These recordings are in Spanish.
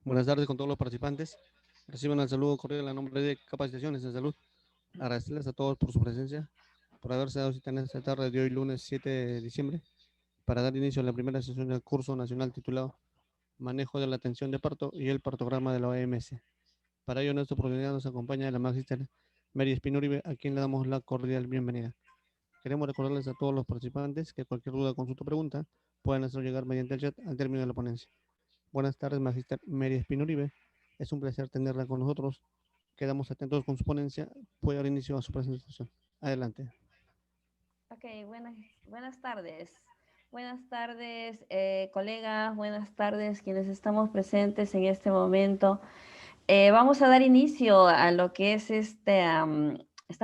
Buenas tardes con todos los participantes. Reciban el saludo cordial a nombre de Capacitaciones en Salud. Agradecerles a todos por su presencia, por haberse dado cita en esta tarde de hoy, lunes 7 de diciembre, para dar inicio a la primera sesión del curso nacional titulado Manejo de la atención de parto y el partograma de la OMS. Para ello, en esta oportunidad nos acompaña la magíster Mary Espinuribe, a quien le damos la cordial bienvenida. Queremos recordarles a todos los participantes que cualquier duda, consulta o pregunta pueden hacerlo llegar mediante el chat al término de la ponencia. Buenas tardes, magíster Mary Espinuribe. Es un placer tenerla con nosotros. Quedamos atentos con su ponencia. Puede dar inicio a su presentación. Adelante. Ok, buenas tardes. Buenas tardes, colegas, buenas tardes quienes estamos presentes en este momento. Vamos a dar inicio a lo que es esta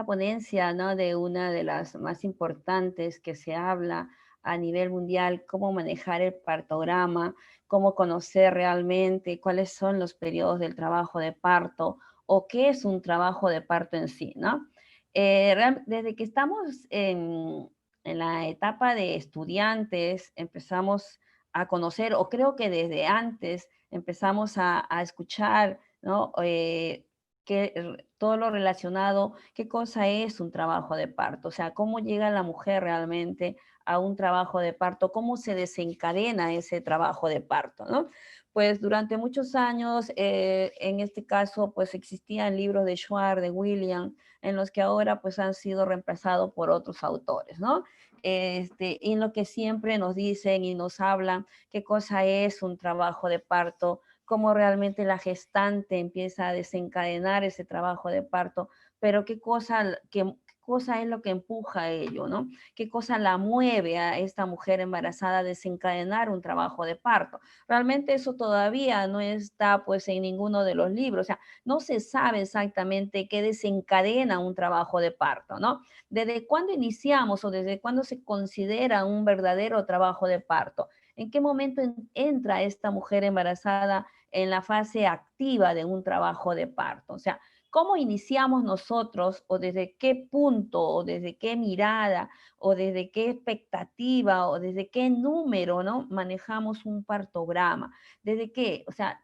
ponencia, ¿no? De una de las más importantes que se habla a nivel mundial, cómo manejar el partograma, cómo conocer realmente cuáles son los periodos del trabajo de parto o qué es un trabajo de parto en sí, ¿no? Desde que estamos en la etapa de estudiantes, empezamos a conocer, o creo que desde antes empezamos a escuchar, ¿no? Todo lo relacionado, qué cosa es un trabajo de parto, o sea, cómo llega la mujer realmente a un trabajo de parto, cómo se desencadena ese trabajo de parto, ¿no? Pues durante muchos años, en este caso, pues existían libros de Schwartz, de William, en los que ahora pues han sido reemplazados por otros autores, ¿no? En lo que siempre nos dicen y nos hablan qué cosa es un trabajo de parto, cómo realmente la gestante empieza a desencadenar ese trabajo de parto, pero qué cosa es lo que empuja a ello, ¿no? ¿Qué cosa la mueve a esta mujer embarazada a desencadenar un trabajo de parto? Realmente eso todavía no está pues en ninguno de los libros, o sea, no se sabe exactamente qué desencadena un trabajo de parto, ¿no? ¿Desde cuándo iniciamos o desde cuándo se considera un verdadero trabajo de parto? ¿En qué momento entra esta mujer embarazada en la fase activa de un trabajo de parto? O sea, ¿cómo iniciamos nosotros o desde qué punto o desde qué mirada o desde qué expectativa o desde qué número, ¿no? Manejamos un partograma? ¿Desde qué? O sea,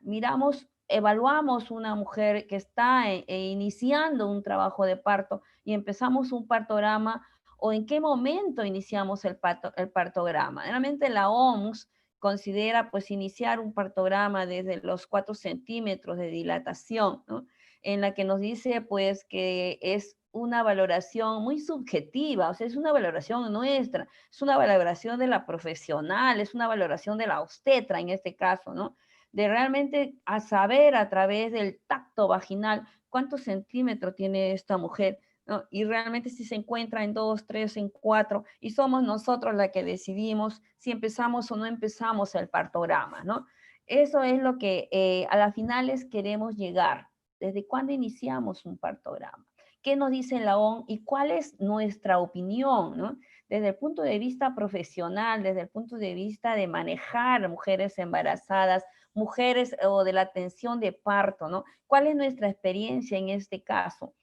evaluamos una mujer que está iniciando un trabajo de parto y empezamos un partograma, o en qué momento iniciamos el partograma. Realmente la OMS considera pues iniciar un partograma desde los 4 centímetros de dilatación, ¿no? En la que nos dice pues que es una valoración muy subjetiva, o sea, es una valoración nuestra, es una valoración de la profesional, es una valoración de la obstetra en este caso, ¿no? De realmente a saber a través del tacto vaginal cuántos centímetros tiene esta mujer, ¿no? Y realmente si se encuentra en 2, 3, en 4, y somos nosotros la que decidimos si empezamos o no empezamos el partograma, ¿no? Eso es lo que a las finales queremos llegar. ¿Desde cuándo iniciamos un partograma? ¿Qué nos dice la OMS y cuál es nuestra opinión, ¿no? Desde el punto de vista profesional, desde el punto de vista de manejar mujeres embarazadas, mujeres o de la atención de parto, ¿no? ¿Cuál es nuestra experiencia en este caso?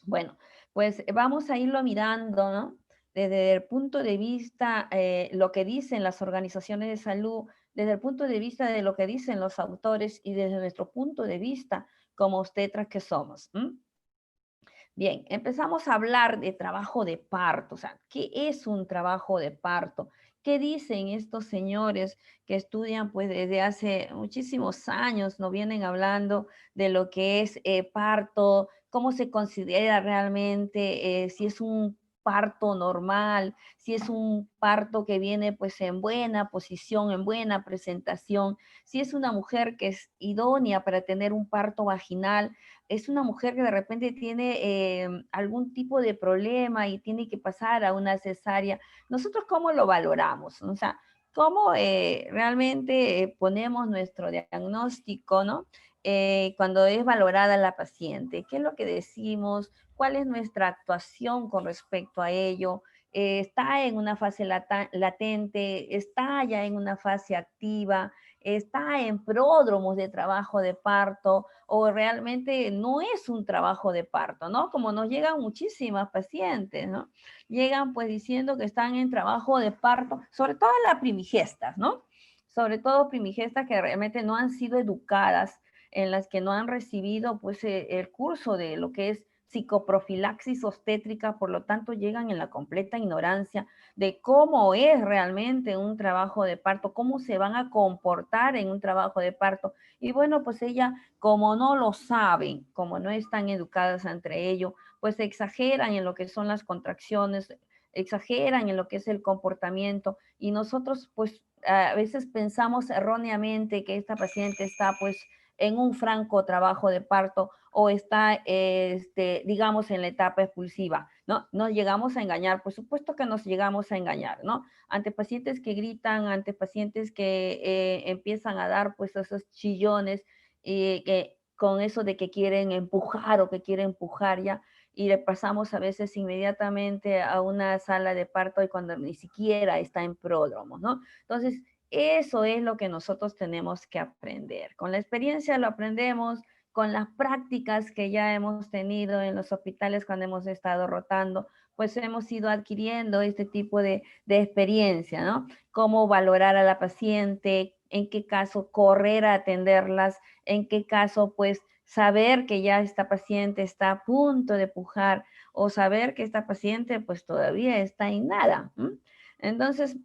Bueno, pues vamos a irlo mirando, ¿no? Desde el punto de vista, lo que dicen las organizaciones de salud, desde el punto de vista de lo que dicen los autores y desde nuestro punto de vista como obstetras que somos. ¿M? Bien, empezamos a hablar de trabajo de parto, o sea, ¿qué es un trabajo de parto? ¿Qué dicen estos señores que estudian pues desde hace muchísimos años, no vienen hablando de lo que es parto, cómo se considera realmente, si es un parto normal, si es un parto que viene pues en buena posición, en buena presentación, si es una mujer que es idónea para tener un parto vaginal, es una mujer que de repente tiene algún tipo de problema y tiene que pasar a una cesárea. ¿Nosotros cómo lo valoramos? O sea, ¿cómo realmente ponemos nuestro diagnóstico, ¿no? Cuando es valorada la paciente? ¿Qué es lo que decimos? ¿Cuál es nuestra actuación con respecto a ello? ¿Está en una fase latente? ¿Está ya en una fase activa? ¿Está en pródromos de trabajo de parto? ¿O realmente no es un trabajo de parto, ¿no? Como nos llegan muchísimas pacientes, ¿no? Llegan pues diciendo que están en trabajo de parto, sobre todo las primigestas, ¿no? Sobre todo primigestas que realmente no han sido educadas en las que no han recibido pues el curso de lo que es psicoprofilaxis obstétrica, por lo tanto llegan en la completa ignorancia de cómo es realmente un trabajo de parto, cómo se van a comportar en un trabajo de parto. Y bueno, pues ella, como no lo saben, como no están educadas entre ello, pues exageran en lo que son las contracciones, exageran en lo que es el comportamiento, y nosotros pues a veces pensamos erróneamente que esta paciente está pues en un franco trabajo de parto o está, digamos, en la etapa expulsiva, ¿no? Nos llegamos a engañar, por supuesto que nos llegamos a engañar, ¿no? Ante pacientes que gritan, ante pacientes que empiezan a dar pues esos chillones, que con eso de que quieren empujar o que quieren empujar ya, y le pasamos a veces inmediatamente a una sala de parto y cuando ni siquiera está en pródromo, ¿no? Entonces, eso es lo que nosotros tenemos que aprender. Con la experiencia lo aprendemos, con las prácticas que ya hemos tenido en los hospitales cuando hemos estado rotando, pues hemos ido adquiriendo este tipo de experiencia, ¿no? Cómo valorar a la paciente, en qué caso correr a atenderlas, en qué caso pues saber que ya esta paciente está a punto de pujar o saber que esta paciente pues todavía está en nada. ¿M? Entonces,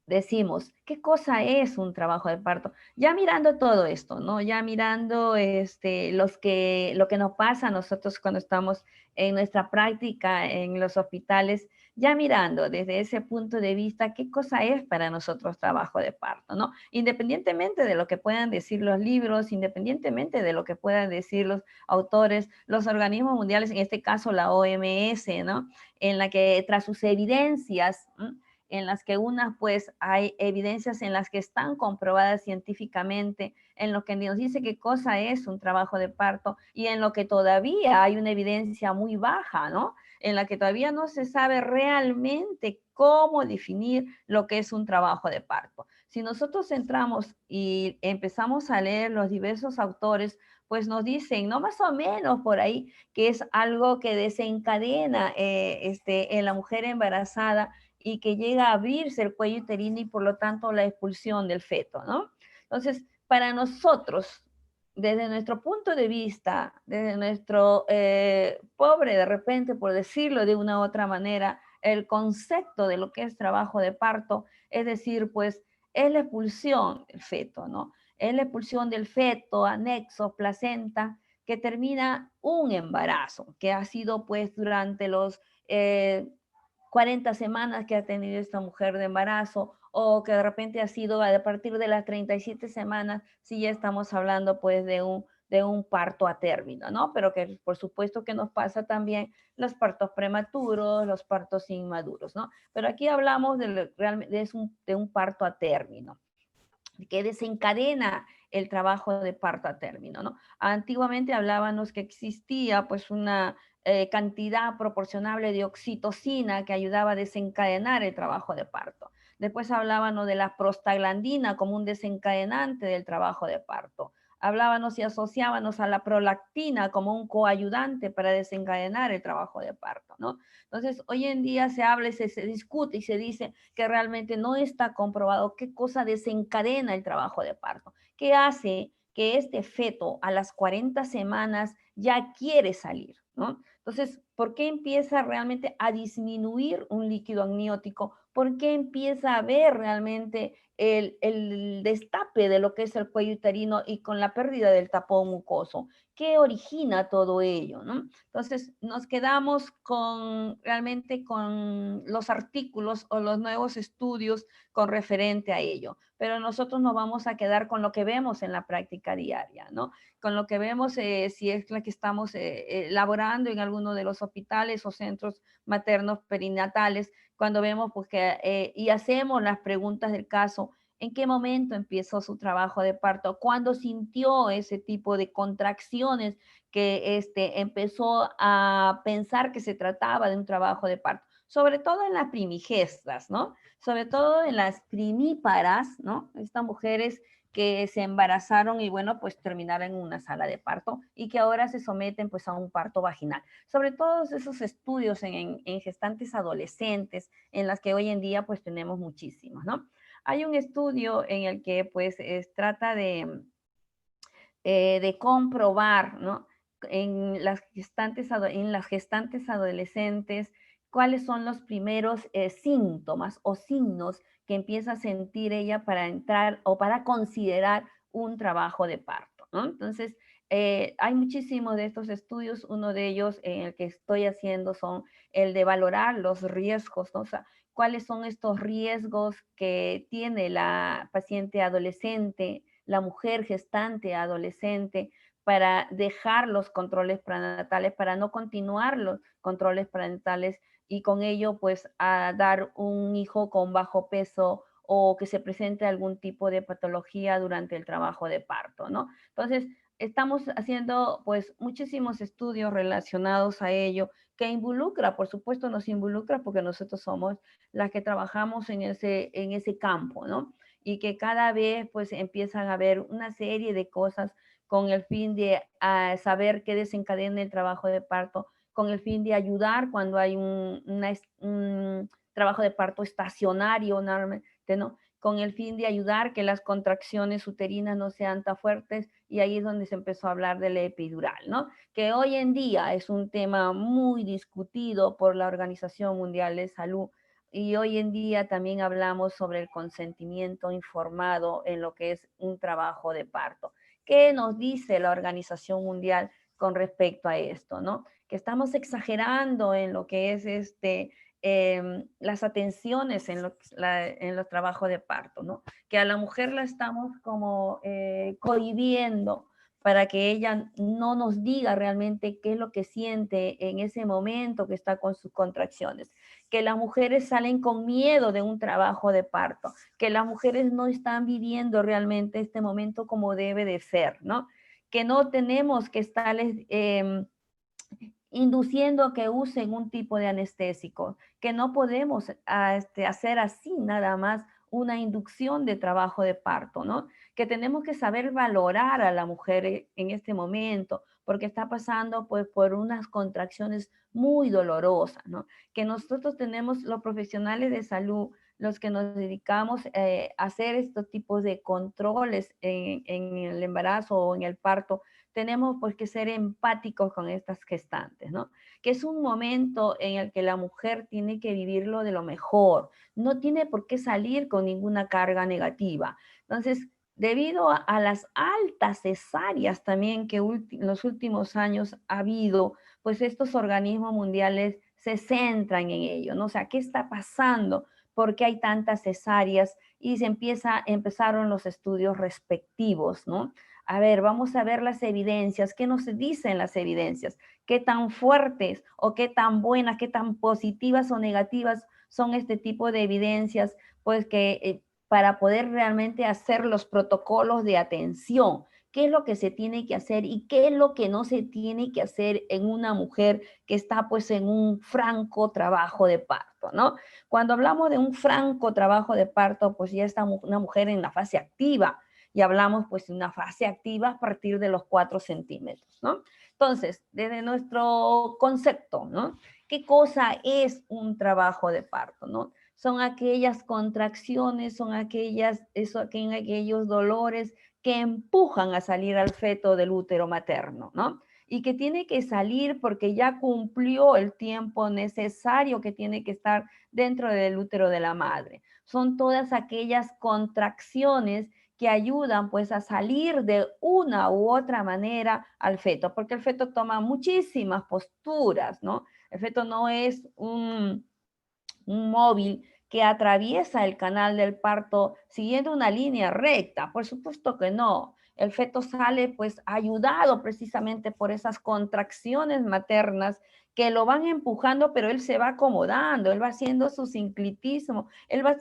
decimos, ¿qué cosa es un trabajo de parto? Ya mirando todo esto, ¿no? Ya mirando lo que nos pasa a nosotros cuando estamos en nuestra práctica en los hospitales, ya mirando desde ese punto de vista, ¿qué cosa es para nosotros trabajo de parto, ¿no? Independientemente de lo que puedan decir los libros, independientemente de lo que puedan decir los autores, los organismos mundiales, en este caso la OMS, ¿no? En la que tras sus evidencias, ¿m? En las que unas pues hay evidencias en las que están comprobadas científicamente, en lo que nos dice qué cosa es un trabajo de parto y en lo que todavía hay una evidencia muy baja, ¿no? En la que todavía no se sabe realmente cómo definir lo que es un trabajo de parto. Si nosotros entramos y empezamos a leer los diversos autores, pues nos dicen, no más o menos por ahí, que es algo que desencadena en la mujer embarazada y que llega a abrirse el cuello uterino y por lo tanto la expulsión del feto, ¿no? Entonces, para nosotros, desde nuestro punto de vista, desde nuestro pobre, de repente, por decirlo de una u otra manera, el concepto de lo que es trabajo de parto, es decir, pues es la expulsión del feto, ¿no? Es la expulsión del feto, anexo, placenta, que termina un embarazo, que ha sido pues durante los 40 semanas que ha tenido esta mujer de embarazo o que de repente ha sido a partir de las 37 semanas, si ya estamos hablando pues de un parto a término, ¿no? Pero que por supuesto que nos pasa también los partos prematuros, los partos inmaduros, ¿no? Pero aquí hablamos de un parto a término que desencadena el trabajo de parto a término, ¿no? Antiguamente hablábamos que existía pues una cantidad proporcionable de oxitocina que ayudaba a desencadenar el trabajo de parto. Después hablábamos de la prostaglandina como un desencadenante del trabajo de parto. Hablábamos y asociábamos a la prolactina como un coayudante para desencadenar el trabajo de parto, ¿no? Entonces, hoy en día se habla, se discute y se dice que realmente no está comprobado qué cosa desencadena el trabajo de parto, qué hace que este feto a las 40 semanas ya quiere salir, ¿no? Entonces, ¿por qué empieza realmente a disminuir un líquido amniótico? ¿Por qué empieza a haber realmente el destape de lo que es el cuello uterino y con la pérdida del tapón mucoso? ¿Qué origina todo ello, no? Entonces, nos quedamos con realmente con los artículos o los nuevos estudios con referente a ello, pero nosotros nos vamos a quedar con lo que vemos en la práctica diaria, ¿no? Con lo que vemos si es la que estamos elaborando en alguno de los hospitales o centros maternos perinatales, cuando vemos pues que y hacemos las preguntas del caso. ¿En qué momento empezó su trabajo de parto? ¿Cuándo sintió ese tipo de contracciones que empezó a pensar que se trataba de un trabajo de parto? Sobre todo en las primigestas, ¿no? Sobre todo en las primíparas, ¿no? Estas mujeres que se embarazaron y bueno, pues terminaron en una sala de parto y que ahora se someten pues a un parto vaginal. Sobre todos esos estudios en gestantes adolescentes, en las que hoy en día pues tenemos muchísimos, ¿no? Hay un estudio en el que pues trata de comprobar, ¿no? En las gestantes adolescentes, cuáles son los primeros síntomas o signos que empieza a sentir ella para entrar o para considerar un trabajo de parto, ¿no? Entonces, hay muchísimos de estos estudios, uno de ellos en el que estoy haciendo son el de valorar los riesgos, ¿no? O sea, cuáles son estos riesgos que tiene la paciente adolescente, la mujer gestante adolescente, para dejar los controles prenatales, para no continuar los controles prenatales y con ello pues a dar un hijo con bajo peso o que se presente algún tipo de patología durante el trabajo de parto, ¿no? Entonces, estamos haciendo pues muchísimos estudios relacionados a ello que involucra, por supuesto nos involucra porque nosotros somos las que trabajamos en ese campo, ¿no? Y que cada vez pues empiezan a haber una serie de cosas con el fin de saber qué desencadena el trabajo de parto, con el fin de ayudar cuando hay un trabajo de parto estacionario, ¿no? Con el fin de ayudar que las contracciones uterinas no sean tan fuertes, y ahí es donde se empezó a hablar de la epidural, ¿no? Que hoy en día es un tema muy discutido por la Organización Mundial de Salud, y hoy en día también hablamos sobre el consentimiento informado en lo que es un trabajo de parto. ¿Qué nos dice la Organización Mundial con respecto a esto, no? Que estamos exagerando en lo que es las atenciones en los trabajos de parto, ¿no? Que a la mujer la estamos como cohibiendo para que ella no nos diga realmente qué es lo que siente en ese momento que está con sus contracciones, que las mujeres salen con miedo de un trabajo de parto, que las mujeres no están viviendo realmente este momento como debe de ser, ¿no? Que no tenemos que estarles induciendo a que usen un tipo de anestésico, que no podemos hacer así nada más una inducción de trabajo de parto, ¿no? Que tenemos que saber valorar a la mujer en este momento, porque está pasando pues por unas contracciones muy dolorosas, ¿no? Que nosotros tenemos, los profesionales de salud, los que nos dedicamos a hacer estos tipos de controles en el embarazo o en el parto, tenemos pues que ser empáticos con estas gestantes, ¿no? Que es un momento en el que la mujer tiene que vivirlo de lo mejor, no tiene por qué salir con ninguna carga negativa. Entonces, debido a las altas cesáreas también que en los últimos años ha habido, pues estos organismos mundiales se centran en ello, ¿no? O sea, ¿qué está pasando? ¿Por qué hay tantas cesáreas? Y empezaron los estudios respectivos, ¿no? A ver, vamos a ver las evidencias, qué nos dicen las evidencias, qué tan fuertes o qué tan buenas, qué tan positivas o negativas son este tipo de evidencias, pues que para poder realmente hacer los protocolos de atención, qué es lo que se tiene que hacer y qué es lo que no se tiene que hacer en una mujer que está pues en un franco trabajo de parto, ¿no? Cuando hablamos de un franco trabajo de parto, pues ya está una mujer en la fase activa, y hablamos pues de una fase activa a partir de los 4 centímetros, ¿no? Entonces, desde nuestro concepto, ¿no? ¿Qué cosa es un trabajo de parto, no? Son aquellas contracciones, son aquellos dolores que empujan a salir al feto del útero materno, ¿no? Y que tiene que salir porque ya cumplió el tiempo necesario que tiene que estar dentro del útero de la madre. Son todas aquellas contracciones que ayudan pues a salir de una u otra manera al feto, porque el feto toma muchísimas posturas, ¿no? El feto no es un móvil que atraviesa el canal del parto siguiendo una línea recta, por supuesto que no. El feto sale pues ayudado precisamente por esas contracciones maternas que lo van empujando, pero él se va acomodando, él va haciendo su sinclitismo, él va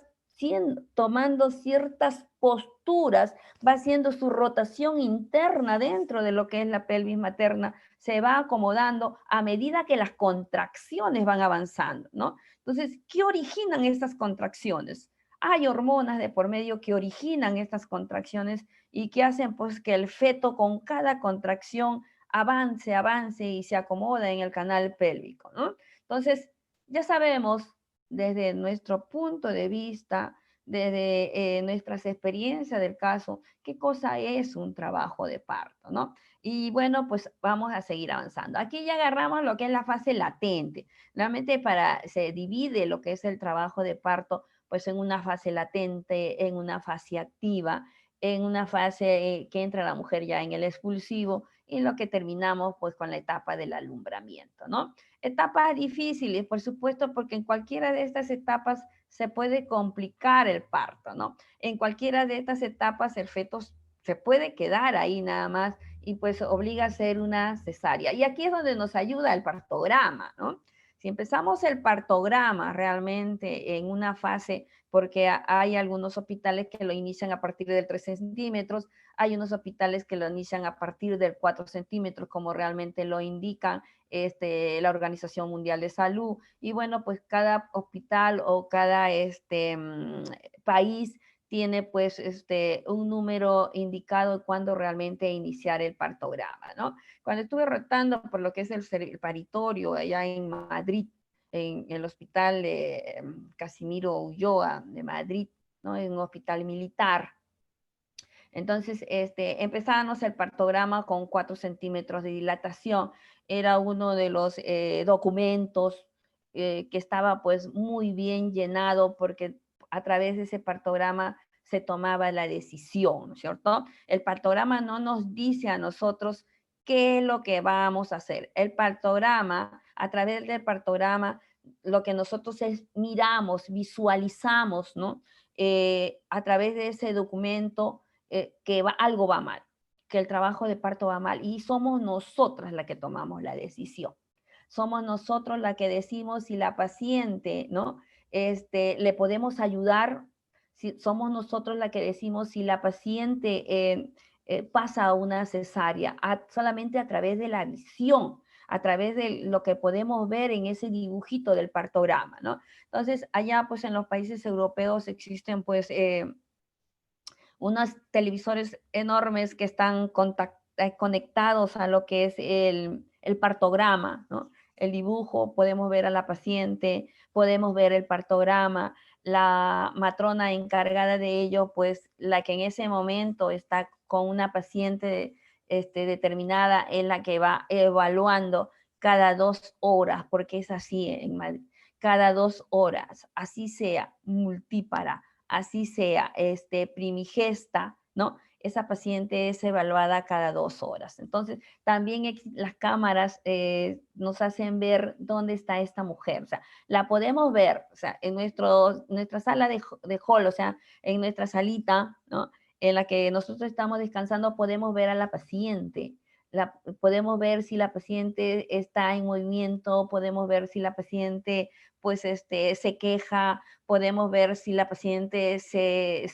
tomando ciertas posturas, va haciendo su rotación interna dentro de lo que es la pelvis materna, se va acomodando a medida que las contracciones van avanzando, ¿no? Entonces, ¿qué originan estas contracciones? Hay hormonas de por medio que originan estas contracciones y que hacen pues que el feto con cada contracción avance y se acomoda en el canal pélvico, ¿no? Entonces, ya sabemos desde nuestro punto de vista desde nuestras experiencias del caso, qué cosa es un trabajo de parto, ¿no? Y bueno, pues vamos a seguir avanzando. Aquí ya agarramos lo que es la fase latente. Realmente se divide lo que es el trabajo de parto, pues en una fase latente, en una fase activa, en una fase que entra la mujer ya en el expulsivo y lo que terminamos pues con la etapa del alumbramiento, ¿no? Etapas difíciles, por supuesto, porque en cualquiera de estas etapas se puede complicar el parto, ¿no? En cualquiera de estas etapas el feto se puede quedar ahí nada más y pues obliga a hacer una cesárea. Y aquí es donde nos ayuda el partograma, ¿no? Si empezamos el partograma realmente en una fase, porque hay algunos hospitales que lo inician a partir del 3 centímetros, hay unos hospitales que lo inician a partir del 4 centímetros, como realmente lo indican la Organización Mundial de Salud. Y bueno, pues cada hospital o cada país tiene pues un número indicado de cuándo realmente iniciar el partograma, ¿no? Cuando estuve rotando por lo que es el paritorio allá en Madrid, en el hospital de Casimiro Ulloa de Madrid, ¿no? En un hospital militar. Entonces, empezábamos el partograma con 4 centímetros de dilatación. Era uno de los documentos que estaba pues muy bien llenado porque a través de ese partograma se tomaba la decisión, ¿no es cierto? El partograma no nos dice a nosotros qué es lo que vamos a hacer. El partograma, a través del partograma, lo que nosotros es miramos, visualizamos, ¿no? A través de ese documento que algo va mal, que el trabajo de parto va mal y somos nosotras las que tomamos la decisión. Somos nosotros las que decimos si la paciente, ¿no? Le podemos ayudar, si somos nosotros las que decimos si la paciente pasa a una cesárea solamente a través de la visión, a través de lo que podemos ver en ese dibujito del partograma, ¿no? Entonces, allá pues en los países europeos existen pues unos televisores enormes que están conectados a lo que es el partograma, ¿no? El dibujo, podemos ver a la paciente, podemos ver el partograma, la matrona encargada de ello, pues la que en ese momento está con una paciente determinada es la que va evaluando cada 2 horas, porque es así en Madrid, cada 2 horas, así sea multípara, así sea primigesta, ¿no? Esa paciente es evaluada cada 2 horas. Entonces, también las cámaras nos hacen ver dónde está esta mujer. O sea, la podemos ver, o sea, en nuestra sala de hall, o sea, en nuestra salita, ¿no? En la que nosotros estamos descansando, podemos ver a la paciente. Podemos ver si la paciente está en movimiento, podemos ver si la paciente pues se queja, podemos ver si la paciente se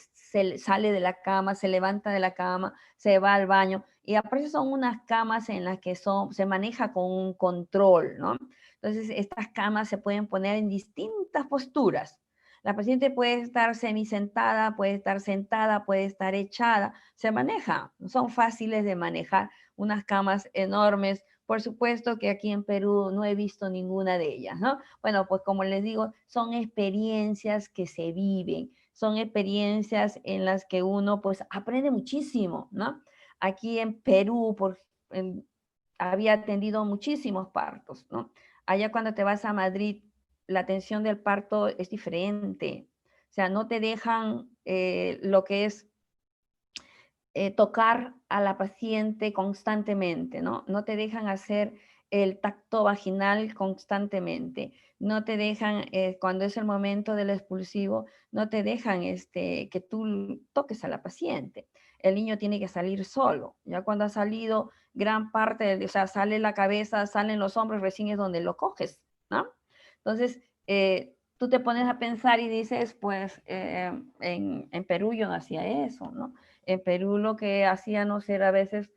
sale de la cama, se levanta de la cama, se va al baño. Y aparte son unas camas en las que se maneja con un control, ¿no? Entonces, estas camas se pueden poner en distintas posturas. La paciente puede estar semisentada, puede estar sentada, puede estar echada. Se maneja, son fáciles de manejar, unas camas enormes. Por supuesto que aquí en Perú no he visto ninguna de ellas, ¿no? Bueno, pues como les digo, son experiencias que se viven, son experiencias en las que uno pues aprende muchísimo, ¿no? Aquí en Perú había atendido muchísimos partos, ¿no? Allá cuando te vas a Madrid, la atención del parto es diferente, o sea, no te dejan lo que es tocar a la paciente constantemente, ¿no? No te dejan hacer el tacto vaginal constantemente, no te dejan, cuando es el momento del expulsivo, no te dejan que tú toques a la paciente. El niño tiene que salir solo. Ya cuando ha salido gran parte, o sea, sale la cabeza, salen los hombros, recién es donde lo coges, ¿no? Entonces, tú te pones a pensar y dices, pues, en Perú yo no hacía eso, ¿no? En Perú lo que hacíamos era a veces,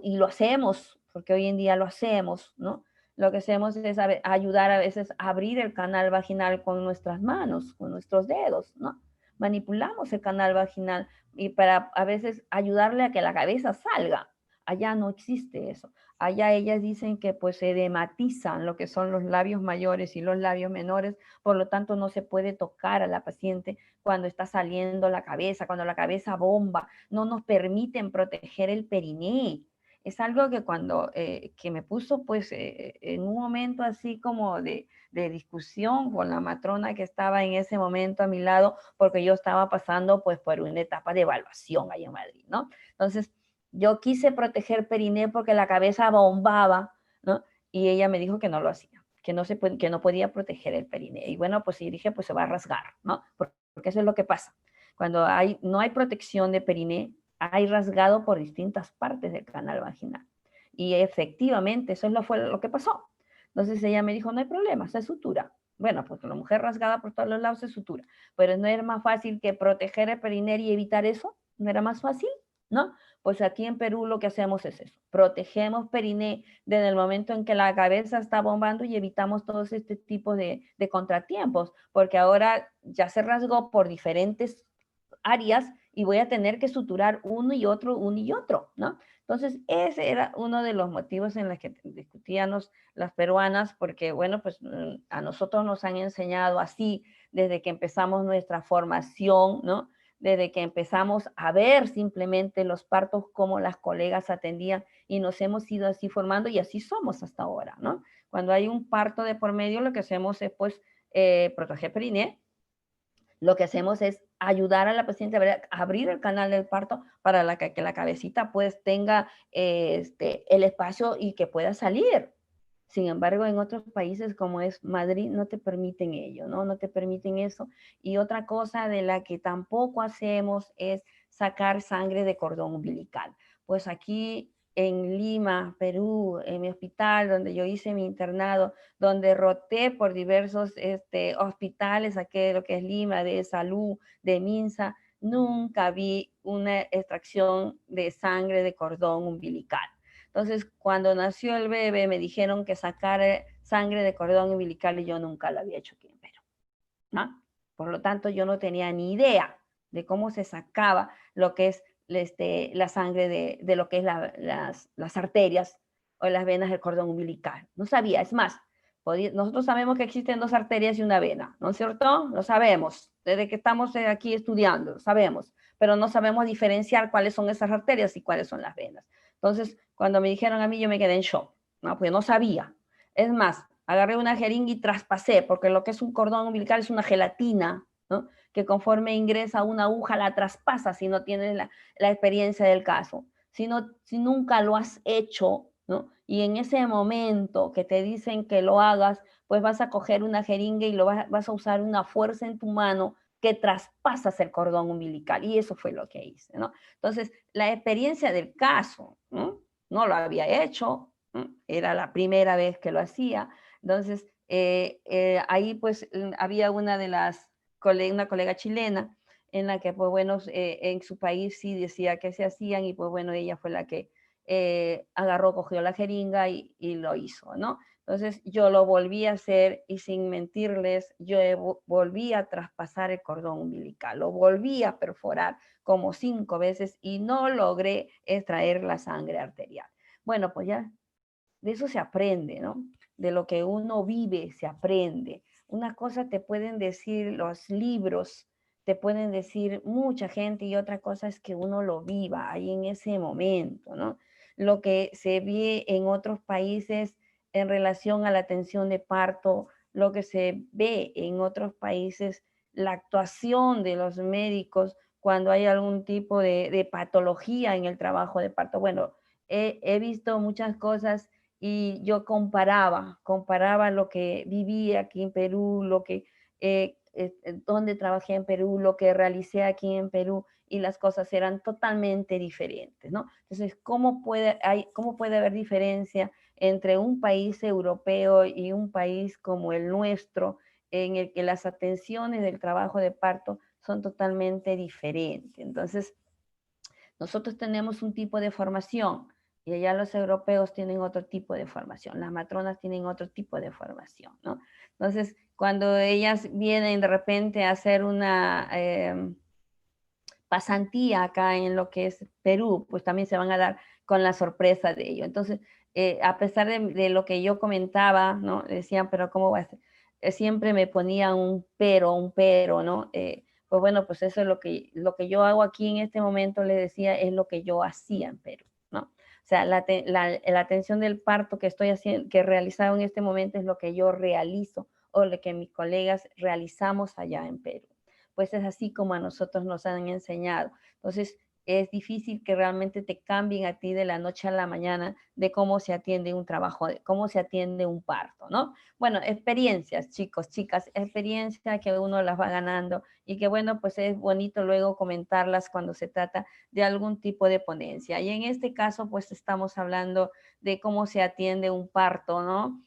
y lo hacemos, porque hoy en día lo hacemos, ¿no? Lo que hacemos es ayudar a veces a abrir el canal vaginal con nuestras manos, con nuestros dedos, ¿no? Manipulamos el canal vaginal y para a veces ayudarle a que la cabeza salga. Allá no existe eso. Allá ellas dicen que pues se dematizan lo que son los labios mayores y los labios menores, por lo tanto no se puede tocar a la paciente cuando está saliendo la cabeza, cuando la cabeza bomba, no nos permiten proteger el periné. Es algo que cuando, que me puso pues en un momento así como de discusión con la matrona que estaba en ese momento a mi lado, porque yo estaba pasando pues por una etapa de evaluación ahí en Madrid, ¿no? Entonces, yo quise proteger periné porque la cabeza bombaba, ¿no? Y ella me dijo que no lo hacía, que no, que no podía proteger el periné. Y bueno, pues sí, dije, pues se va a rasgar, ¿no? Porque eso es lo que pasa. Cuando no hay protección de periné, hay rasgado por distintas partes del canal vaginal. Y efectivamente, eso fue lo que pasó. Entonces ella me dijo, no hay problema, se sutura. Bueno, pues la mujer rasgada por todos los lados se sutura. Pero no era más fácil que proteger el periné y evitar eso. ¿No era más fácil? ¿No? Pues aquí en Perú lo que hacemos es eso. Protegemos periné desde el momento en que la cabeza está bombando y evitamos todos este tipo de contratiempos, porque ahora ya se rasgó por diferentes áreas y voy a tener que suturar uno y otro, ¿no? Entonces, ese era uno de los motivos en los que discutíamos las peruanas, porque, bueno, pues a nosotros nos han enseñado así desde que empezamos nuestra formación, ¿no? Desde que empezamos a ver simplemente los partos, cómo las colegas atendían y nos hemos ido así formando y así somos hasta ahora, ¿no? Cuando hay un parto de por medio, lo que hacemos es, pues, proteger periné, lo que hacemos es ayudar a la paciente a abrir el canal del parto para que la cabecita pues tenga el espacio y que pueda salir. Sin embargo, en otros países como es Madrid no te permiten ello, ¿no? No te permiten eso. Y otra cosa de la que tampoco hacemos es sacar sangre de cordón umbilical. Pues aquí en Lima, Perú, en mi hospital donde yo hice mi internado, donde roté por diversos hospitales, aquí de lo que es Lima, de Salud, de Minsa, nunca vi una extracción de sangre de cordón umbilical. Entonces, cuando nació el bebé, me dijeron que sacara sangre de cordón umbilical y yo nunca lo había hecho aquí en Perú, ¿no? Por lo tanto, yo no tenía ni idea de cómo se sacaba lo que es la sangre de lo que es las arterias o las venas del cordón umbilical. No sabía, es más, nosotros sabemos que existen dos arterias y una vena, ¿no es cierto? Lo sabemos, desde que estamos aquí estudiando, lo sabemos, pero no sabemos diferenciar cuáles son esas arterias y cuáles son las venas. Entonces, cuando me dijeron a mí, yo me quedé en shock, ¿no? Pues no sabía. Es más, agarré una jeringa y traspasé, porque lo que es un cordón umbilical es una gelatina, ¿no? Que conforme ingresa una aguja la traspasa si no tienes la experiencia del caso. Si nunca lo has hecho, ¿no? Y en ese momento que te dicen que lo hagas, pues vas a coger una jeringa y vas a usar una fuerza en tu mano que traspasas el cordón umbilical. Y eso fue lo que hice, ¿no? Entonces, la experiencia del caso, ¿no? No lo había hecho, ¿no? Era la primera vez que lo hacía. Entonces, ahí pues había una colega chilena en la que, pues bueno, en su país sí decía que se hacían y pues bueno, ella fue la que agarró, cogió la jeringa y lo hizo, ¿no? Entonces yo lo volví a hacer y sin mentirles, yo volví a traspasar el cordón umbilical, lo volví a perforar como 5 veces y no logré extraer la sangre arterial. Bueno, pues ya de eso se aprende, ¿no? De lo que uno vive se aprende. Una cosa te pueden decir los libros, te pueden decir mucha gente y otra cosa es que uno lo viva ahí en ese momento, ¿no? Lo que se ve en otros países en relación a la atención de parto, lo que se ve en otros países, la actuación de los médicos cuando hay algún tipo de patología en el trabajo de parto. Bueno, he visto muchas cosas y yo comparaba lo que viví aquí en Perú, lo que, donde trabajé en Perú, lo que realicé aquí en Perú y las cosas eran totalmente diferentes, ¿no? Entonces, cómo puede haber diferencia entre un país europeo y un país como el nuestro, en el que las atenciones del trabajo de parto son totalmente diferentes? Entonces, nosotros tenemos un tipo de formación y allá los europeos tienen otro tipo de formación, las matronas tienen otro tipo de formación, ¿no? Entonces, cuando ellas vienen de repente a hacer una pasantía acá en lo que es Perú, pues también se van a dar con la sorpresa de ello. Entonces, a pesar de lo que yo comentaba, ¿no? Decían, pero ¿cómo va a ser? Siempre me ponían un pero, ¿no? Pues bueno, pues eso es lo que yo hago aquí en este momento, les decía, es lo que yo hacía en Perú, ¿no? O sea, la atención del parto que estoy haciendo, que he realizado en este momento es lo que yo realizo o lo que mis colegas realizamos allá en Perú. Pues es así como a nosotros nos han enseñado. Entonces, es difícil que realmente te cambien a ti de la noche a la mañana de cómo se atiende un trabajo, de cómo se atiende un parto, ¿no? Bueno, experiencias, chicos, chicas, experiencias que uno las va ganando y que bueno, pues es bonito luego comentarlas cuando se trata de algún tipo de ponencia. Y en este caso, pues estamos hablando de cómo se atiende un parto, ¿no?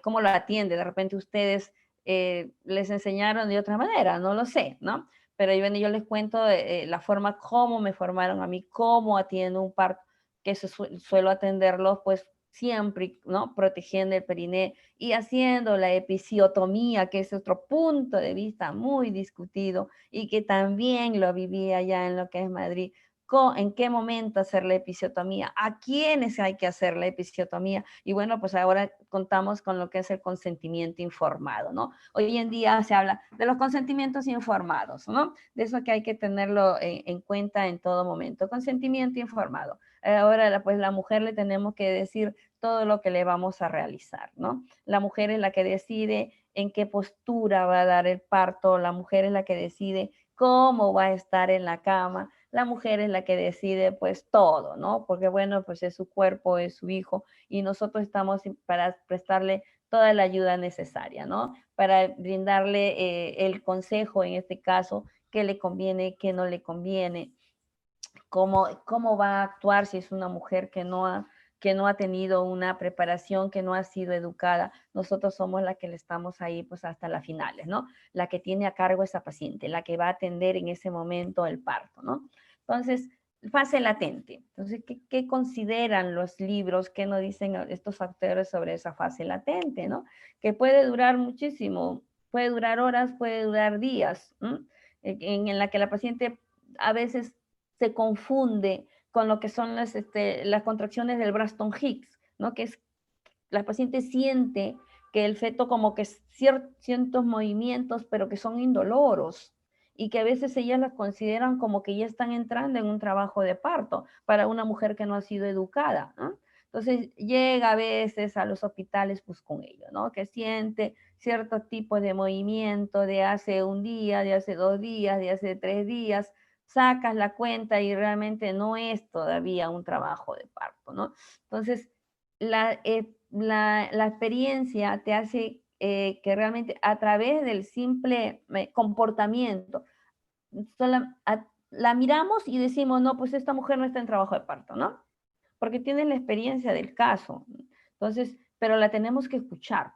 Cómo lo atiende, de repente ustedes les enseñaron de otra manera, no lo sé, ¿no? Pero yo les cuento la forma como me formaron a mí, cómo atiendo un parto, que suelo atenderlos pues siempre, ¿no? Protegiendo el periné y haciendo la episiotomía, que es otro punto de vista muy discutido y que también lo viví allá en lo que es Madrid. ¿En qué momento hacer la episiotomía? ¿A quiénes hay que hacer la episiotomía? Y bueno, pues ahora contamos con lo que es el consentimiento informado, ¿no? Hoy en día se habla de los consentimientos informados, ¿no? De eso que hay que tenerlo en cuenta en todo momento. Consentimiento informado. Ahora, pues la mujer le tenemos que decir todo lo que le vamos a realizar, ¿no? La mujer es la que decide en qué postura va a dar el parto, la mujer es la que decide cómo va a estar en la cama, la mujer es la que decide pues todo, ¿no? Porque bueno, pues es su cuerpo, es su hijo y nosotros estamos para prestarle toda la ayuda necesaria, ¿no? Para brindarle el consejo en este caso, qué le conviene, qué no le conviene, cómo va a actuar si es una mujer que no ha tenido una preparación, que no ha sido educada. Nosotros somos la que le estamos ahí pues hasta las finales, ¿no? La que tiene a cargo esa paciente, la que va a atender en ese momento el parto, ¿no? Entonces, fase latente. Entonces, ¿qué consideran los libros? ¿Qué nos dicen estos factores sobre esa fase latente, ¿no? Que puede durar muchísimo, puede durar horas, puede durar días, ¿no? En la que la paciente a veces se confunde con lo que son las contracciones del Braxton Hicks, ¿no? Que es, la paciente siente que el feto como que ciertos movimientos, pero que son indoloros y que a veces ellas las consideran como que ya están entrando en un trabajo de parto para una mujer que no ha sido educada, ¿no? Entonces llega a veces a los hospitales pues con ello, ¿no? Que siente cierto tipo de movimiento de hace un día, de hace 2 días, de hace 3 días, sacas la cuenta y realmente no es todavía un trabajo de parto, ¿no? Entonces, la experiencia te hace que realmente a través del simple comportamiento, la miramos y decimos, no, pues esta mujer no está en trabajo de parto, ¿no? Porque tiene la experiencia del caso. Entonces, pero la tenemos que escuchar.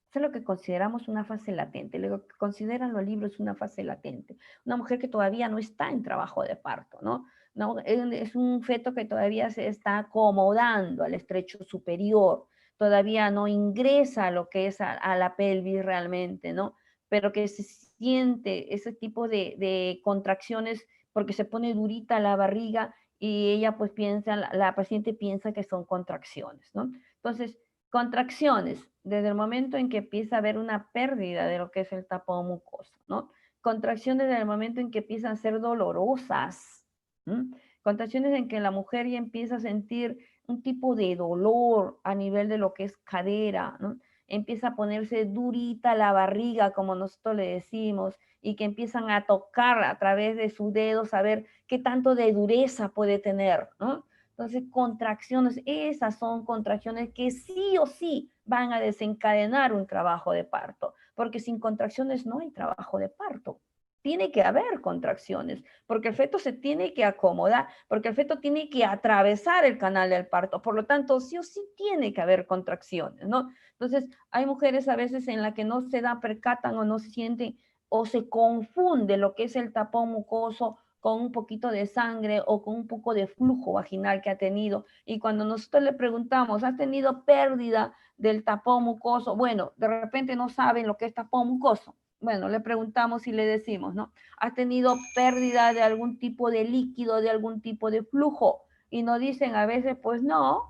Eso es lo que consideramos una fase latente, lo que consideran los libros una fase latente. Una mujer que todavía no está en trabajo de parto, ¿no? No, es un feto que todavía se está acomodando al estrecho superior, todavía no ingresa a lo que es a la pelvis realmente, ¿no? Pero que se siente ese tipo de contracciones porque se pone durita la barriga y ella pues piensa, la paciente piensa que son contracciones, ¿no? Entonces, contracciones, desde el momento en que empieza a haber una pérdida de lo que es el tapón mucoso, ¿no? Contracciones desde el momento en que empiezan a ser dolorosas, ¿no? Contracciones en que la mujer ya empieza a sentir un tipo de dolor a nivel de lo que es cadera, ¿no? Empieza a ponerse durita la barriga, como nosotros le decimos, y que empiezan a tocar a través de sus dedos a ver qué tanto de dureza puede tener, ¿no? Entonces, contracciones, esas son contracciones que sí o sí van a desencadenar un trabajo de parto, porque sin contracciones no hay trabajo de parto. Tiene que haber contracciones, porque el feto se tiene que acomodar, porque el feto tiene que atravesar el canal del parto, por lo tanto, sí o sí tiene que haber contracciones, ¿no? Entonces, hay mujeres a veces en las que no se da, percatan o no se sienten o se confunde lo que es el tapón mucoso con un poquito de sangre o con un poco de flujo vaginal que ha tenido. Y cuando nosotros le preguntamos, ¿has tenido pérdida del tapón mucoso? Bueno, de repente no saben lo que es tapón mucoso. Bueno, le preguntamos y le decimos, ¿no? ¿Has tenido pérdida de algún tipo de líquido, de algún tipo de flujo? Y nos dicen a veces, pues no.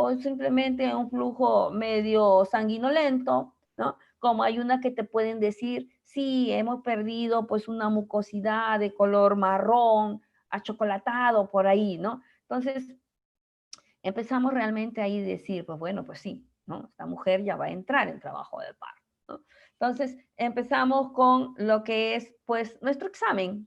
o simplemente un flujo medio sanguinolento, ¿no? Como hay una que te pueden decir, sí, hemos perdido pues una mucosidad de color marrón, achocolatado por ahí, ¿no? Entonces, empezamos realmente ahí a decir, pues bueno, pues sí, ¿no? Esta mujer ya va a entrar en trabajo de parto, ¿no? Entonces, empezamos con lo que es, pues, nuestro examen.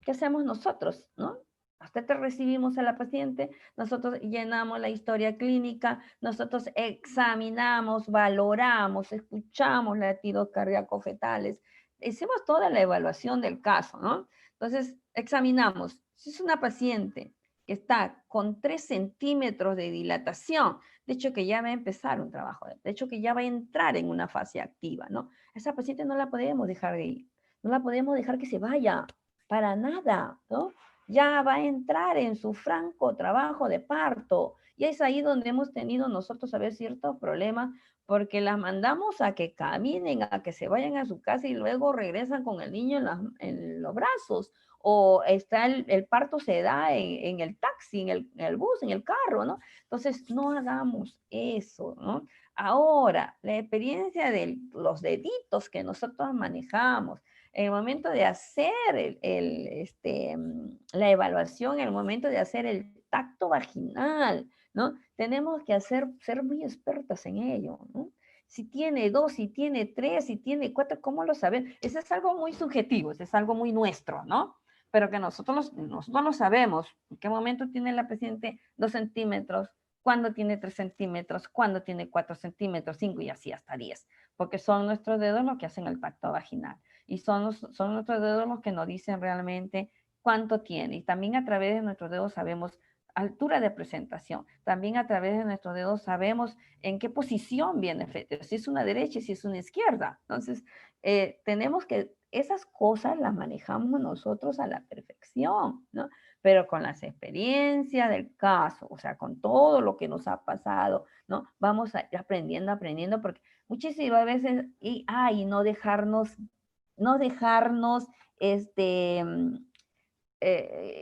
¿Qué hacemos nosotros, no? Hasta que recibimos a la paciente, nosotros llenamos la historia clínica, nosotros examinamos, valoramos, escuchamos latidos cardíacos fetales, hicimos toda la evaluación del caso, ¿no? Entonces, examinamos. Si es una paciente que está con 3 centímetros de dilatación, de hecho que ya va a empezar un trabajo, de hecho que ya va a entrar en una fase activa, ¿no? Esa paciente no la podemos dejar de ir, no la podemos dejar que se vaya, para nada, ¿no? Ya va a entrar en su franco trabajo de parto. Y es ahí donde hemos tenido nosotros a ver ciertos problemas, porque las mandamos a que caminen, a que se vayan a su casa y luego regresan con el niño en los brazos. O está el parto se da en el taxi, en el bus, en el carro, ¿no? Entonces, no hagamos eso, ¿no? Ahora, la experiencia de los deditos que nosotros manejamos, en el momento de hacer la evaluación, en el momento de hacer el tacto vaginal, ¿no? Tenemos que ser muy expertas en ello, ¿no? Si tiene 2, si tiene 3, si tiene 4, ¿cómo lo saben? Eso es algo muy subjetivo, eso es algo muy nuestro, ¿no? Pero que nosotros lo sabemos. ¿En qué momento tiene la paciente 2 centímetros? ¿Cuándo tiene 3 centímetros? ¿Cuándo tiene 4 centímetros? 5 y así hasta 10. Porque son nuestros dedos los que hacen el tacto vaginal y son nuestros dedos los que nos dicen realmente cuánto tiene. Y también a través de nuestros dedos sabemos altura de presentación. También a través de nuestros dedos sabemos en qué posición viene el feto, si es una derecha y si es una izquierda. Entonces, tenemos que, esas cosas las manejamos nosotros a la perfección, ¿no? Pero con las experiencias del caso, o sea, con todo lo que nos ha pasado, ¿no? Vamos a ir aprendiendo, porque muchísimas veces, no dejarnos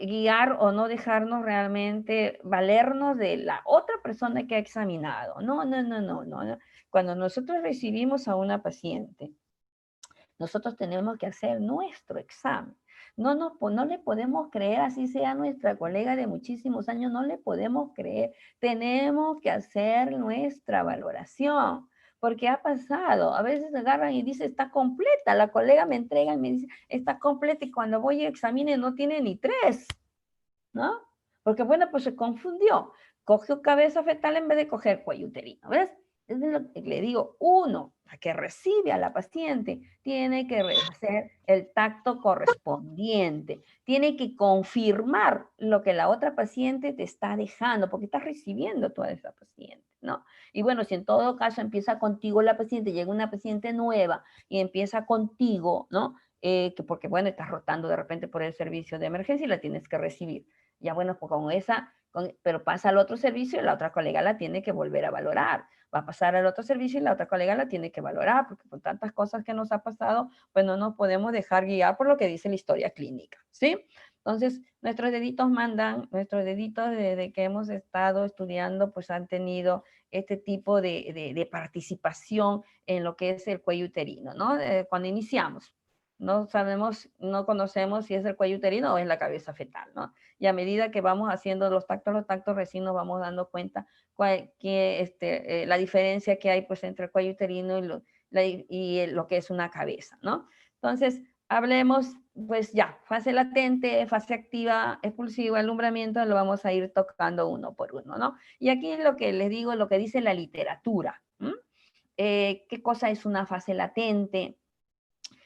guiar o no dejarnos realmente valernos de la otra persona que ha examinado. No, no, no, no, no, no. Cuando nosotros recibimos a una paciente, nosotros tenemos que hacer nuestro examen. No le podemos creer, así sea nuestra colega de muchísimos años, no le podemos creer. Tenemos que hacer nuestra valoración, porque ha pasado. A veces agarran y dicen, está completa. La colega me entrega y me dice, está completa, y cuando voy a examinar no tiene ni 3, ¿no? Porque bueno, pues se confundió. Cogió cabeza fetal en vez de coger cuello uterino, ¿ves? Es lo que le digo, uno, la que recibe a la paciente, tiene que hacer el tacto correspondiente, tiene que confirmar lo que la otra paciente te está dejando, porque estás recibiendo toda esa paciente, ¿no? Y bueno, si en todo caso empieza contigo la paciente, llega una paciente nueva y empieza contigo, ¿no? Porque bueno, estás rotando de repente por el servicio de emergencia y la tienes que recibir. Ya bueno, pues con esa, pero pasa al otro servicio y la otra colega la tiene que volver a valorar. Va a pasar al otro servicio y la otra colega la tiene que valorar, porque con tantas cosas que nos ha pasado, pues no nos podemos dejar guiar por lo que dice la historia clínica, ¿sí? Entonces, nuestros deditos mandan, nuestros deditos desde que hemos estado estudiando, pues han tenido este tipo de participación en lo que es el cuello uterino, ¿no? Cuando iniciamos. No sabemos, no conocemos si es el cuello uterino o es la cabeza fetal, ¿no? Y a medida que vamos haciendo los tactos, recién nos vamos dando cuenta la diferencia que hay pues entre el cuello uterino y lo que es una cabeza, ¿no? Entonces, hablemos, pues ya, fase latente, fase activa, expulsiva, alumbramiento, lo vamos a ir tocando uno por uno, ¿no? Y aquí lo que les digo, lo que dice la literatura. ¿Qué cosa es una fase latente?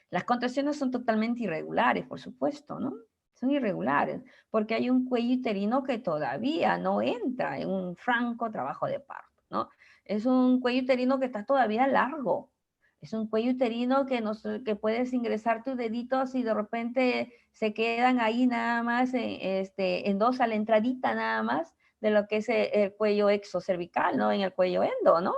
Las contracciones son totalmente irregulares, por supuesto, ¿no? Son irregulares, porque hay un cuello uterino que todavía no entra en un franco trabajo de parto, ¿no? Es un cuello uterino que está todavía largo. Es un cuello uterino que puedes ingresar tus deditos y de repente se quedan ahí nada más, en dos a la entradita nada más de lo que es el cuello exocervical, ¿no? En el cuello endo, ¿no?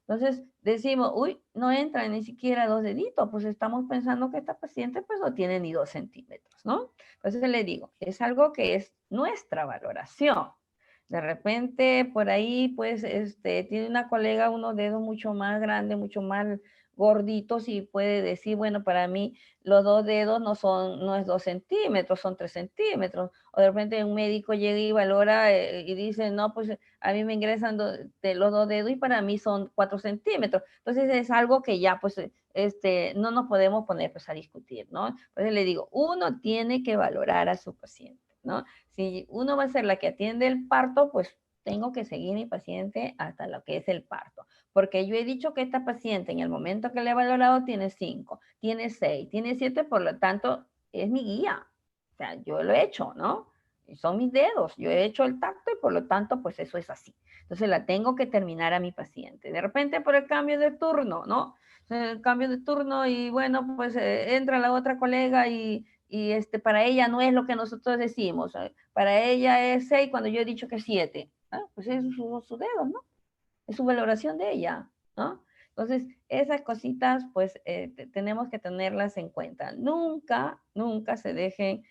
Entonces decimos, uy, no entra ni siquiera 2 deditos, pues estamos pensando que esta paciente pues no tiene ni 2 centímetros, ¿no? Entonces le digo, es algo que es nuestra valoración. De repente, por ahí, pues, tiene una colega unos dedos mucho más grandes, mucho más gorditos y puede decir, bueno, para mí los dos dedos no es 2 centímetros, son 3 centímetros. O de repente un médico llega y valora y dice, no, pues a mí me ingresan de los dos dedos y para mí son 4 centímetros. Entonces es algo que ya, pues, no nos podemos poner pues a discutir, ¿no? Entonces le digo, uno tiene que valorar a su paciente, ¿no? Si uno va a ser la que atiende el parto, pues tengo que seguir mi paciente hasta lo que es el parto. Porque yo he dicho que esta paciente en el momento que le he valorado tiene 5, tiene 6, tiene 7, por lo tanto es mi guía. O sea, yo lo he hecho, ¿no? Y son mis dedos, yo he hecho el tacto y por lo tanto pues eso es así. Entonces la tengo que terminar a mi paciente. De repente por el cambio de turno, ¿no? El cambio de turno y bueno, pues entra la otra colega y para ella no es lo que nosotros decimos. Para ella es 6 cuando yo he dicho que es 7. Pues es su dedo, ¿no? Es su valoración de ella, ¿no? Entonces, esas cositas, pues, tenemos que tenerlas en cuenta. Nunca, nunca se dejen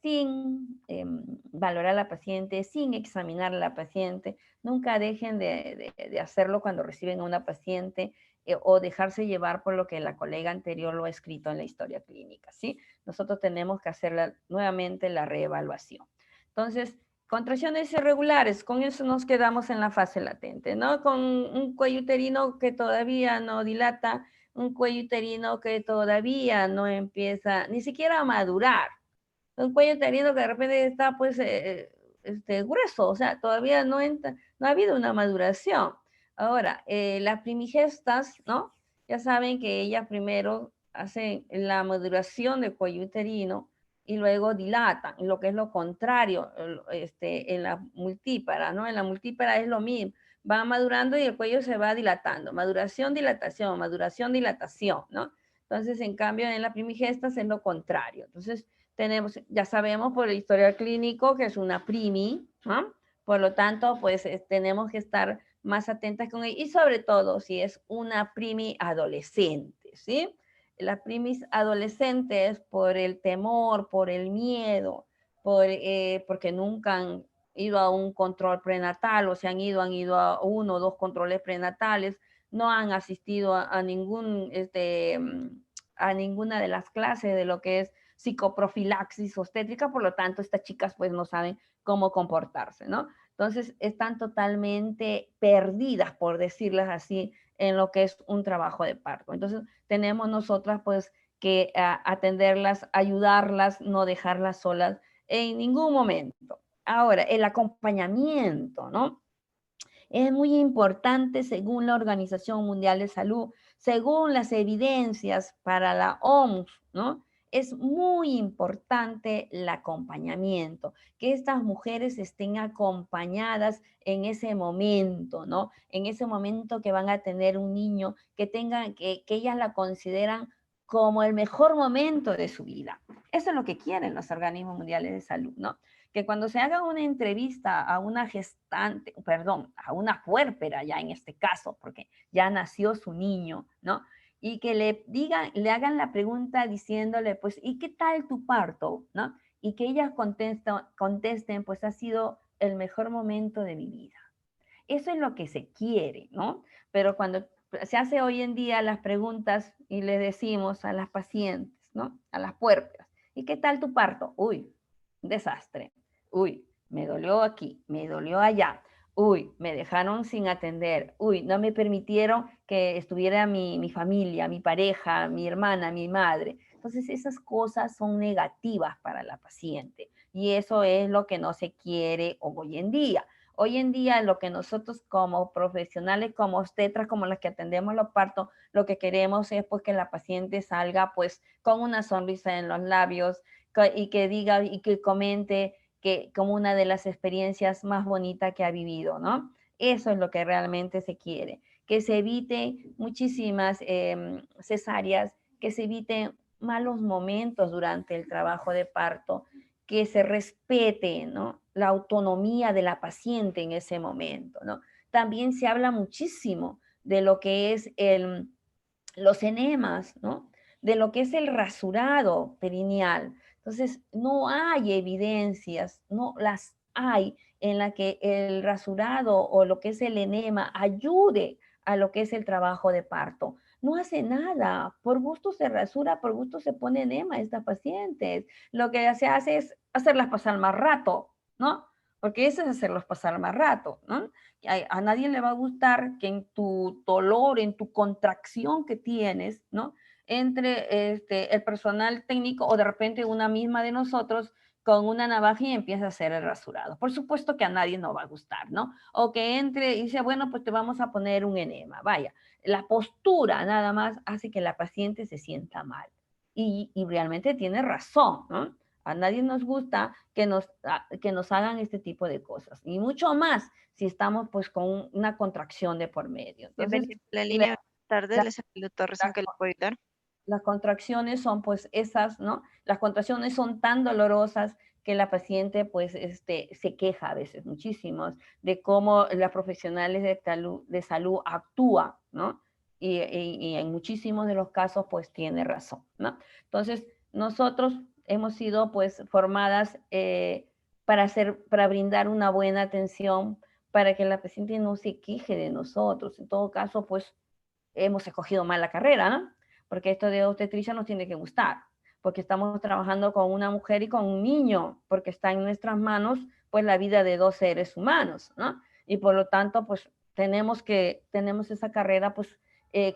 sin valorar a la paciente, sin examinar a la paciente. Nunca dejen de hacerlo cuando reciben a una paciente o dejarse llevar por lo que la colega anterior lo ha escrito en la historia clínica, ¿sí? Nosotros tenemos que hacer nuevamente la reevaluación. Entonces, contracciones irregulares, con eso nos quedamos en la fase latente, ¿no? Con un cuello uterino que todavía no dilata, un cuello uterino que todavía no empieza ni siquiera a madurar, un cuello uterino que de repente está pues grueso, o sea, todavía no, no ha habido una maduración. Ahora, las primigestas, ¿no? Ya saben que ellas primero hacen la maduración del cuello uterino y luego dilatan, lo que es lo contrario en la multípara, ¿no? En la multípara es lo mismo, va madurando y el cuello se va dilatando, maduración, dilatación, ¿no? Entonces, en cambio, en la primigestas es lo contrario. Entonces, ya sabemos por el historial clínico que es una primi, ¿no? Por lo tanto, pues tenemos que estar más atentas con ella y sobre todo si es una primi adolescente, ¿sí? Las primis adolescentes por el temor, por el miedo, porque nunca han ido a un control prenatal o se han ido a 1 o 2 controles prenatales, no han asistido a ninguna de las clases de lo que es psicoprofilaxis obstétrica, por lo tanto, estas chicas pues no saben cómo comportarse, ¿no? Entonces, están totalmente perdidas, por decirlas así, en lo que es un trabajo de parto. Entonces, tenemos nosotras pues que atenderlas, ayudarlas, no dejarlas solas en ningún momento. Ahora, el acompañamiento, ¿no? Es muy importante según la Organización Mundial de Salud, según las evidencias para la OMS, ¿no? Es muy importante el acompañamiento, que estas mujeres estén acompañadas en ese momento, ¿no? En ese momento que van a tener un niño, que ellas la consideran como el mejor momento de su vida. Eso es lo que quieren los organismos mundiales de salud, ¿no? Que cuando se haga una entrevista a una gestante, perdón, a una puérpera ya en este caso, porque ya nació su niño, ¿no? Y que le digan, le hagan la pregunta diciéndole, pues, ¿y qué tal tu parto? ¿No? Y que ellas contesten, pues ha sido el mejor momento de mi vida. Eso es lo que se quiere, ¿no? Pero cuando se hace hoy en día las preguntas y le decimos a las pacientes, ¿no? A las puérperas, ¿y qué tal tu parto? Uy, un desastre. Uy, me dolió aquí, me dolió allá. Uy, me dejaron sin atender. Uy, no me permitieron que estuviera mi familia, mi pareja, mi hermana, mi madre. Entonces, esas cosas son negativas para la paciente y eso es lo que no se quiere hoy en día. Hoy en día lo que nosotros como profesionales, como obstetras, como las que atendemos los partos, lo que queremos es pues que la paciente salga pues con una sonrisa en los labios y que diga y que comente que como una de las experiencias más bonitas que ha vivido, ¿no? Eso es lo que realmente se quiere, que se evite muchísimas cesáreas, que se eviten malos momentos durante el trabajo de parto, que se respete, ¿no? La autonomía de la paciente en ese momento, ¿no? También se habla muchísimo de lo que es los enemas, ¿no? De lo que es el rasurado perineal. Entonces, no hay evidencias, no las hay en la que el rasurado o lo que es el enema ayude a lo que es el trabajo de parto? No hace nada, por gusto se rasura, por gusto se pone enema a estas pacientes. Lo que se hace es hacerlas pasar más rato, ¿no? Porque eso es hacerlos pasar más rato, ¿no? A nadie le va a gustar que en tu dolor, en tu contracción que tienes, ¿no? Entre el personal técnico o de repente una misma de nosotros con una navaja y empieza a hacer el rasurado. Por supuesto que a nadie no va a gustar, ¿no? O que entre y dice, bueno, pues te vamos a poner un enema. Vaya, la postura nada más hace que la paciente se sienta mal. Y realmente tiene razón, ¿no? A nadie nos gusta que nos hagan este tipo de cosas. Y mucho más si estamos pues con una contracción de por medio. Entonces, Bienvenido a la la, línea. Buenas tardes, la, les saludo Torres, la, ¿en qué le puedo ayudar? las contracciones son pues esas, ¿no? Las contracciones son tan dolorosas que la paciente pues se queja a veces muchísimo de cómo las profesionales de salud actúan, ¿no? Y en muchísimos de los casos pues tiene razón, ¿no? Entonces, nosotros hemos sido pues formadas para brindar una buena atención, para que la paciente no se queje de nosotros. En todo caso, pues hemos escogido mal la carrera, ¿no? Porque esto de obstetricia nos tiene que gustar, porque estamos trabajando con una mujer y con un niño, porque está en nuestras manos, pues, la vida de dos seres humanos, ¿no? Y por lo tanto, pues, tenemos esa carrera, pues,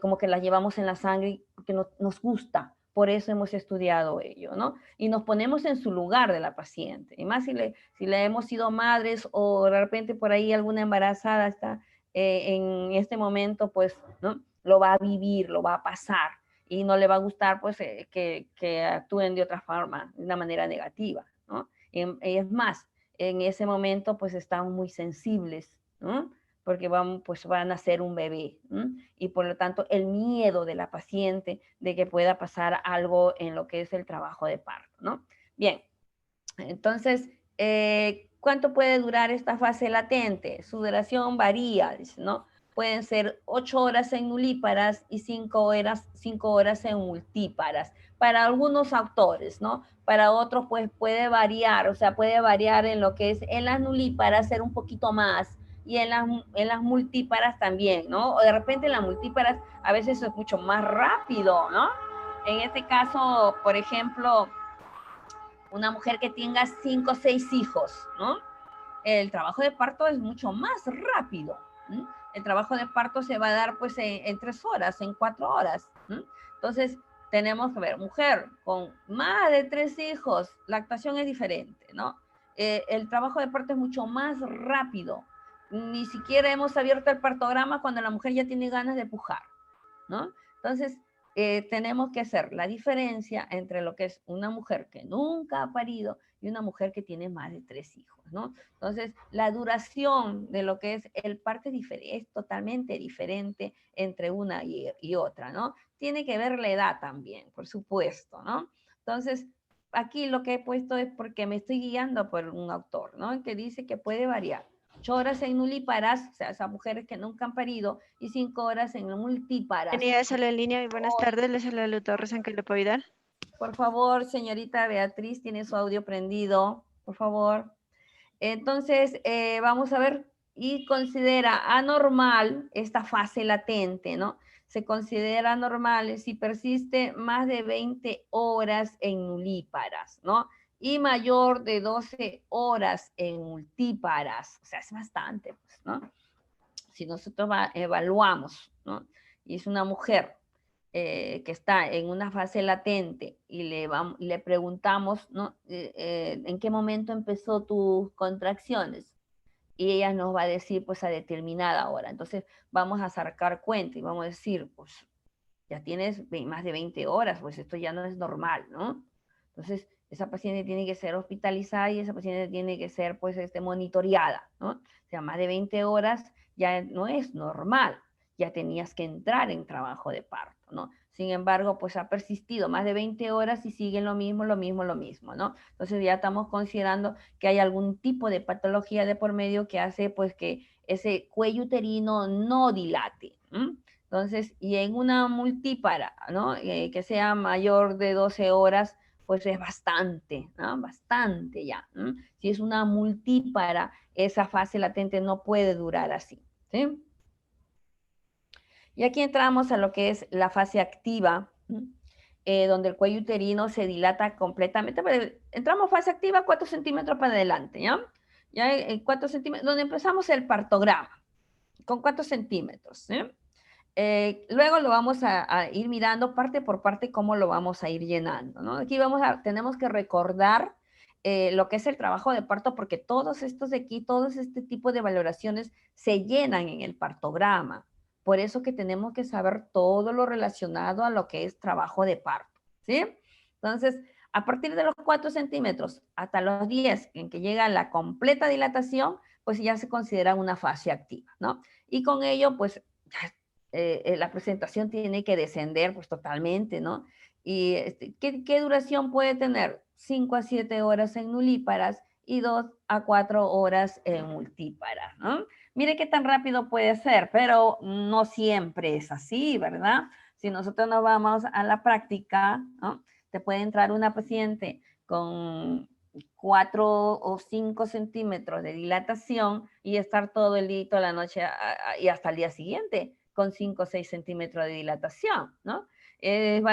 como que la llevamos en la sangre, que nos gusta, por eso hemos estudiado ello, ¿no? Y nos ponemos en su lugar de la paciente, y más si le hemos sido madres o de repente por ahí alguna embarazada está en este momento, pues, ¿no? Lo va a vivir, lo va a pasar y no le va a gustar pues que actúen de otra forma, de una manera negativa, ¿no? Y es más, en ese momento pues están muy sensibles, ¿no? Porque pues van a ser un bebé, ¿no? Y por lo tanto el miedo de la paciente de que pueda pasar algo en lo que es el trabajo de parto, ¿no? Bien, entonces, ¿cuánto puede durar esta fase latente? Su duración varía, dice, ¿no? Pueden ser 8 horas en nulíparas y 5 horas en multíparas. Para algunos autores, ¿no? Para otros, pues puede variar, o sea, puede variar en lo que es en las nulíparas, ser un poquito más, y en las multíparas también, ¿no? O de repente en las multíparas a veces es mucho más rápido, ¿no? En este caso, por ejemplo, una mujer que tenga 5 o 6 hijos, ¿no? El trabajo de parto es mucho más rápido. ¿No? El trabajo de parto se va a dar pues en 3 horas, en 4 horas. ¿No? Entonces, tenemos que ver, mujer con más de 3 hijos, la actuación es diferente, ¿no? El trabajo de parto es mucho más rápido. Ni siquiera hemos abierto el partograma cuando la mujer ya tiene ganas de pujar, ¿no? Entonces, tenemos que hacer la diferencia entre lo que es una mujer que nunca ha parido y una mujer que tiene más de 3 hijos, ¿no? Entonces, la duración de lo que es el parto es totalmente diferente entre una y otra, ¿no? Tiene que ver la edad también, por supuesto, ¿no? Entonces, aquí lo que he puesto es porque me estoy guiando por un autor, ¿no? Que dice que puede variar. 8 horas en nulíparas, o sea, esas mujeres que nunca han parido, y 5 horas en multíparas. Bienvenida a la línea, muy buenas tardes, les saludo Torres, ¿en qué le puedo ayudar? Por favor, señorita Beatriz, tiene su audio prendido, por favor. Entonces, vamos a ver, y considera anormal esta fase latente, ¿no? Se considera anormal si persiste más de 20 horas en nulíparas, ¿no? Y mayor de 12 horas en multíparas, o sea, es bastante, pues, ¿no? Si nosotros evaluamos, ¿no? Y es una mujer que está en una fase latente y le preguntamos, ¿no? ¿En qué momento empezó tus contracciones? Y ella nos va a decir, pues, a determinada hora. Entonces, vamos a sacar cuenta y vamos a decir, pues, ya tienes más de 20 horas, pues esto ya no es normal, ¿no? Entonces, esa paciente tiene que ser hospitalizada y esa paciente tiene que ser, pues, monitoreada, ¿no? O sea, más de 20 horas ya no es normal, ya tenías que entrar en trabajo de parto, ¿no? Sin embargo, pues ha persistido más de 20 horas y siguen lo mismo, ¿no? Entonces ya estamos considerando que hay algún tipo de patología de por medio que hace, pues, que ese cuello uterino no dilate, ¿no? Entonces, y en una multípara, ¿no? Que sea mayor de 12 horas, pues es bastante, ¿no? Bastante ya. Si es una multípara, esa fase latente no puede durar así, ¿sí? Y aquí entramos a lo que es la fase activa, donde el cuello uterino se dilata completamente. Entramos fase activa 4 centímetros para adelante, ¿ya? Ya 4 centímetros, donde empezamos el partograma, con 4 centímetros, ¿sí? Luego lo vamos a ir mirando parte por parte cómo lo vamos a ir llenando, ¿no? Aquí tenemos que recordar lo que es el trabajo de parto, porque todos estos de aquí, todos este tipo de valoraciones se llenan en el partograma. Por eso que tenemos que saber todo lo relacionado a lo que es trabajo de parto, ¿sí? Entonces, a partir de los 4 centímetros hasta los 10, en que llega la completa dilatación, pues ya se considera una fase activa, ¿no? Y con ello, pues, la presentación tiene que descender pues totalmente, ¿no? Y ¿qué duración puede tener? 5 a 7 horas en nulíparas y 2 a 4 horas en multíparas, ¿no? Mire qué tan rápido puede ser, pero no siempre es así, ¿verdad? Si nosotros nos vamos a la práctica, ¿no? Te puede entrar una paciente con 4 o 5 centímetros de dilatación y estar todo el día, toda la noche y hasta el día siguiente con 5 o 6 centímetros de dilatación, ¿no? Es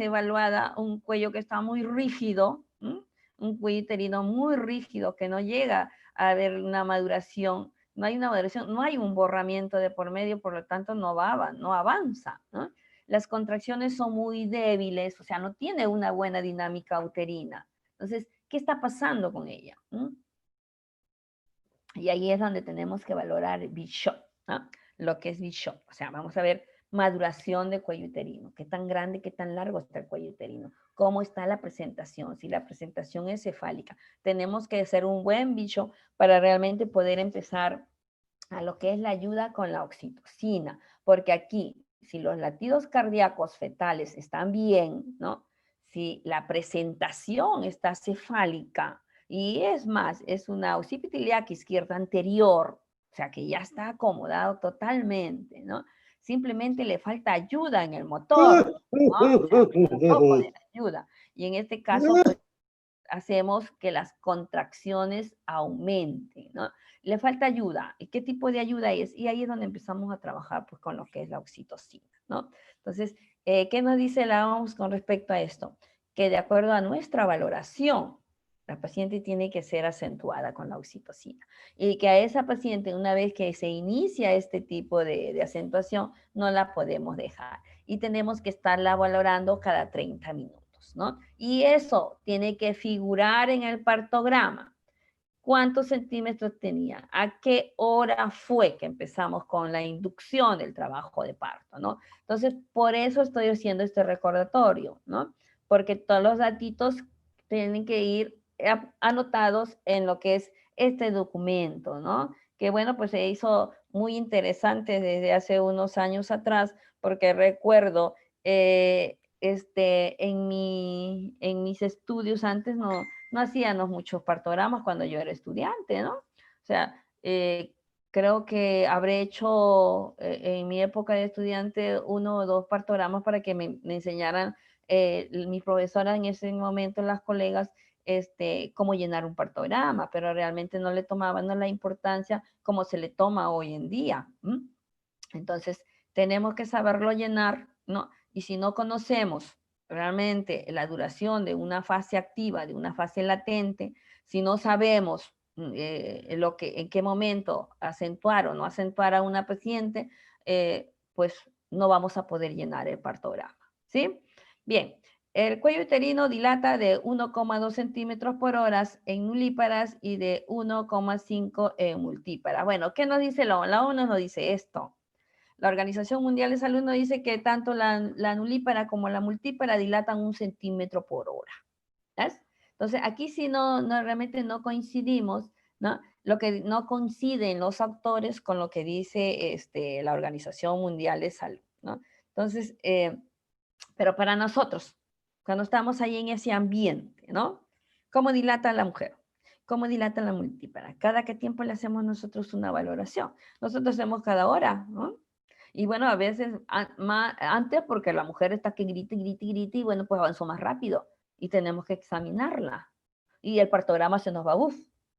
evaluada un cuello que está muy rígido, ¿m? Un cuello uterino muy rígido que no llega a haber una maduración, no hay una maduración, no hay un borramiento de por medio, por lo tanto no avanza, ¿no? Las contracciones son muy débiles, o sea, no tiene una buena dinámica uterina. Entonces, ¿qué está pasando con ella? Y ahí es donde tenemos que valorar Bishop, ¿no? Lo que es Bishop. O sea, vamos a ver maduración de cuello uterino. ¿Qué tan grande, qué tan largo está el cuello uterino? ¿Cómo está la presentación? Si la presentación es cefálica. Tenemos que hacer un buen Bishop para realmente poder empezar a lo que es la ayuda con la oxitocina. Porque aquí, si los latidos cardíacos fetales están bien, ¿no? Si la presentación está cefálica, y es más, es una occipito ilíaca izquierda anterior, o sea que ya está acomodado totalmente, ¿no? Simplemente le falta ayuda en el motor, ¿no? O sea, un poco de ayuda. Y en este caso, pues, hacemos que las contracciones aumenten, ¿no? Le falta ayuda. ¿Y qué tipo de ayuda es? Y ahí es donde empezamos a trabajar pues, con lo que es la oxitocina, ¿no? Entonces, ¿qué nos dice la OMS con respecto a esto? Que de acuerdo a nuestra valoración, la paciente tiene que ser acentuada con la oxitocina. Y que a esa paciente, una vez que se inicia este tipo de acentuación, no la podemos dejar. Y tenemos que estarla valorando cada 30 minutos. ¿No? Y eso tiene que figurar en el partograma. ¿Cuántos centímetros tenía? ¿A qué hora fue que empezamos con la inducción del trabajo de parto? ¿No? Entonces, por eso estoy haciendo este recordatorio, ¿no? Porque todos los datitos tienen que ir anotados en lo que es este documento, ¿no? Que bueno, pues se hizo muy interesante desde hace unos años atrás, porque recuerdo en mis estudios antes no hacíamos muchos partogramas cuando yo era estudiante, ¿no? O sea, creo que habré hecho en mi época de estudiante 1 o 2 partogramas para que me enseñaran mi profesora en ese momento, las colegas, cómo llenar un partograma, pero realmente no le tomaban la importancia como se le toma hoy en día. Entonces, tenemos que saberlo llenar, ¿no? Y si no conocemos realmente la duración de una fase activa, de una fase latente, si no sabemos en qué momento acentuar o no acentuar a una paciente, pues no vamos a poder llenar el partograma, ¿sí? Bien, el cuello uterino dilata de 1,2 centímetros por hora en nulíparas y de 1,5 en multíparas. Bueno, ¿qué nos dice la ONU? La ONU nos dice esto. La Organización Mundial de Salud nos dice que tanto la nulípara como la multípara dilatan 1 centímetro por hora. ¿Ves? Entonces, aquí sí realmente no coincidimos, ¿no? Lo que no coinciden los autores con lo que dice la Organización Mundial de Salud, ¿no? Entonces, pero para nosotros, cuando estamos ahí en ese ambiente, ¿no? ¿Cómo dilata la mujer? ¿Cómo dilata la multípara? ¿Cada qué tiempo le hacemos nosotros una valoración? Nosotros hacemos cada hora, ¿no? Y bueno, a veces antes porque la mujer está que grite, grite, grite y bueno, pues avanzó más rápido. y tenemos que examinarla. Y el partograma se nos va,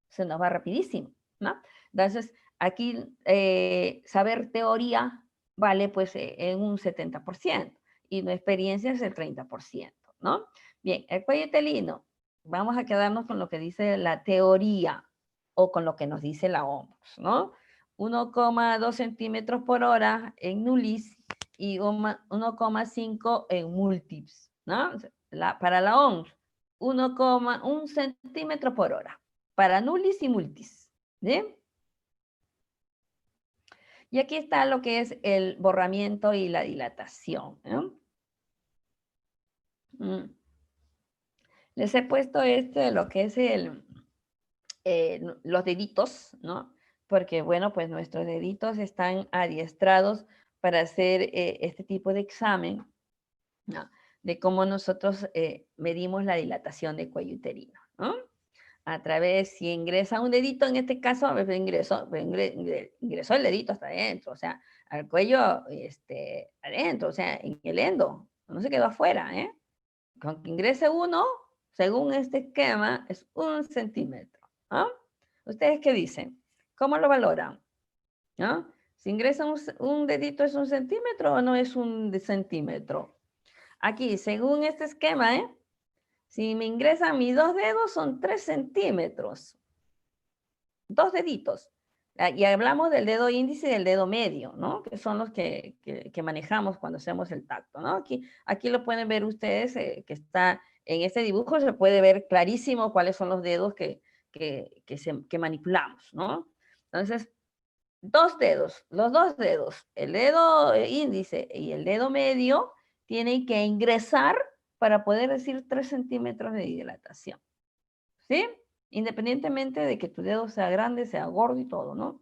se nos va rapidísimo, ¿no? Entonces, aquí saber teoría vale pues en un 70% y no experiencia es el 30%, ¿no? Bien, el cuello uterino, vamos a quedarnos con lo que dice la teoría o con lo que nos dice la OMS, ¿no? 1,2 centímetros por hora en nullis y 1,5 en multips, ¿no? Para la OMS, 1,1 centímetro por hora para nullis y multis, ¿bien? Y aquí está lo que es el borramiento y la dilatación, ¿no? Les he puesto lo que es los deditos, ¿no? Porque, bueno, pues nuestros deditos están adiestrados para hacer este tipo de examen, ¿no? De cómo nosotros medimos la dilatación del cuello uterino, ¿no? A través, si ingresa un dedito, en este caso, ingresó el dedito hasta adentro, o sea, al cuello adentro, o sea, en el endo, no se quedó afuera, ¿eh? Con que ingrese uno, según este esquema, es 1 centímetro, ¿no? ¿Ustedes qué dicen? ¿Cómo lo valoran? ¿No? Si ingresa un dedito, ¿es 1 centímetro o no es 1 centímetro? Aquí, según este esquema, ¿eh? Si me ingresan mis 2 dedos, son 3 centímetros. 2 deditos. Y hablamos del dedo índice y del dedo medio, ¿no? Que son los que manejamos cuando hacemos el tacto, ¿no? Aquí lo pueden ver ustedes, que está en este dibujo, se puede ver clarísimo cuáles son los dedos que manipulamos, ¿no? Entonces, 2 dedos, los 2 dedos, el dedo índice y el dedo medio, tienen que ingresar para poder decir 3 centímetros de dilatación, ¿sí? Independientemente de que tu dedo sea grande, sea gordo y todo, ¿no?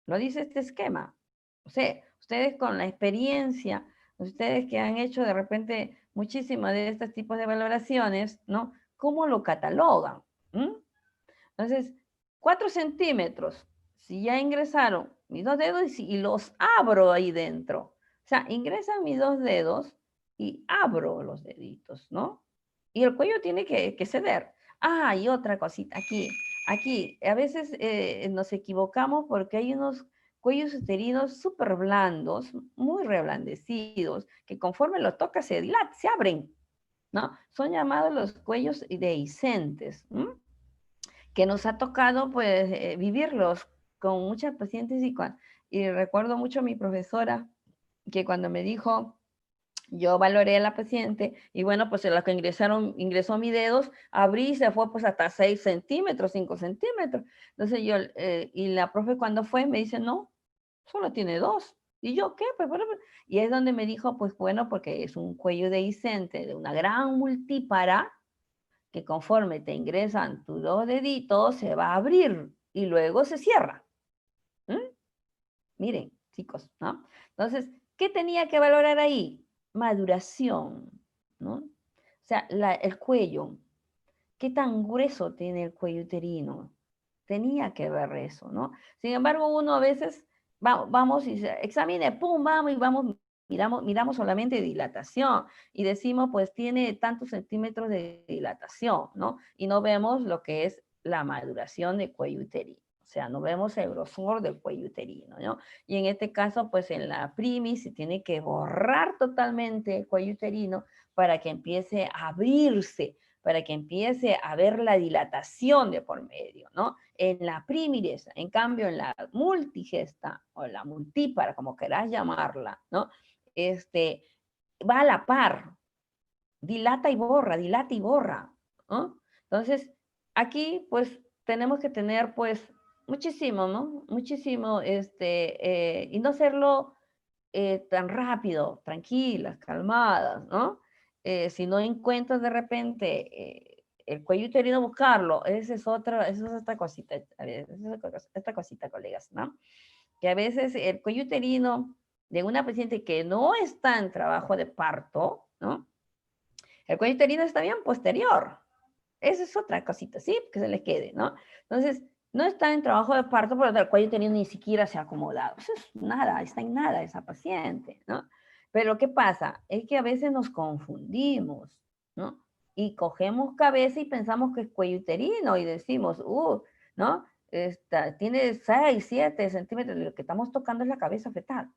Lo dice este esquema. O sea, ustedes con la experiencia, ustedes que han hecho de repente muchísimas de estos tipos de valoraciones, ¿no? ¿Cómo lo catalogan? Entonces, 4 centímetros, si ya ingresaron mis 2 dedos y los abro ahí dentro. O sea, ingresan mis 2 dedos y abro los deditos, ¿no? Y el cuello tiene que ceder. Ah, y otra cosita, aquí, a veces nos equivocamos porque hay unos cuellos uterinos súper blandos, muy reblandecidos, que conforme los tocas se dilatan, se abren, ¿no? Son llamados los cuellos dehiscentes, que nos ha tocado pues vivirlos con muchas pacientes y recuerdo mucho a mi profesora que cuando me dijo, yo valoré a la paciente y bueno, pues en la que ingresó mis dedos, abrí y se fue pues hasta 6 centímetros, 5 centímetros. Entonces y la profe cuando fue me dice, no, solo tiene 2. ¿Y yo qué? Pues, y es donde me dijo, pues bueno, porque es un cuello dehiscente de una gran multípara, que conforme te ingresan tus 2 deditos, se va a abrir y luego se cierra. Miren, chicos, ¿no? Entonces, ¿qué tenía que valorar ahí? Maduración, ¿no? O sea, el cuello. ¿Qué tan grueso tiene el cuello uterino? Tenía que ver eso, ¿no? Sin embargo, uno a veces vamos y se examine, pum, vamos y vamos, miramos solamente dilatación y decimos, pues tiene tantos centímetros de dilatación, ¿no? Y no vemos lo que es la maduración del cuello uterino. O sea, no vemos el grosor del cuello uterino, ¿no? Y en este caso, pues en la primis se tiene que borrar totalmente el cuello uterino para que empiece a abrirse, para que empiece a ver la dilatación de por medio, ¿no? En la primiris, en cambio, en la multigesta o la multípara, como querás llamarla, ¿no? Va a la par, dilata y borra, ¿no? Entonces, aquí, pues, tenemos que tener, pues, muchísimo, ¿no? Muchísimo, y no hacerlo tan rápido, tranquilas, calmadas, ¿no? Si no encuentras de repente el cuello uterino, buscarlo. Esa es otra cosita, esta cosita, colegas, ¿no? Que a veces el cuello uterino de una paciente que no está en trabajo de parto, ¿no? El cuello uterino está bien posterior. Esa es otra cosita, ¿sí? Que se le quede, ¿no? Entonces, no está en trabajo de parto, pero el cuello uterino ni siquiera se ha acomodado. Eso es nada, está en nada esa paciente, ¿no? Pero ¿qué pasa? Es que a veces nos confundimos, ¿no? y cogemos cabeza y pensamos que es cuello uterino y decimos, ¿no? Tiene 6, 7 centímetros, lo que estamos tocando es la cabeza fetal.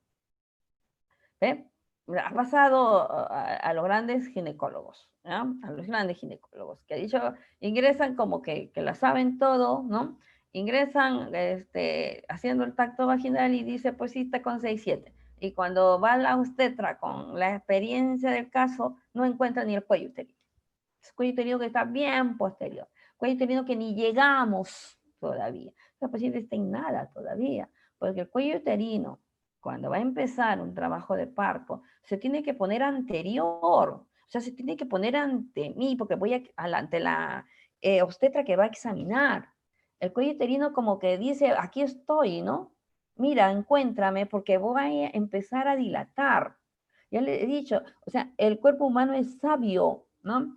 ¿Ve? Ha pasado a los grandes ginecólogos, ¿ya? A los grandes ginecólogos, que ha dicho, ingresan como que la saben todo, ¿no? Ingresan haciendo el tacto vaginal y dice, pues sí, está con 6, 7. Y cuando va la obstetra con la experiencia del caso, no encuentra ni el cuello uterino. Es cuello uterino que está bien posterior. Cuello uterino que ni llegamos todavía. La paciente está en nada todavía, porque el cuello uterino, cuando va a empezar un trabajo de parto, se tiene que poner anterior, o sea, se tiene que poner ante mí, porque voy ante la obstetra que va a examinar. El cuello uterino como que dice, aquí estoy, ¿no? Mira, encuéntrame porque voy a empezar a dilatar. Ya le he dicho, o sea, el cuerpo humano es sabio, ¿no?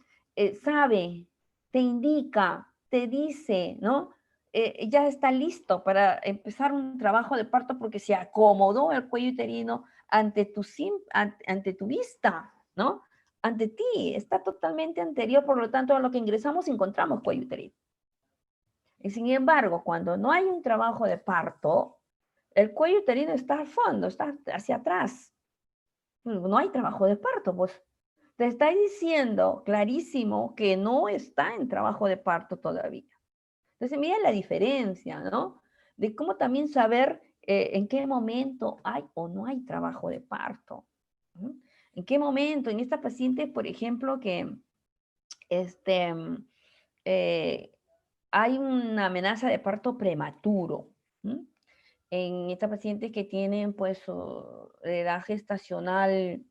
Sabe, te indica, te dice, ¿no? Ya está listo para empezar un trabajo de parto porque se acomodó el cuello uterino ante tu vista, ¿no? Ante ti, está totalmente anterior, por lo tanto, a lo que ingresamos encontramos cuello uterino. Y sin embargo, cuando no hay un trabajo de parto, el cuello uterino está al fondo, está hacia atrás. No hay trabajo de parto, pues. Te está diciendo clarísimo que no está en trabajo de parto todavía. Entonces, mira la diferencia, ¿no? De cómo también saber en qué momento hay o no hay trabajo de parto. ¿No? ¿En qué momento? En esta paciente, por ejemplo, que eh, hay una amenaza de parto prematuro. ¿No? En esta paciente que tienen, pues, edad gestacional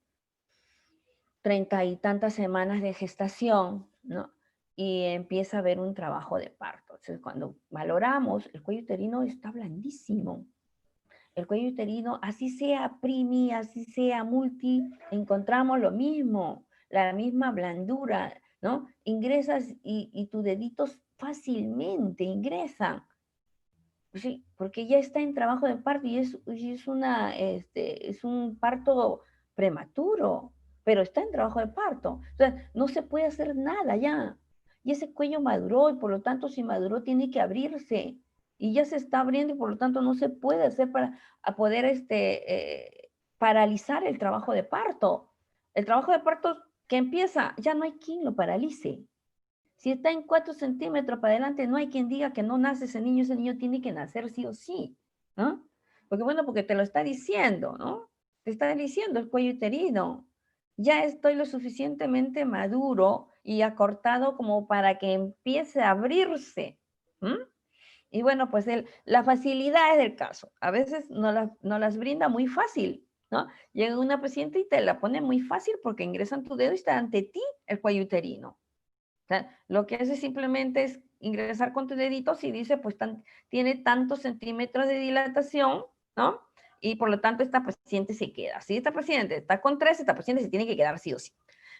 30 y tantas semanas de gestación, ¿no? Y empieza a haber un trabajo de parto. Entonces, cuando valoramos, el cuello uterino está blandísimo. El cuello uterino, así sea primi, así sea multi, encontramos lo mismo, la misma blandura, ¿no? Ingresas y tus deditos fácilmente ingresan. Sí, porque ya está en trabajo de parto y es un parto prematuro, pero está en trabajo de parto. O sea, no se puede hacer nada ya. Y ese cuello maduró y por lo tanto si maduró tiene que abrirse. Y ya se está abriendo y por lo tanto no se puede hacer para poder paralizar el trabajo de parto. El trabajo de parto que empieza, ya no hay quien lo paralice. Si está en 4 centímetros para adelante, no hay quien diga que no nace ese niño tiene que nacer sí o sí, ¿no? Porque bueno, porque te lo está diciendo, ¿no? Te está diciendo el cuello uterino. Ya estoy lo suficientemente maduro y acortado como para que empiece a abrirse. ¿M? Y bueno, pues la facilidad es del caso. A veces no las brinda muy fácil, ¿no? Llega una paciente y te la pone muy fácil porque ingresan tu dedo y está ante ti el cuello uterino. O sea, lo que hace simplemente es ingresar con tus deditos y dice, pues tiene tantos centímetros de dilatación, ¿no? Y por lo tanto esta paciente se queda. Si esta paciente está con 3, esta paciente se tiene que quedar sí o sí.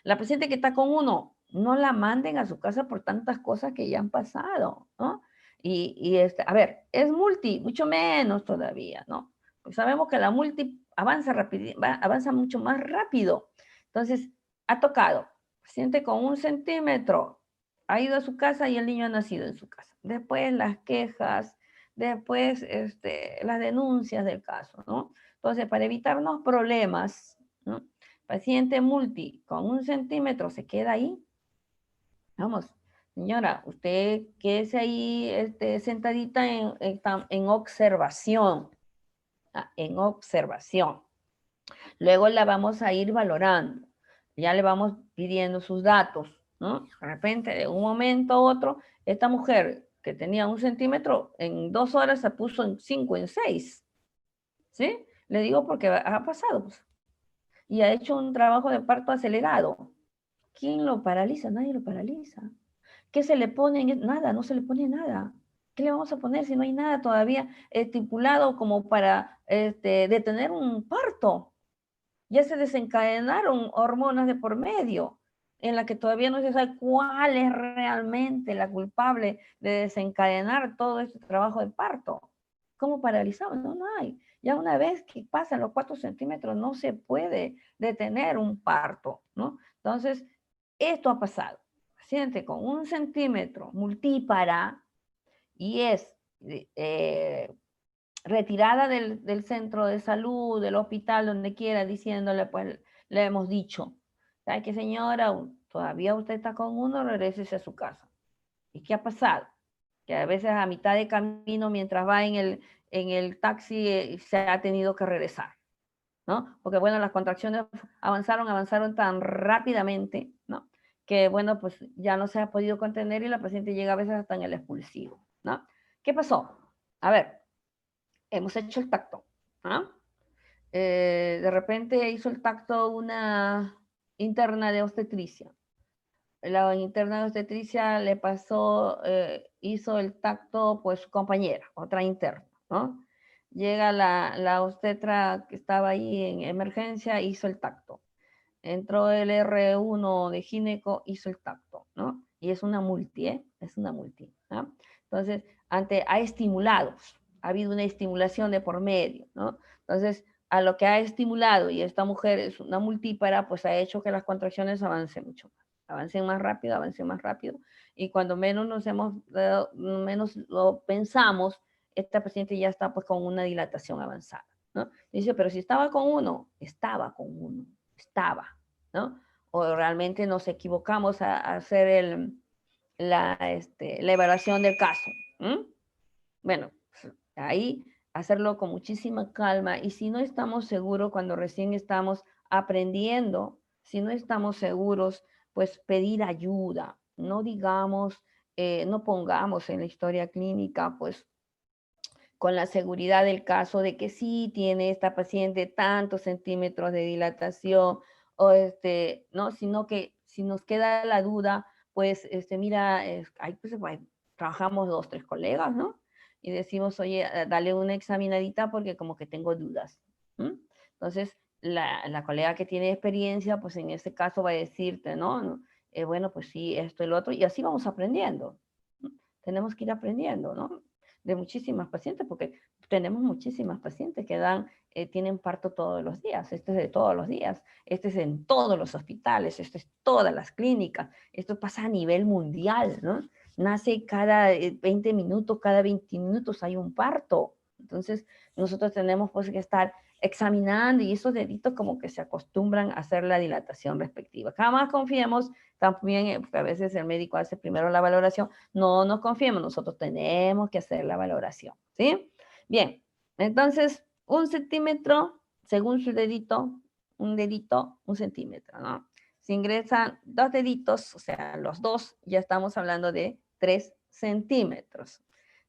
La paciente que está con 1, no la manden a su casa por tantas cosas que ya han pasado, ¿no? A ver, es multi, mucho menos todavía, ¿no? Pues sabemos que la multi avanza rápido, avanza mucho más rápido. Entonces, ha tocado. Paciente con 1 centímetro, ha ido a su casa y el niño ha nacido en su casa. Después las quejas, después las denuncias del caso, ¿no? Entonces, para evitarnos problemas, ¿no? Paciente multi con 1 centímetro se queda ahí. Vamos, señora, usted quédese ahí sentadita en observación, en observación. Luego la vamos a ir valorando. Ya le vamos pidiendo sus datos, ¿no? De repente, de un momento a otro, esta mujer que tenía 1 centímetro, en 2 horas se puso en 5, en 6. ¿Sí? Le digo porque ha pasado, pues. Y ha hecho un trabajo de parto acelerado. ¿Quién lo paraliza? Nadie lo paraliza. ¿Qué se le pone? Nada, no se le pone nada. ¿Qué le vamos a poner si no hay nada todavía estipulado como para detener un parto? Ya se desencadenaron hormonas de por medio, en la que todavía no se sabe cuál es realmente la culpable de desencadenar todo este trabajo de parto. ¿Cómo paralizamos? No, no hay. Ya una vez que pasan los 4 centímetros no se puede detener un parto, ¿no? Entonces, esto ha pasado. paciente con 1 centímetro multípara y es retirada del centro de salud, del hospital, donde quiera, diciéndole, pues le hemos dicho, ¿sabe qué, señora? Todavía usted está con 1, regrésese a su casa. ¿Y qué ha pasado? Que a veces a mitad de camino, mientras va en el taxi, se ha tenido que regresar, ¿no? Porque, bueno, las contracciones avanzaron tan rápidamente, ¿no? Que, bueno, pues ya no se ha podido contener y la paciente llega a veces hasta en el expulsivo, ¿no? ¿Qué pasó? A ver, hemos hecho el tacto, ¿no? De repente hizo el tacto una interna de obstetricia. La interna de obstetricia le pasó, hizo el tacto, pues, su compañera, otra interna, ¿no? Llega la obstetra que estaba ahí en emergencia, hizo el tacto. Entró el R1 de gineco, hizo el tacto, ¿no? Y es una multi, ¿eh? Es una multi, ¿no? Entonces, ha estimulado, ha habido una estimulación de por medio, ¿no? Entonces, a lo que ha estimulado, y esta mujer es una multípara, pues ha hecho que las contracciones avancen mucho más. Avancen más rápido, y cuando menos lo pensamos, esta paciente ya está pues con una dilatación avanzada, ¿no? Dice, pero si estaba con 1, estaba, ¿no? O realmente nos equivocamos a hacer la evaluación del caso. Bueno, ahí hacerlo con muchísima calma, y si no estamos seguros cuando recién estamos aprendiendo, si no estamos seguros, pues pedir ayuda. No digamos, no pongamos en la historia clínica, pues, con la seguridad del caso de que sí tiene esta paciente tantos centímetros de dilatación, o no, sino que si nos queda la duda, pues, mira, ahí pues, bueno, trabajamos 2, 3 colegas, ¿no? Y decimos, oye, dale una examinadita porque como que tengo dudas. Entonces, la colega que tiene experiencia, pues en este caso va a decirte, ¿no? Bueno, pues sí, esto y lo otro, y así vamos aprendiendo. Tenemos que ir aprendiendo, ¿no? De muchísimas pacientes, porque tenemos muchísimas pacientes que tienen parto todos los días. Este es de todos los días, este es en todos los hospitales, esto es todas las clínicas, esto pasa a nivel mundial, ¿no? Nace cada 20 minutos, cada 20 minutos hay un parto. Entonces, nosotros tenemos pues que estar examinando, y esos deditos como que se acostumbran a hacer la dilatación respectiva. Jamás confiemos también, porque a veces el médico hace primero la valoración. No nos confiemos, nosotros tenemos que hacer la valoración, ¿sí? Bien, entonces, 1 centímetro, según su dedito, un dedito, 1 centímetro, ¿no? Si ingresan 2 deditos, o sea, los 2, ya estamos hablando de 3 centímetros.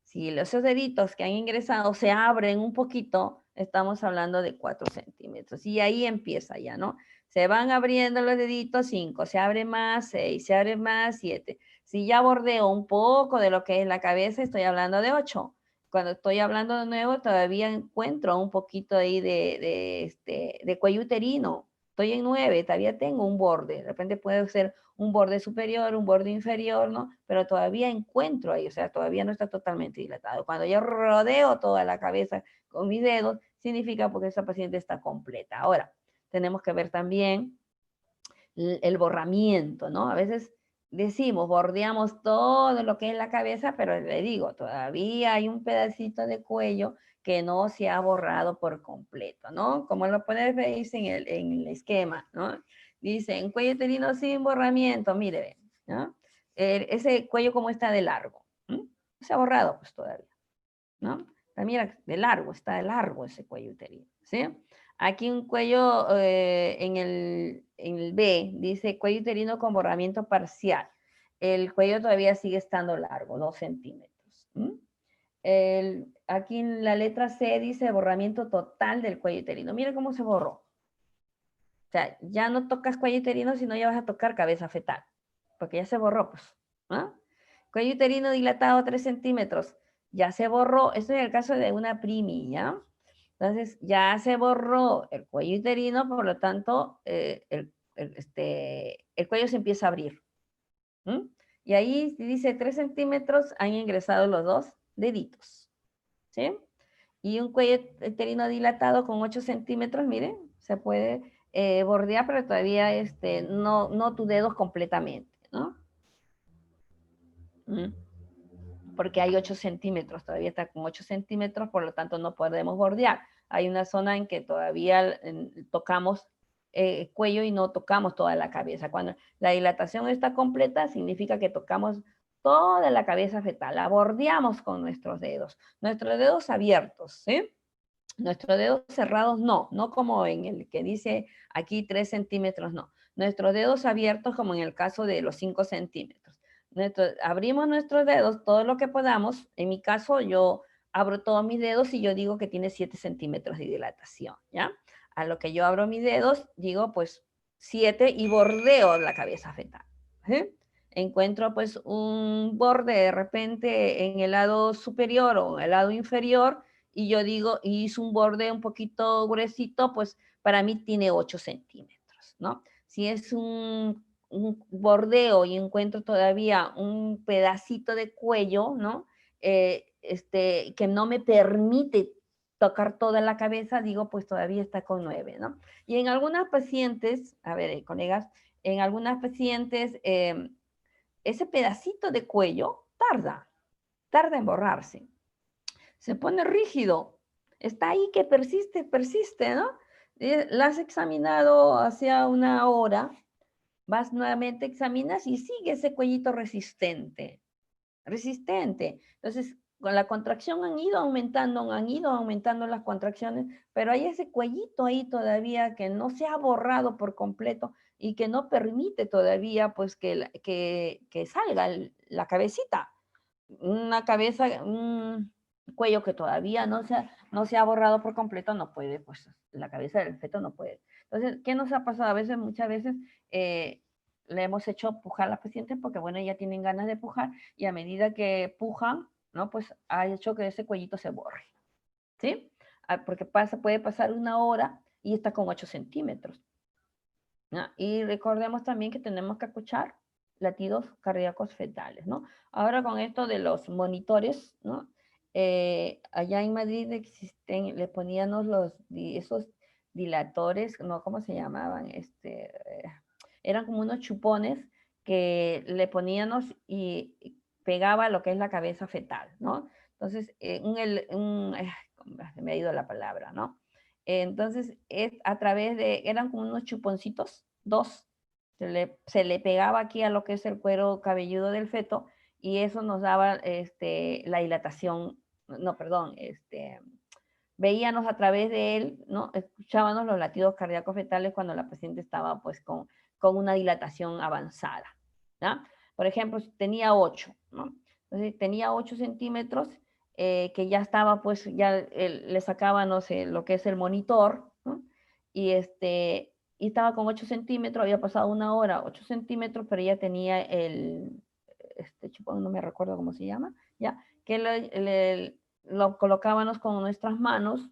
Si esos deditos que han ingresado se abren un poquito, estamos hablando de 4 centímetros. Y ahí empieza ya, ¿no? Se van abriendo los deditos, 5, se abre más, 6, se abre más, 7. Si ya bordeo un poco de lo que es la cabeza, estoy hablando de 8. Cuando estoy hablando de nuevo, todavía encuentro un poquito ahí de cuello uterino. Estoy en 9, todavía tengo un borde. De repente puede ser un borde superior, un borde inferior, ¿no? Pero todavía encuentro ahí, o sea, todavía no está totalmente dilatado. Cuando yo rodeo toda la cabeza con mis dedos, significa porque esa paciente está completa. Ahora, tenemos que ver también el borramiento, ¿no? A veces decimos, bordeamos todo lo que es la cabeza, pero le digo, todavía hay un pedacito de cuello que no se ha borrado por completo, ¿no? Como lo puedes ver en el esquema, ¿no? Dicen, cuello uterino sin borramiento, mire, ¿no? Ese cuello como está de largo, ¿no? No se ha borrado pues todavía, ¿no? Mira, de largo ese cuello uterino, ¿sí? Aquí un cuello en el B, dice cuello uterino con borramiento parcial. El cuello todavía sigue estando largo, 2 centímetros. Aquí en la letra C dice borramiento total del cuello uterino. Mira cómo se borró. O sea, ya no tocas cuello uterino, sino ya vas a tocar cabeza fetal, porque ya se borró, pues, ¿no? Cuello uterino dilatado 3 centímetros, ya se borró. Esto es el caso de una primi, ¿ya? Entonces, ya se borró el cuello uterino, por lo tanto, el cuello se empieza a abrir. Y ahí dice 3 centímetros, han ingresado los 2 deditos, ¿sí? Y un cuello uterino dilatado con 8 centímetros, miren, se puede bordear, pero todavía no tu dedo completamente, ¿no? ¿Mm? Porque hay 8 centímetros, todavía está con 8 centímetros, por lo tanto no podemos bordear. Hay una zona en que todavía tocamos cuello y no tocamos toda la cabeza. Cuando la dilatación está completa, significa que tocamos toda la cabeza fetal, la bordeamos con nuestros dedos abiertos, ¿sí? Nuestros dedos cerrados no como en el que dice aquí 3 centímetros, no. Nuestros dedos abiertos como en el caso de los 5 centímetros. Abrimos nuestros dedos todo lo que podamos. En mi caso yo abro todos mis dedos y yo digo que tiene 7 centímetros de dilatación, ¿ya? A lo que yo abro mis dedos, digo pues 7 y bordeo la cabeza fetal. ¿Sí? Encuentro pues un borde de repente en el lado superior o en el lado inferior y yo digo, y hizo un borde un poquito gruesito, pues para mí tiene 8 centímetros, ¿no? Si es un bordeo y encuentro todavía un pedacito de cuello, ¿no? Que no me permite tocar toda la cabeza, digo, pues todavía está con 9, ¿no? Y en algunas pacientes, a ver, colegas, en algunas pacientes, ese pedacito de cuello tarda en borrarse. Se pone rígido. Está ahí que persiste, ¿no? La has examinado hace una hora, vas nuevamente, examinas y sigue ese cuellito resistente. Entonces, con la contracción han ido aumentando las contracciones, pero hay ese cuellito ahí todavía que no se ha borrado por completo y que no permite todavía pues que salga la cabecita. Una cabeza, un cuello que todavía no se ha borrado por completo, no puede, pues la cabeza del feto no puede. Entonces, ¿qué nos ha pasado? Muchas veces le hemos hecho pujar a las pacientes porque, bueno, ya tienen ganas de pujar y a medida que pujan, ¿no? Pues ha hecho que ese cuellito se borre, ¿sí? Porque puede pasar una hora y está con 8 centímetros. ¿No? Y recordemos también que tenemos que escuchar latidos cardíacos fetales, ¿no? Ahora con esto de los monitores, ¿no? Allá en Madrid existen, le poníamos esos dilatores, ¿no? ¿Cómo se llamaban? Eran como unos chupones que le poníamos y pegaba lo que es la cabeza fetal, ¿no? Entonces, me ha ido la palabra, ¿no? Entonces, a través eran como unos chuponcitos, dos, se le pegaba aquí a lo que es el cuero cabelludo del feto y eso nos daba la dilatación, no, perdón, veíamos a través de él, ¿no? Escuchábamos los latidos cardíacos fetales cuando la paciente estaba pues con una dilatación avanzada, ¿no? Por ejemplo, tenía 8, ¿no? Entonces tenía 8 centímetros, que ya estaba pues, ya le sacaba, no sé, lo que es el monitor, ¿no? Y y estaba con 8 centímetros, había pasado una hora, 8 centímetros, pero ya tenía chupón, no me recuerdo cómo se llama, ya, que lo colocábamos con nuestras manos,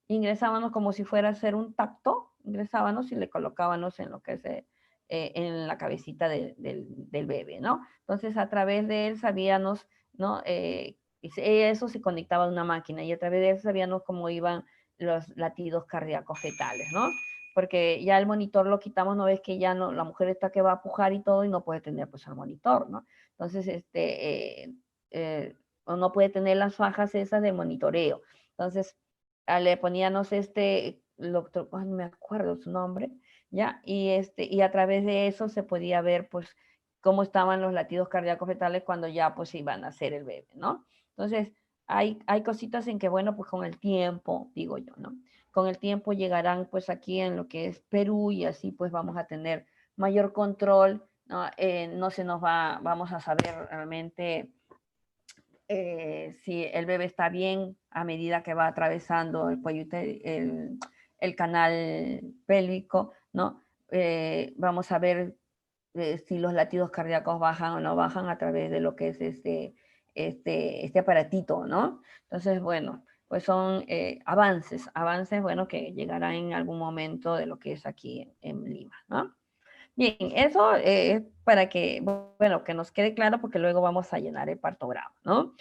ingresábamos como si fuera a hacer un tacto, ingresábamos y le colocábamos en lo que es en la cabecita del bebé, ¿no? Entonces a través de él sabíamos, ¿no? Eso se conectaba a una máquina y a través de él sabíamos cómo iban los latidos cardíacos fetales, ¿no? Porque ya el monitor lo quitamos, no ves que ya no, la mujer está que va a pujar y todo y no puede tener pues el monitor, ¿no? Entonces, o no puede tener las fajas esas de monitoreo. Entonces, le poníamos no me acuerdo su nombre, ¿ya? Y a través de eso se podía ver, pues, cómo estaban los latidos cardíacos fetales cuando ya, pues, iban a nacer el bebé, ¿no? Entonces, hay cositas en que, bueno, pues con el tiempo, digo yo, ¿no? Con el tiempo llegarán, pues, aquí en lo que es Perú y así, pues, vamos a tener mayor control, ¿no? No se nos vamos a saber realmente si el bebé está bien a medida que va atravesando el cuello, el canal pélvico, ¿no? Vamos a ver si los latidos cardíacos bajan o no bajan a través de lo que es este aparatito, ¿no? Entonces, bueno, pues son avances, bueno, que llegarán en algún momento de lo que es aquí en Lima, ¿no? Bien, eso es para que, bueno, que nos quede claro porque luego vamos a llenar el partograma, ¿no?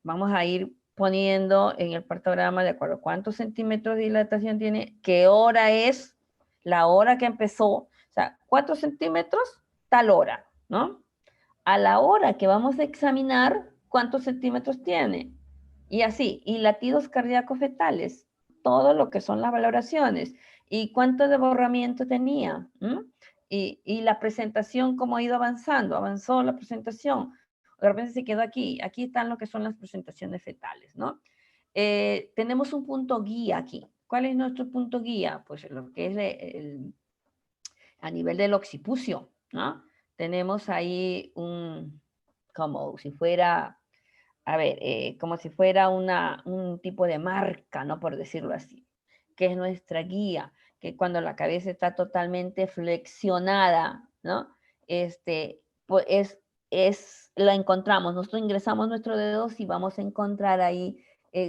Vamos a ir poniendo en el partograma de acuerdo a cuántos centímetros de dilatación tiene, qué hora es, la hora que empezó, o sea, 4 centímetros, tal hora, ¿no? a la hora que vamos a examinar cuántos centímetros tiene. Y así, y latidos cardíacos fetales, todo lo que son las valoraciones. Y cuánto de borramiento tenía. Y la presentación, cómo ha ido avanzando. Avanzó la presentación. De repente se quedó aquí. Aquí están lo que son las presentaciones fetales, ¿no? Tenemos un punto guía aquí. ¿Cuál es nuestro punto guía? Pues lo que es a nivel del occipucio, ¿no? Tenemos ahí como si fuera, a ver, como si fuera un tipo de marca, ¿no? Por decirlo así, que es nuestra guía, que cuando la cabeza está totalmente flexionada, ¿no? Pues la encontramos, nosotros ingresamos nuestros dedos y vamos a encontrar ahí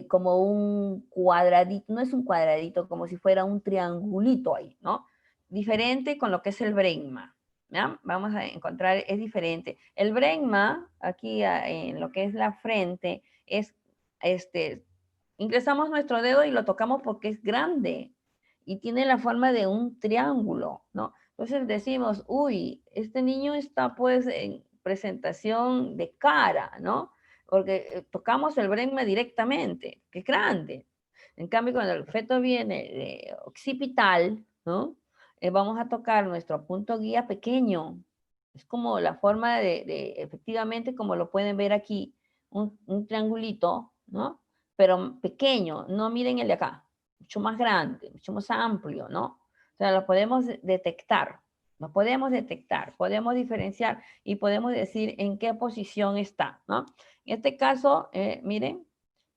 como un cuadradito, no es un cuadradito, como si fuera un triangulito ahí, ¿no? Diferente con lo que es el Brenma, ¿ya? Vamos a encontrar, es diferente. El Brenma, aquí en lo que es la frente, es, ingresamos nuestro dedo y lo tocamos porque es grande y tiene la forma de un triángulo, ¿no? Entonces decimos, uy, este niño está pues en presentación de cara, ¿no? Porque tocamos el Brenma directamente, que es grande. En cambio, cuando el feto viene occipital, ¿no? Vamos a tocar nuestro punto guía pequeño. Es como la forma efectivamente, como lo pueden ver aquí, un triangulito, ¿no? Pero pequeño, no miren el de acá, mucho más grande, mucho más amplio, ¿no? O sea, lo podemos detectar, podemos diferenciar y podemos decir en qué posición está, ¿no? En este caso, miren,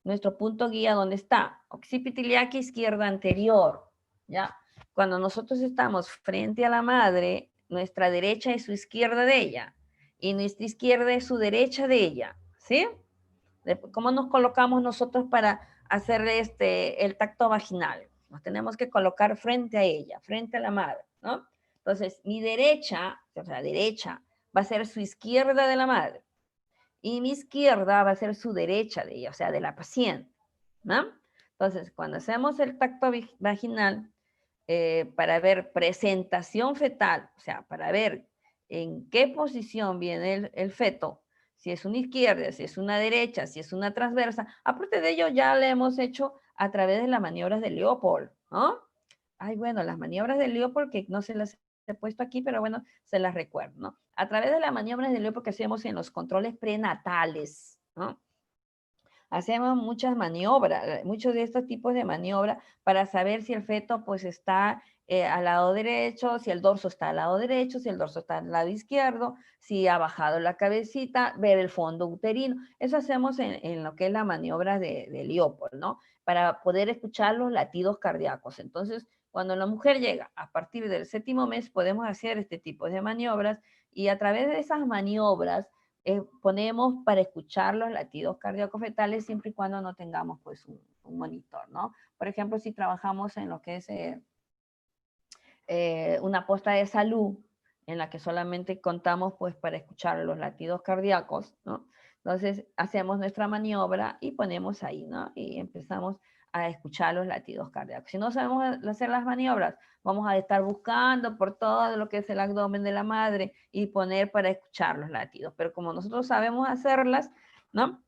nuestro punto guía, ¿dónde está? Occipit iliaca izquierda anterior, ¿ya? Cuando nosotros estamos frente a la madre, nuestra derecha es su izquierda de ella y nuestra izquierda es su derecha de ella, ¿sí? ¿Cómo nos colocamos nosotros para hacer el tacto vaginal? Nos tenemos que colocar frente a ella, frente a la madre, ¿no? Entonces, mi derecha, o sea, derecha, va a ser su izquierda de la madre y mi izquierda va a ser su derecha de ella, o sea, de la paciente, ¿no? Entonces, cuando hacemos el tacto vaginal, para ver presentación fetal, o sea, para ver en qué posición viene el feto, si es una izquierda, si es una derecha, si es una transversa. Aparte de ello, ya le hemos hecho a través de las maniobras de Leopold, ¿no? Ay, bueno, las maniobras de Leopold, que no se las he puesto aquí, pero bueno, se las recuerdo, ¿no? A través de las maniobras de Leopold que hacemos en los controles prenatales, ¿no? Hacemos muchas maniobras, muchos de estos tipos de maniobras para saber si el feto pues está al lado derecho, si el dorso está al lado derecho, si el dorso está al lado izquierdo, si ha bajado la cabecita, ver el fondo uterino. Eso hacemos en lo que es la maniobra de Leopold, ¿no? Para poder escuchar los latidos cardíacos. Entonces, cuando la mujer llega a partir del 7º mes, podemos hacer este tipo de maniobras y a través de esas maniobras ponemos para escuchar los latidos cardíacos fetales siempre y cuando no tengamos pues un monitor, ¿no? Por ejemplo, si trabajamos en lo que es una posta de salud en la que solamente contamos pues para escuchar los latidos cardíacos, ¿no? Entonces hacemos nuestra maniobra y ponemos ahí, ¿no? Y empezamos a escuchar los latidos cardíacos. Si no sabemos hacer las maniobras, vamos a estar buscando por todo lo que es el abdomen de la madre y poner para escuchar los latidos. Pero como nosotros sabemos hacerlas, ¿no?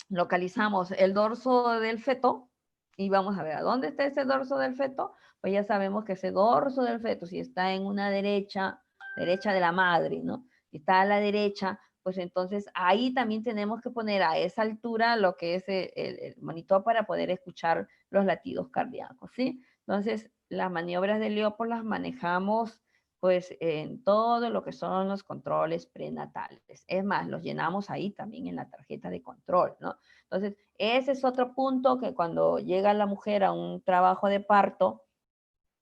Localizamos el dorso del feto y vamos a ver a dónde está ese dorso del feto. Pues ya sabemos que ese dorso del feto, si está en una derecha de la madre, ¿no? Si está a la derecha, pues entonces ahí también tenemos que poner a esa altura lo que es el monitor para poder escuchar los latidos cardíacos, ¿sí? Entonces, las maniobras de Leopold las manejamos pues en todo lo que son los controles prenatales. Es más, los llenamos ahí también en la tarjeta de control, ¿no? Entonces, ese es otro punto que cuando llega la mujer a un trabajo de parto,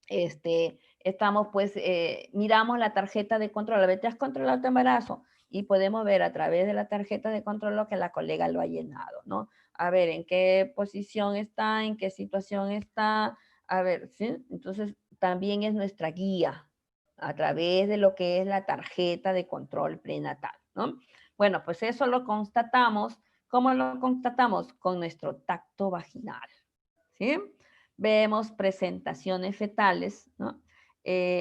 estamos pues, miramos la tarjeta de control, a ver, ¿te has controlado tu embarazo? Y podemos ver a través de la tarjeta de control lo que la colega lo ha llenado, ¿no? A ver, en qué posición está, en qué situación está, a ver, ¿sí? Entonces, también es nuestra guía a través de lo que es la tarjeta de control prenatal, ¿no? Bueno, pues eso lo constatamos. ¿Cómo lo constatamos? Con nuestro tacto vaginal, ¿sí? Vemos presentaciones fetales, ¿no?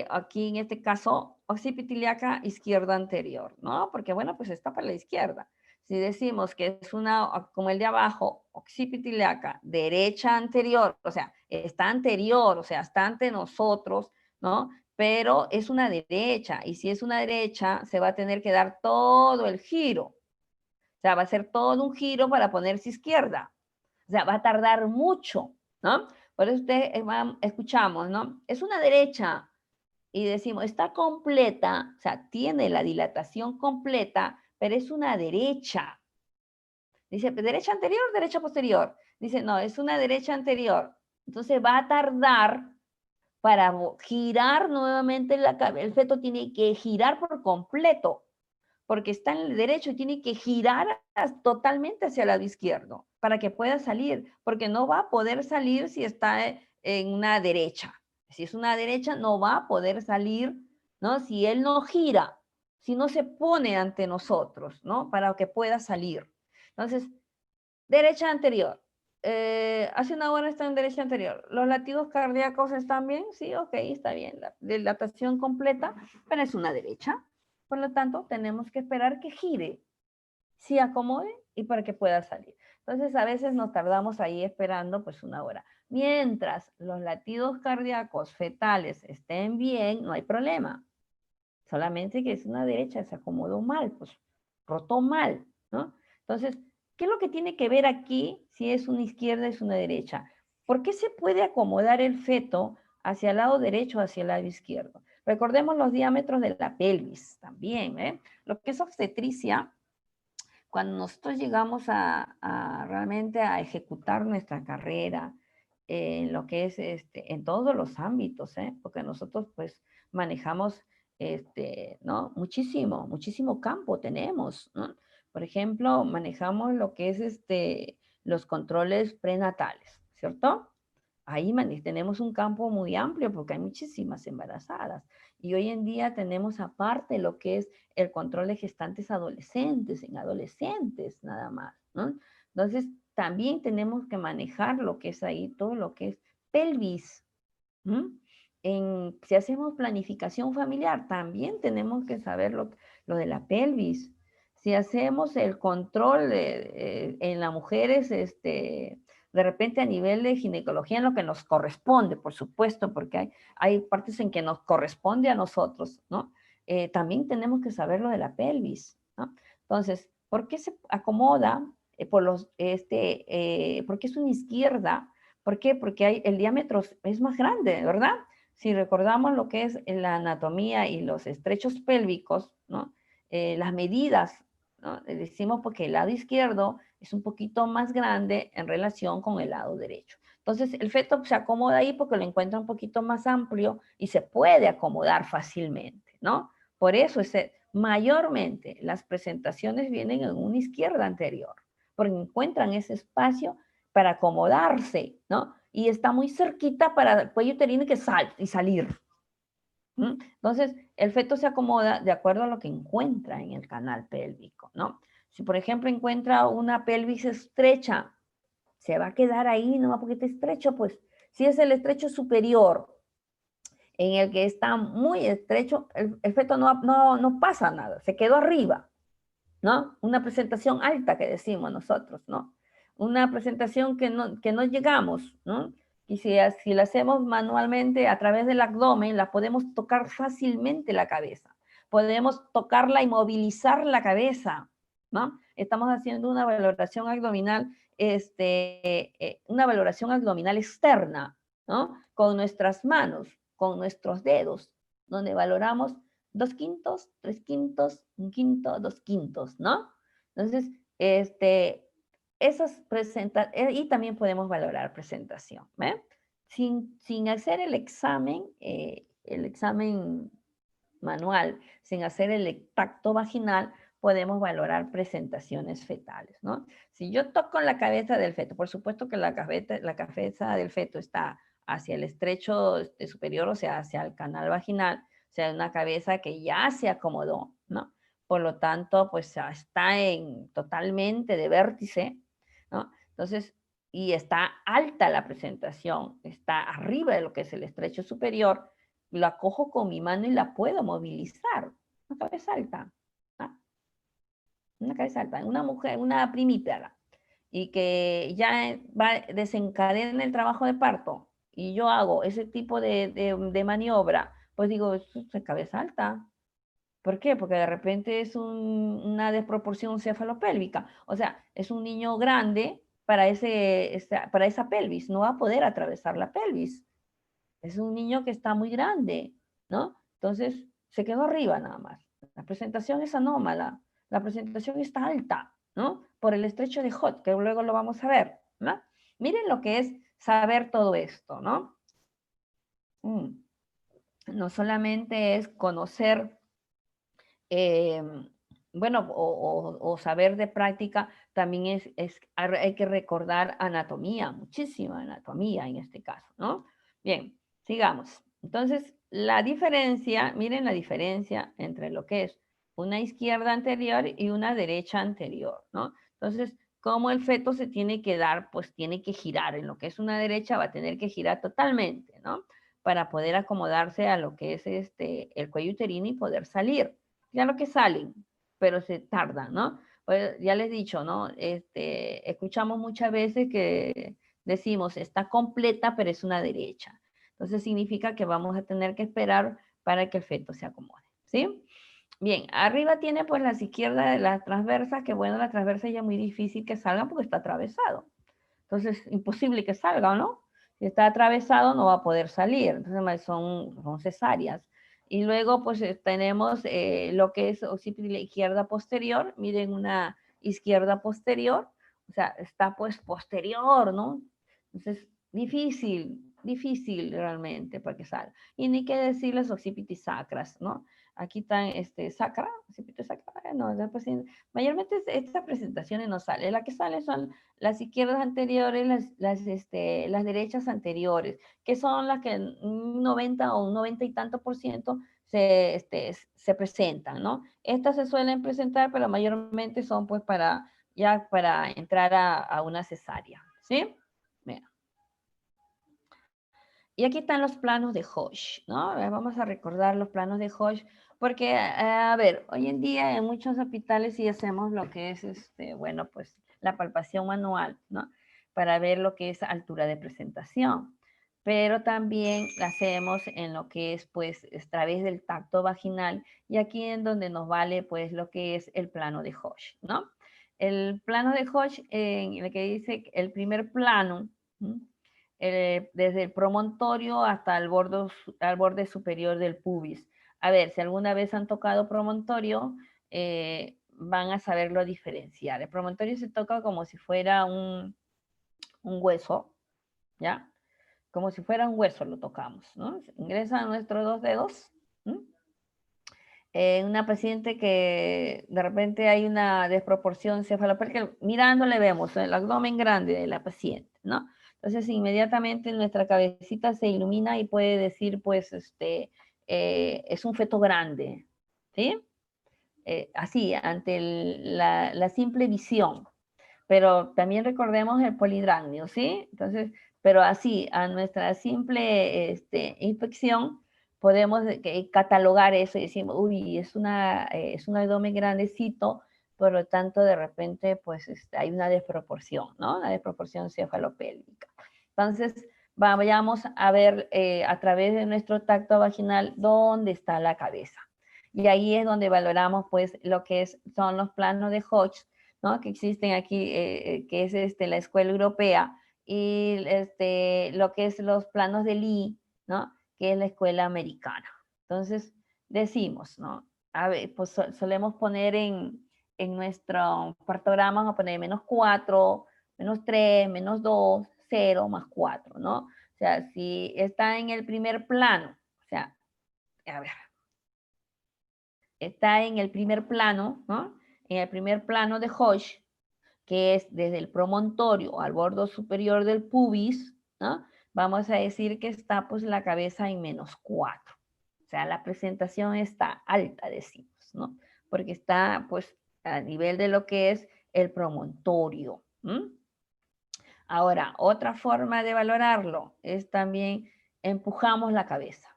aquí en este caso, occipital ilíaca izquierda anterior, ¿no? Porque bueno, pues está para la izquierda. Si decimos que es una, como el de abajo, occipital ilíaca derecha anterior, o sea, está anterior, o sea, está ante nosotros, ¿no? Pero es una derecha, y si es una derecha, se va a tener que dar todo el giro. O sea, va a ser todo un giro para ponerse izquierda. O sea, va a tardar mucho, ¿no? Por eso escuchamos, ¿no? Es una derecha, y decimos, está completa, o sea, tiene la dilatación completa, pero es una derecha. Dice, ¿derecha anterior o derecha posterior? Dice, no, es una derecha anterior. Entonces va a tardar para girar nuevamente el feto tiene que girar por completo, porque está en el derecho y tiene que girar totalmente hacia el lado izquierdo para que pueda salir, porque no va a poder salir si está en una derecha. Si es una derecha, no va a poder salir, ¿no? Si él no gira, si no se pone ante nosotros, ¿no? Para que pueda salir. Entonces, derecha anterior. Hace una hora está en derecha anterior. ¿Los latidos cardíacos están bien? Sí, ok, está bien. La dilatación completa, pero es una derecha. Por lo tanto, tenemos que esperar que gire, se acomode y para que pueda salir. Entonces, a veces nos tardamos ahí esperando pues una hora. Mientras los latidos cardíacos fetales estén bien, no hay problema. Solamente que es una derecha, se acomodó mal, pues rotó mal, ¿no? Entonces, ¿qué es lo que tiene que ver aquí si es una izquierda, es una derecha? ¿Por qué se puede acomodar el feto hacia el lado derecho o hacia el lado izquierdo? Recordemos los diámetros de la pelvis también, ¿eh? Lo que es obstetricia, cuando nosotros llegamos realmente a ejecutar nuestra carrera, en lo que es en todos los ámbitos, porque nosotros pues manejamos ¿no? Muchísimo campo tenemos, ¿no? Por ejemplo, manejamos lo que es los controles prenatales, ¿cierto? Ahí tenemos un campo muy amplio porque hay muchísimas embarazadas. Y hoy en día tenemos aparte lo que es el control de gestantes adolescentes, en adolescentes nada más, ¿no? Entonces, también tenemos que manejar lo que es ahí, todo lo que es pelvis. Si hacemos planificación familiar, también tenemos que saber lo de la pelvis. Si hacemos el control en las mujeres, de repente a nivel de ginecología, en lo que nos corresponde, por supuesto, porque hay partes en que nos corresponde a nosotros, ¿no? También tenemos que saber lo de la pelvis, ¿no? Entonces, ¿por qué se acomoda? Porque es una izquierda. ¿Por qué? Porque el diámetro es más grande, ¿verdad? Si recordamos lo que es la anatomía y los estrechos pélvicos, ¿no? Las medidas, ¿no? Decimos porque el lado izquierdo es un poquito más grande en relación con el lado derecho. Entonces, el feto se acomoda ahí porque lo encuentra un poquito más amplio y se puede acomodar fácilmente, ¿no? Por eso, mayormente las presentaciones vienen en una izquierda anterior, porque encuentran ese espacio para acomodarse, ¿no? Y está muy cerquita para el cuello uterino que salir. Entonces, el feto se acomoda de acuerdo a lo que encuentra en el canal pélvico, ¿no? Si, por ejemplo, encuentra una pelvis estrecha, se va a quedar ahí, no porque está estrecho, pues, si es el estrecho superior, en el que está muy estrecho, el feto no pasa nada, se quedó arriba, ¿no? Una presentación alta que decimos nosotros, ¿no? Una presentación que no llegamos, ¿no? Y si la hacemos manualmente a través del abdomen, la podemos tocar fácilmente la cabeza. Podemos tocarla y movilizar la cabeza, ¿no? Estamos haciendo una valoración abdominal, una valoración abdominal externa, ¿no? Con nuestras manos, con nuestros dedos, donde valoramos 2/5, 3/5, 1/5, 2/5, ¿no? Entonces, y también podemos valorar presentación, ¿eh? Sin hacer el examen manual, sin hacer el tacto vaginal, podemos valorar presentaciones fetales, ¿no? Si yo toco la cabeza del feto, por supuesto que la cabeza del feto está hacia el estrecho superior, o sea, hacia el canal vaginal, o sea, una cabeza que ya se acomodó, ¿no? Por lo tanto, pues está totalmente de vértice, ¿no? Entonces, y está alta la presentación, está arriba de lo que es el estrecho superior, la cojo con mi mano y la puedo movilizar. Una cabeza alta. ¿Ah? Una cabeza alta. Una mujer, una primípara. Y que ya desencadena el trabajo de parto. Y yo hago ese tipo de maniobra. Pues digo, es cabeza alta. ¿Por qué? Porque de repente es una desproporción cefalopélvica. O sea, es un niño grande para esa pelvis. No va a poder atravesar la pelvis. Es un niño que está muy grande, ¿no? Entonces, se quedó arriba nada más. La presentación es anómala. La presentación está alta, ¿no? Por el estrecho de Hot, que luego lo vamos a ver, ¿no? Miren lo que es saber todo esto, ¿no? No solamente es conocer, eh, bueno, o saber de práctica, también hay que recordar anatomía, muchísima anatomía en este caso, ¿no? Bien, sigamos. Entonces, la diferencia, miren la diferencia entre lo que es una izquierda anterior y una derecha anterior, ¿no? Entonces, cómo el feto se tiene que dar, pues tiene que girar. En lo que es una derecha va a tener que girar totalmente, ¿no? Para poder acomodarse a lo que es el cuello uterino y poder salir. Claro que salen, pero se tardan, ¿no? Pues ya les he dicho, ¿no? Escuchamos muchas veces que decimos, está completa, pero es una derecha. Entonces significa que vamos a tener que esperar para que el feto se acomode, ¿sí? Bien, arriba tiene pues las izquierdas, las transversas, que bueno, la transversa ya es muy difícil que salgan porque está atravesado. Entonces, imposible que salga, ¿no? Si está atravesado no va a poder salir, entonces son cesáreas. Y luego pues tenemos lo que es occipito de la izquierda posterior, miren una izquierda posterior, o sea, está pues posterior, ¿no? Entonces, difícil realmente para que salga. Y ni qué decir las occipitis sacras, ¿no? Aquí están sacra, occipito sacra, no, mayormente estas presentaciones no salen, la que sale son las izquierdas anteriores, las derechas anteriores, que son las que un 90 o un 90 y tanto por ciento se presentan, ¿no? Estas se suelen presentar, pero mayormente son pues para entrar a una cesárea, ¿sí? Mira. Y aquí están los planos de Hodge, ¿no? Vamos a recordar los planos de Hodge, porque, a ver, hoy en día en muchos hospitales sí hacemos lo que es, bueno, pues la palpación manual, ¿no? Para ver lo que es altura de presentación. Pero también la hacemos en lo que es, pues, a través del tacto vaginal, y aquí en donde nos vale, pues, lo que es el plano de Hodge, ¿no? El plano de Hodge, en el que dice el primer plano, ¿sí? Desde el promontorio hasta el borde superior del pubis. A ver, si alguna vez han tocado promontorio, van a saberlo diferenciar. El promontorio se toca como si fuera un hueso, ¿ya? Como si fuera un hueso lo tocamos, ¿no? Ingresan nuestros dos dedos. Una paciente que de repente hay una desproporción cefalopélvica, mirándole vemos el abdomen grande de la paciente, ¿no? Entonces inmediatamente nuestra cabecita se ilumina y puede decir, pues, es un feto grande, ¿sí? Así, ante la simple visión. Pero también recordemos el polidragnio, ¿sí? Entonces, pero así, a nuestra simple inspección, podemos catalogar eso y decimos, uy, es un abdomen grandecito, por lo tanto, de repente, pues hay una desproporción, ¿no? Una desproporción cefalopélvica. Entonces, vayamos a ver a través de nuestro tacto vaginal dónde está la cabeza. Y ahí es donde valoramos, pues, lo que son los planos de Hodge, ¿no? Que existen aquí, que es la escuela europea, y lo que es los planos de Lee, ¿no? Que es la escuela americana. Entonces, decimos, ¿no? A ver, pues solemos poner en nuestro partograma, vamos a poner -4, -3, -2, 0, +4, ¿no? O sea, si está en el primer plano, o sea, a ver, está en el primer plano, ¿no? En el primer plano de Hodge, que es desde el promontorio al borde superior del pubis, ¿no? Vamos a decir que está pues la cabeza en -4. O sea, la presentación está alta, decimos, ¿no? Porque está pues a nivel de lo que es el promontorio. Ahora, otra forma de valorarlo es también empujamos la cabeza.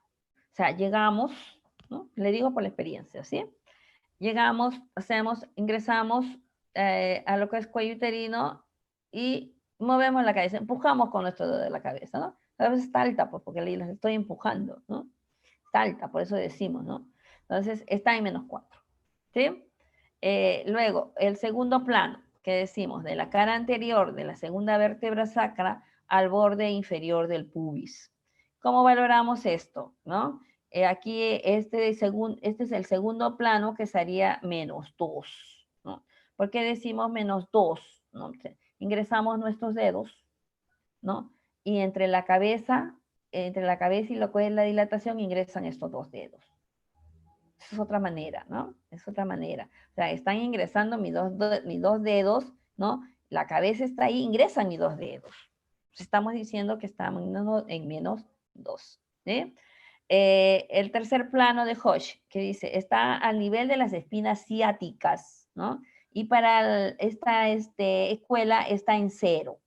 O sea, llegamos, ¿no? Le digo por la experiencia, ¿sí? Llegamos, ingresamos a lo que es cuello uterino y movemos la cabeza, empujamos con nuestro dedo de la cabeza, ¿no? A veces está alta, pues, porque las estoy empujando, ¿no? Está alta, por eso decimos, ¿no? Entonces, está en -4, ¿sí? Luego, el segundo plano, que decimos, de la cara anterior de la segunda vértebra sacra al borde inferior del pubis. ¿Cómo valoramos esto, no? Aquí este es el segundo plano que sería -2, ¿no? ¿Por qué decimos -2? ¿No? Ingresamos nuestros dedos, ¿no? Y entre la cabeza y lo que es la dilatación ingresan estos 2 dedos. Esa es otra manera, ¿no? Es otra manera. O sea, están ingresando mis dos dedos, ¿no? La cabeza está ahí, ingresan mis 2 dedos. Estamos diciendo que estamos en -2, ¿sí? El tercer plano de Hosch, que dice, está al nivel de las espinas ciáticas, ¿no? Y para esta escuela está en 0.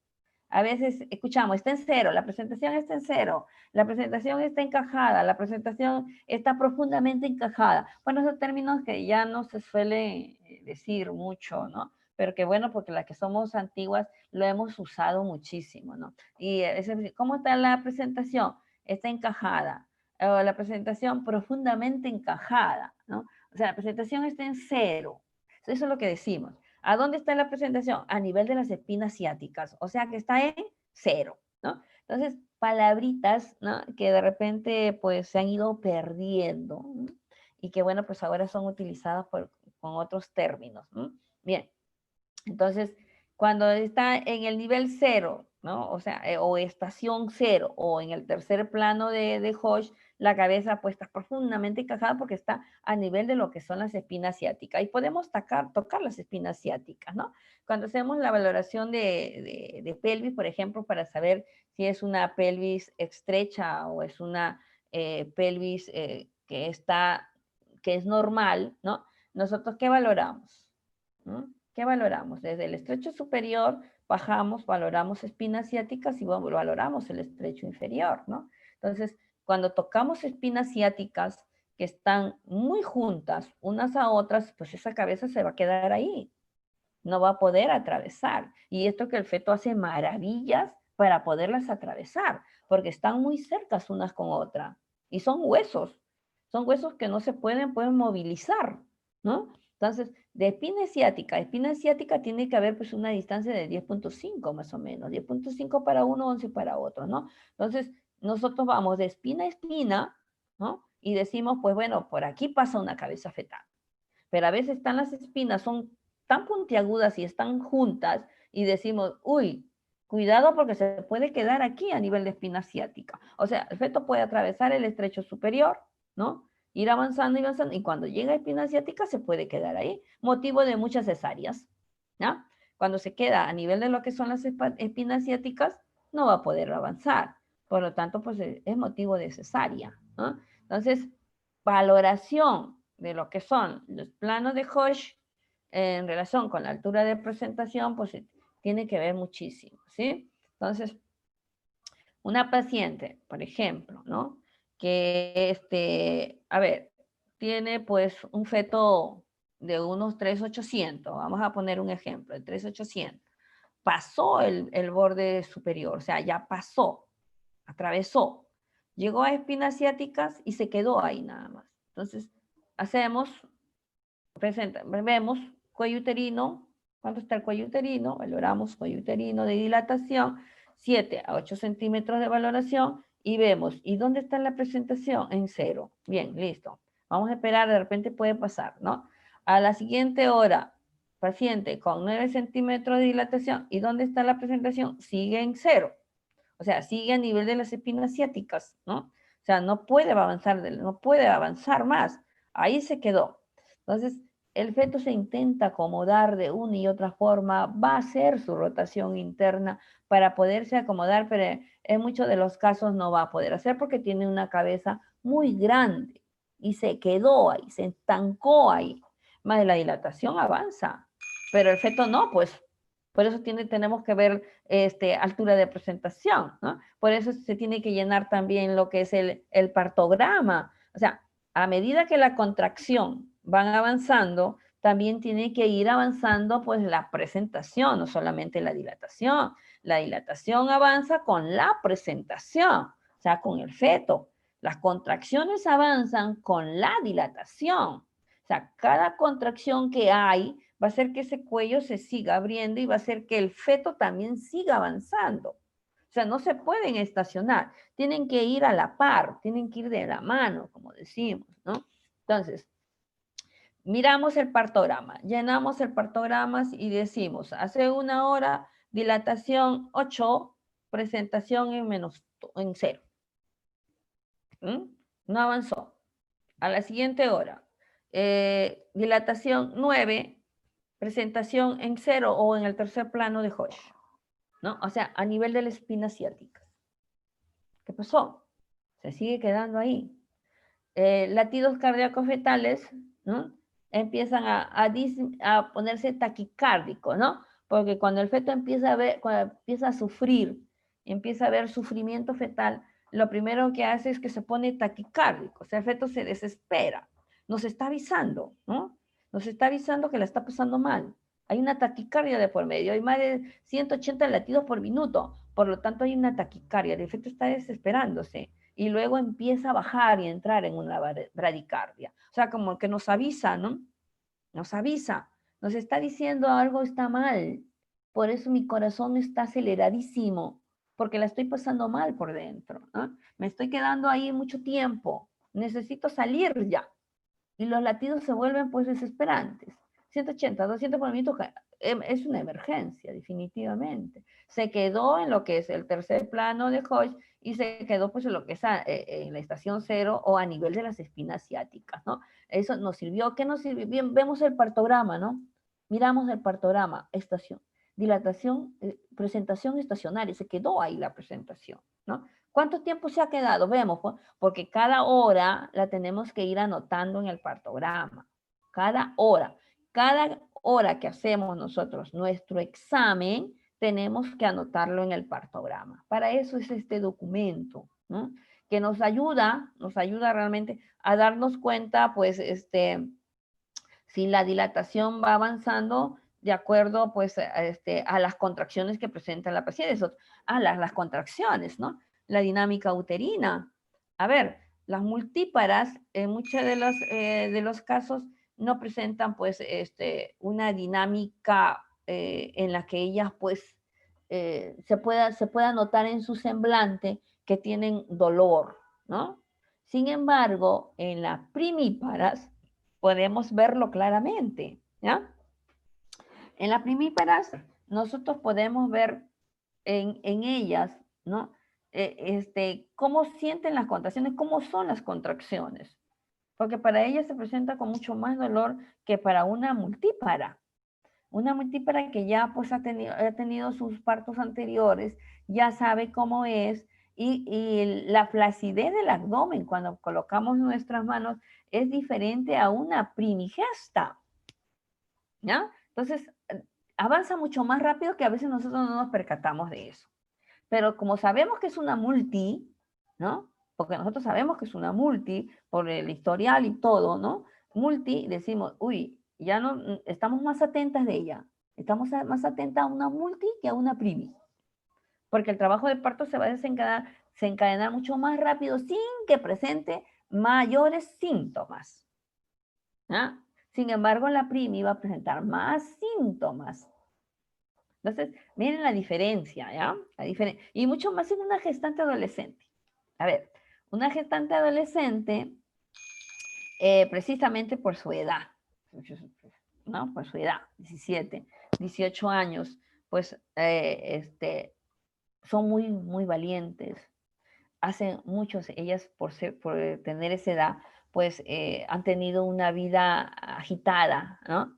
A veces escuchamos, está en 0, la presentación está en 0, la presentación está encajada, la presentación está profundamente encajada. Bueno, esos términos que ya no se suele decir mucho, ¿no? Pero que bueno, porque las que somos antiguas lo hemos usado muchísimo, ¿no? Y ¿cómo está la presentación? Está encajada. O la presentación profundamente encajada, ¿no? O sea, la presentación está en 0. Eso es lo que decimos. ¿A dónde está la presentación? A nivel de las espinas ciáticas, o sea que está en 0, ¿no? Entonces, palabritas, ¿no? Que de repente, pues, se han ido perdiendo, ¿no? Y que, bueno, pues ahora son utilizadas con otros términos, ¿no? Bien, entonces, cuando está en el nivel 0, ¿no? O sea, o estación 0, o en el tercer plano de Hosch, la cabeza pues está profundamente encajada porque está a nivel de lo que son las espinas ciáticas. Y podemos tocar las espinas ciáticas, ¿no? Cuando hacemos la valoración de pelvis, por ejemplo, para saber si es una pelvis estrecha o es una pelvis que es normal, ¿no? Nosotros, ¿qué valoramos? ¿No? ¿Qué valoramos? Desde el estrecho superior bajamos, valoramos espinas ciáticas y valoramos el estrecho inferior, ¿no? Entonces, cuando tocamos espinas ciáticas que están muy juntas unas a otras, pues esa cabeza se va a quedar ahí, no va a poder atravesar. Y esto que el feto hace maravillas para poderlas atravesar, porque están muy cercas unas con otras. Y son huesos que no se pueden movilizar, ¿no? Entonces, de espina ciática tiene que haber pues una distancia de 10.5 más o menos, 10.5 para uno, 11 para otro, ¿no? Entonces, nosotros vamos de espina a espina, ¿no? Y decimos, pues bueno, por aquí pasa una cabeza fetal. Pero a veces están las espinas, son tan puntiagudas y están juntas y decimos, uy, cuidado porque se puede quedar aquí a nivel de espina ciática. O sea, el feto puede atravesar el estrecho superior, ¿no? Ir avanzando y avanzando, y cuando llega a espina ciática se puede quedar ahí, motivo de muchas cesáreas, ¿no? Cuando se queda a nivel de lo que son las espinas ciáticas, no va a poder avanzar. Por lo tanto, pues es motivo de cesárea, ¿no? Entonces, valoración de lo que son los planos de Hosch en relación con la altura de presentación, pues tiene que ver muchísimo, ¿sí? Entonces, una paciente, por ejemplo, ¿no? Que, a ver, tiene pues un feto de unos 3.800, vamos a poner un ejemplo, de 3.800, pasó el borde superior, o sea, ya pasó, atravesó, llegó a espinas ciáticas y se quedó ahí nada más. Entonces, vemos cuello uterino, ¿cuánto está el cuello uterino? Valoramos cuello uterino de dilatación, 7 a 8 centímetros de valoración y vemos, ¿y dónde está la presentación? En 0. Bien, listo. Vamos a esperar, de repente puede pasar, ¿no? A la siguiente hora, paciente con 9 centímetros de dilatación, ¿y dónde está la presentación? Sigue en 0. O sea, sigue a nivel de las espinas ciáticas, ¿no? O sea, no puede avanzar más. Ahí se quedó. Entonces, el feto se intenta acomodar de una y otra forma, va a hacer su rotación interna para poderse acomodar, pero en muchos de los casos no va a poder hacer porque tiene una cabeza muy grande y se quedó ahí, se estancó ahí. Más de la dilatación avanza, pero el feto no, pues por eso tenemos que ver altura de presentación, ¿no? Por eso se tiene que llenar también lo que es el partograma, O sea, a medida que la contracción van avanzando, también tiene que ir avanzando pues la presentación, no solamente la dilatación. La dilatación avanza con la presentación, o sea, con el feto. Las contracciones avanzan con la dilatación. O sea, cada contracción que hay va a hacer que ese cuello se siga abriendo y va a hacer que el feto también siga avanzando. O sea, no se pueden estacionar, tienen que ir a la par, tienen que ir de la mano, como decimos, ¿no? Entonces, miramos el partograma, llenamos el partograma y decimos, hace 1 hora, dilatación 8, presentación en 0. No avanzó. A la siguiente hora, dilatación 9, presentación en 0 o en el tercer plano de Hodge, ¿no? O sea, a nivel de la espina ciática. ¿Qué pasó? Se sigue quedando ahí. Latidos cardíacos fetales, ¿no? Empiezan a ponerse taquicárdicos, ¿no? Porque cuando el feto cuando empieza a sufrir, empieza a haber sufrimiento fetal, lo primero que hace es que se pone taquicárdico, o sea, el feto se desespera, nos está avisando, ¿no? Nos está avisando que la está pasando mal. Hay una taquicardia de por medio, hay más de 180 latidos por minuto, por lo tanto hay una taquicardia, el feto está desesperándose y luego empieza a bajar y entrar en una bradicardia. O sea, como que nos avisa, ¿no? Nos avisa, nos está diciendo algo está mal. Por eso mi corazón está aceleradísimo, porque la estoy pasando mal por dentro, ¿no? Me estoy quedando ahí mucho tiempo, necesito salir ya. Y los latidos se vuelven pues desesperantes. 180, 200 por minuto es una emergencia, definitivamente. Se quedó en lo que es el tercer plano de Hodge y se quedó pues en lo que es en la estación 0 o a nivel de las espinas ciáticas, ¿no? Eso nos sirvió. ¿Qué nos sirvió? Bien, vemos el partograma, ¿no? Miramos el partograma, estación, dilatación, presentación estacionaria, se quedó ahí la presentación, ¿no? ¿Cuánto tiempo se ha quedado? Vemos, porque cada hora la tenemos que ir anotando en el partograma. Cada hora que hacemos nosotros nuestro examen, tenemos que anotarlo en el partograma. Para eso es este documento, ¿no? Que nos ayuda realmente a darnos cuenta, pues, si la dilatación va avanzando de acuerdo, pues, a las contracciones que presenta la paciente. Las contracciones, ¿no? La dinámica uterina. A ver, las multíparas en muchos de los casos no presentan pues una dinámica en la que ellas pues se pueda notar en su semblante que tienen dolor, ¿no? Sin embargo, en las primíparas podemos verlo claramente, ¿ya? En las primíparas nosotros podemos ver en ellas, ¿no? Cómo sienten las contracciones, cómo son las contracciones, porque para ellas se presenta con mucho más dolor que para una multípara. Una multípara que ya pues ha tenido sus partos anteriores, ya sabe cómo es, y la flacidez del abdomen cuando colocamos nuestras manos es diferente a una primigesta, ¿ya? Entonces, avanza mucho más rápido que a veces nosotros no nos percatamos de eso. Pero como sabemos que es una multi, ¿no? Porque nosotros sabemos que es una multi por el historial y todo, ¿no? Multi, decimos, uy, ya no, estamos más atentas de ella. Estamos más atentas a una multi que a una primi. Porque el trabajo de parto se va a desencadenar mucho más rápido sin que presente mayores síntomas. ¿Ah? Sin embargo, la primi va a presentar más síntomas. Entonces, miren la diferencia, ¿ya? Y mucho más en una gestante adolescente. A ver, una gestante adolescente, precisamente por su edad, ¿no? Por su edad, 17, 18 años, pues son muy, muy valientes. Hacen muchos, ellas por tener esa edad, pues han tenido una vida agitada, ¿no?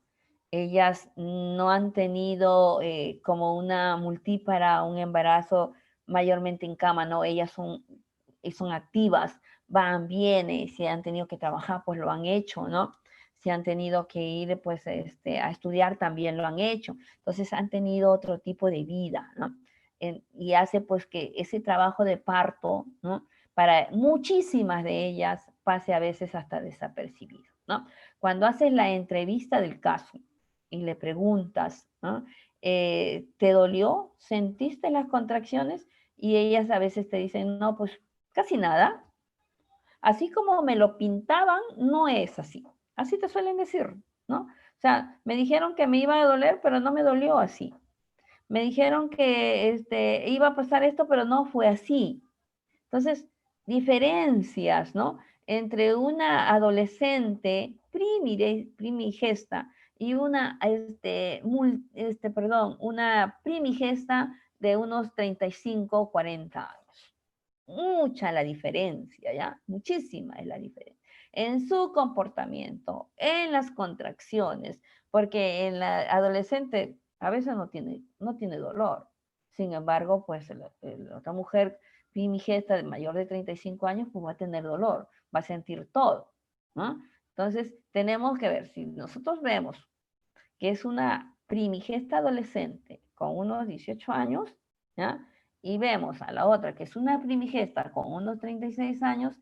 Ellas no han tenido como una multípara, un embarazo mayormente en cama, ¿no? Ellas son activas, van, vienen, si han tenido que trabajar, pues lo han hecho, ¿no? Si han tenido que ir, pues, a estudiar, también lo han hecho. Entonces, han tenido otro tipo de vida, ¿no? Y hace, pues, que ese trabajo de parto, ¿no? Para muchísimas de ellas, pase a veces hasta desapercibido, ¿no? Cuando haces la entrevista del caso y le preguntas, ¿no? ¿Te dolió? ¿Sentiste las contracciones? Y ellas a veces te dicen, no, pues casi nada. Así como me lo pintaban, no es así. Así te suelen decir, ¿no? O sea, me dijeron que me iba a doler, pero no me dolió así. Me dijeron que iba a pasar esto, pero no fue así. Entonces, diferencias, ¿no? Entre una adolescente primigesta y una, una primigesta de unos 35 o 40 años. Mucha la diferencia, ¿ya? Muchísima es la diferencia. En su comportamiento, en las contracciones, porque en la adolescente a veces no tiene dolor. Sin embargo, pues la otra mujer primigesta de mayor de 35 años, pues va a tener dolor, va a sentir todo, ¿no? Entonces, tenemos que ver, si nosotros vemos que es una primigesta adolescente con unos 18 años, ¿ya? Y vemos a la otra que es una primigesta con unos 36 años,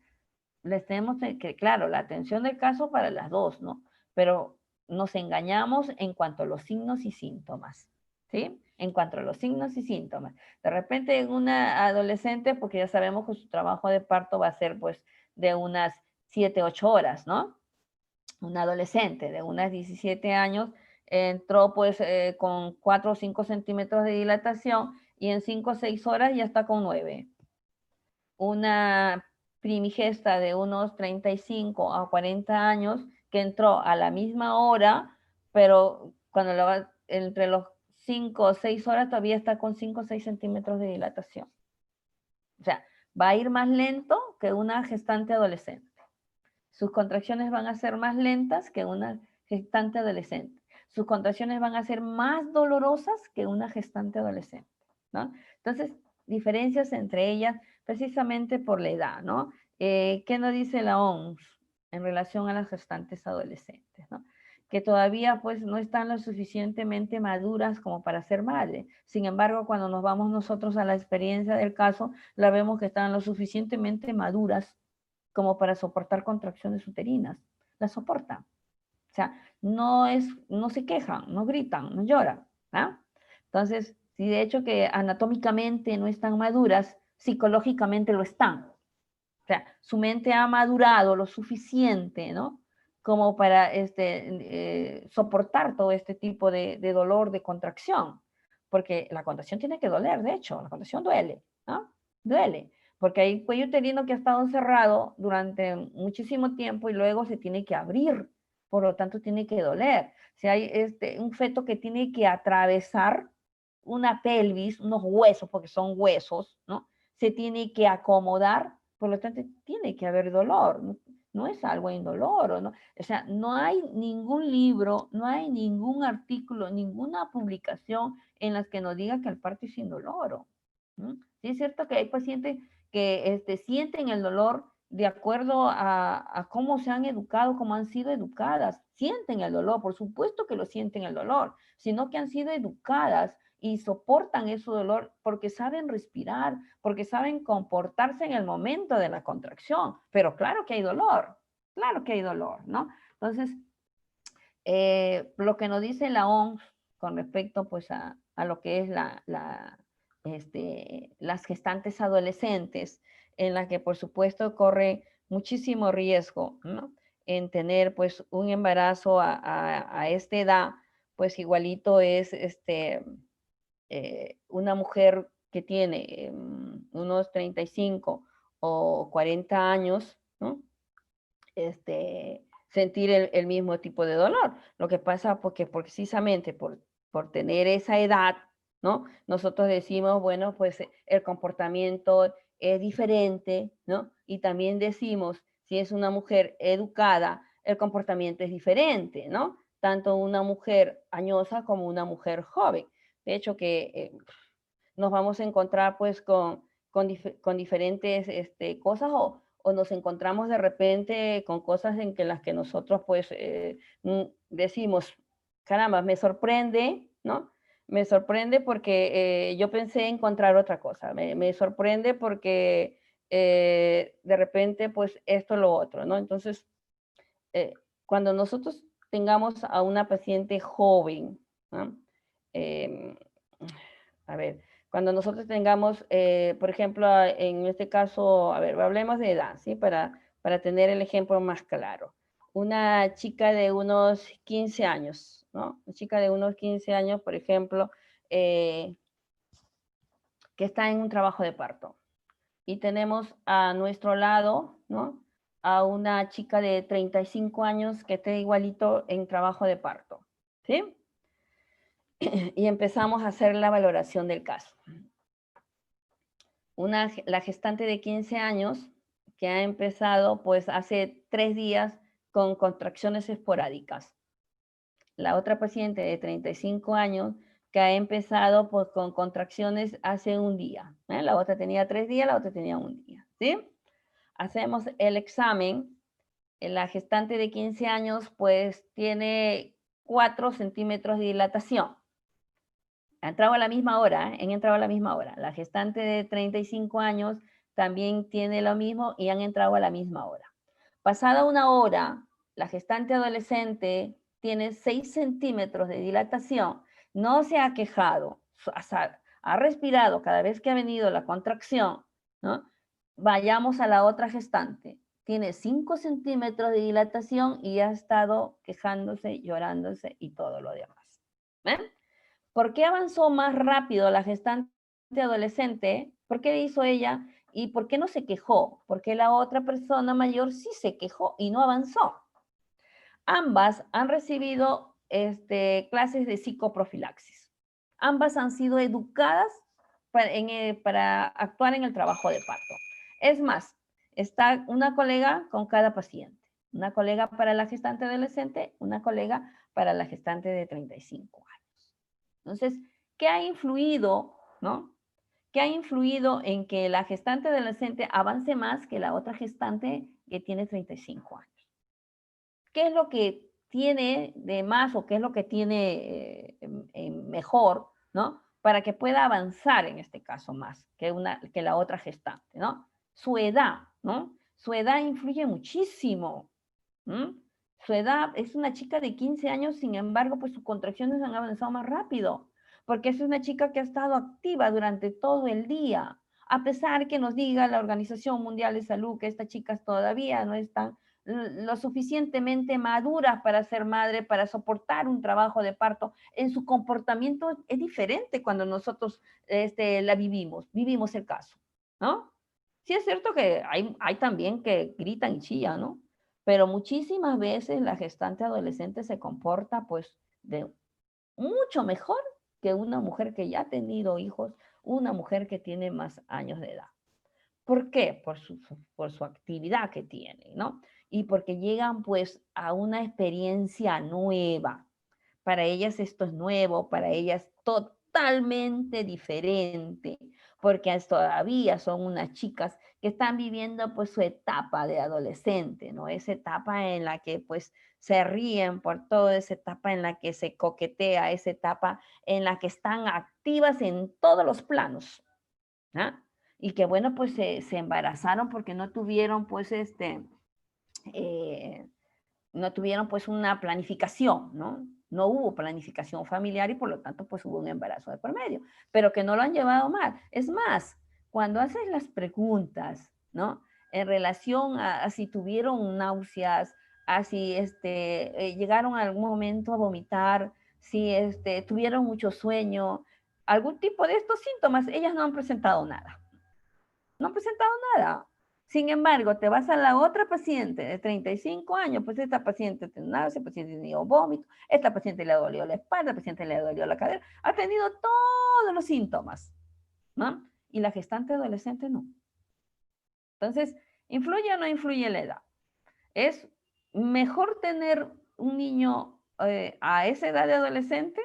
les tenemos que, claro, la atención del caso para las dos, ¿no? Pero nos engañamos en cuanto a los signos y síntomas, ¿sí? En cuanto a los signos y síntomas. De repente en una adolescente, porque ya sabemos que su trabajo de parto va a ser pues de unas 7, 8 horas, ¿no? Una adolescente de unas 17 años entró pues con 4 o 5 centímetros de dilatación y en 5 o 6 horas ya está con 9. Una primigesta de unos 35 a 40 años que entró a la misma hora, pero cuando entre los 5 o 6 horas todavía está con 5 o 6 centímetros de dilatación. O sea, va a ir más lento que una gestante adolescente. Sus contracciones van a ser más lentas que una gestante adolescente. Sus contracciones van a ser más dolorosas que una gestante adolescente, ¿no? Entonces, diferencias entre ellas precisamente por la edad, ¿no? ¿Qué nos dice la OMS en relación a las gestantes adolescentes, ¿no? Que todavía pues no están lo suficientemente maduras como para ser madre. Sin embargo, cuando nos vamos nosotros a la experiencia del caso, la vemos que están lo suficientemente maduras como para soportar contracciones uterinas. Las soportan. O sea, no se quejan, no gritan, no lloran. ¿Ah? Entonces, si de hecho que anatómicamente no están maduras, psicológicamente lo están. O sea, su mente ha madurado lo suficiente, ¿no? Como para soportar todo este tipo de dolor, de contracción. Porque la contracción tiene que doler, de hecho, la contracción duele, ¿no? Duele, porque hay cuello uterino que ha estado cerrado durante muchísimo tiempo y luego se tiene que abrir, por lo tanto tiene que doler. Si hay un feto que tiene que atravesar una pelvis, unos huesos, porque son huesos, ¿no? Se tiene que acomodar, por lo tanto tiene que haber dolor, no es algo indoloro, ¿no? O sea, no hay ningún libro, no hay ningún artículo, ninguna publicación en las que nos diga que el parto es indoloro. Sí es cierto que hay pacientes que sienten el dolor de acuerdo a cómo se han educado, cómo han sido educadas. Sienten el dolor, por supuesto que lo sienten el dolor, sino que han sido educadas y soportan ese dolor porque saben respirar, porque saben comportarse en el momento de la contracción. Pero claro que hay dolor, ¿no? Entonces, lo que nos dice la OMS con respecto pues a lo que es las gestantes adolescentes, en la que por supuesto corre muchísimo riesgo, ¿no? En tener pues un embarazo a esta edad, pues igualito es una mujer que tiene unos 35 o 40 años, ¿no? Sentir el mismo tipo de dolor. Lo que pasa porque precisamente por tener esa edad, ¿no? Nosotros decimos, bueno, pues el comportamiento es diferente, ¿no? Y también decimos, si es una mujer educada, el comportamiento es diferente, ¿no? Tanto una mujer añosa como una mujer joven. De hecho, que nos vamos a encontrar pues con diferentes cosas o nos encontramos de repente con cosas en que las que nosotros pues decimos, caramba, me sorprende, ¿no? Me sorprende porque yo pensé encontrar otra cosa, me sorprende porque de repente, pues esto, lo otro, ¿no? Entonces, cuando nosotros tengamos a una paciente joven, ¿no? Em, a ver, cuando nosotros tengamos, por ejemplo, en este caso, a ver, hablemos de edad, ¿sí? Para tener el ejemplo más claro. Una chica de unos 15 años, ¿no? Una chica de unos 15 años, por ejemplo, que está en un trabajo de parto. Y tenemos a nuestro lado, ¿no? A una chica de 35 años que esté igualito en trabajo de parto, ¿sí? Y empezamos a hacer la valoración del caso. La gestante de 15 años que ha empezado pues hace 3 días con contracciones esporádicas. La otra paciente de 35 años que ha empezado pues con contracciones hace un día. La otra tenía 3 días, la otra tenía un día, ¿sí? Hacemos el examen. La gestante de 15 años pues tiene 4 centímetros de dilatación. Ha entrado a la misma hora, han entrado a la misma hora. La gestante de 35 años también tiene lo mismo y han entrado a la misma hora. Pasada una hora, la gestante adolescente tiene 6 centímetros de dilatación, no se ha quejado, ha respirado cada vez que ha venido la contracción, ¿no? Vayamos a la otra gestante. Tiene 5 centímetros de dilatación y ha estado quejándose, llorándose y todo lo demás. ¿Ven? ¿Por qué avanzó más rápido la gestante adolescente? ¿Por qué hizo ella? ¿Y por qué no se quejó? Porque la otra persona mayor sí se quejó y no avanzó. Ambas han recibido clases de psicoprofilaxis. Ambas han sido educadas para actuar en el trabajo de parto. Es más, está una colega con cada paciente. Una colega para la gestante adolescente, una colega para la gestante de 35 años. Entonces, ¿qué ha influido, no? ¿Qué ha influido en que la gestante adolescente avance más que la otra gestante que tiene 35 años? ¿Qué es lo que tiene de más o qué es lo que tiene mejor, ¿no? Para que pueda avanzar en este caso más que la otra gestante, ¿no? Su edad, ¿no? Su edad influye muchísimo. Su edad es una chica de 15 años, sin embargo, pues sus contracciones han avanzado más rápido, porque es una chica que ha estado activa durante todo el día, a pesar que nos diga la Organización Mundial de Salud que estas chicas todavía no están lo suficientemente maduras para ser madre, para soportar un trabajo de parto. En su comportamiento es diferente cuando nosotros la vivimos el caso, ¿no? Sí es cierto que hay también que gritan y chillan, ¿no? Pero muchísimas veces la gestante adolescente se comporta pues de mucho mejor que una mujer que ya ha tenido hijos, una mujer que tiene más años de edad. ¿Por qué? Por su actividad que tiene, ¿no? Y porque llegan pues a una experiencia nueva. Para ellas esto es nuevo, para ellas totalmente diferente, porque todavía son unas chicas que están viviendo pues su etapa de adolescente, ¿no? Esa etapa en la que pues se ríen por todo, esa etapa en la que se coquetea, esa etapa en la que están activas en todos los planos, ¿no? Y que bueno, pues se embarazaron porque no tuvieron pues no tuvieron pues una planificación, ¿no? No hubo planificación familiar y por lo tanto pues hubo un embarazo de por medio, pero que no lo han llevado mal. Es más, cuando haces las preguntas, ¿no? En relación a si tuvieron náuseas, a si llegaron a algún momento a vomitar, si tuvieron mucho sueño, algún tipo de estos síntomas, ellas no han presentado nada. No han presentado nada. Sin embargo, te vas a la otra paciente de 35 años, pues esta paciente tiene náusea, esta paciente tiene vómito, esta paciente le dolió la espalda, esta paciente le dolió la cadera, ha tenido todos los síntomas, ¿no? Y la gestante adolescente no. Entonces, ¿influye o no influye la edad? ¿Es mejor tener un niño a esa edad de adolescente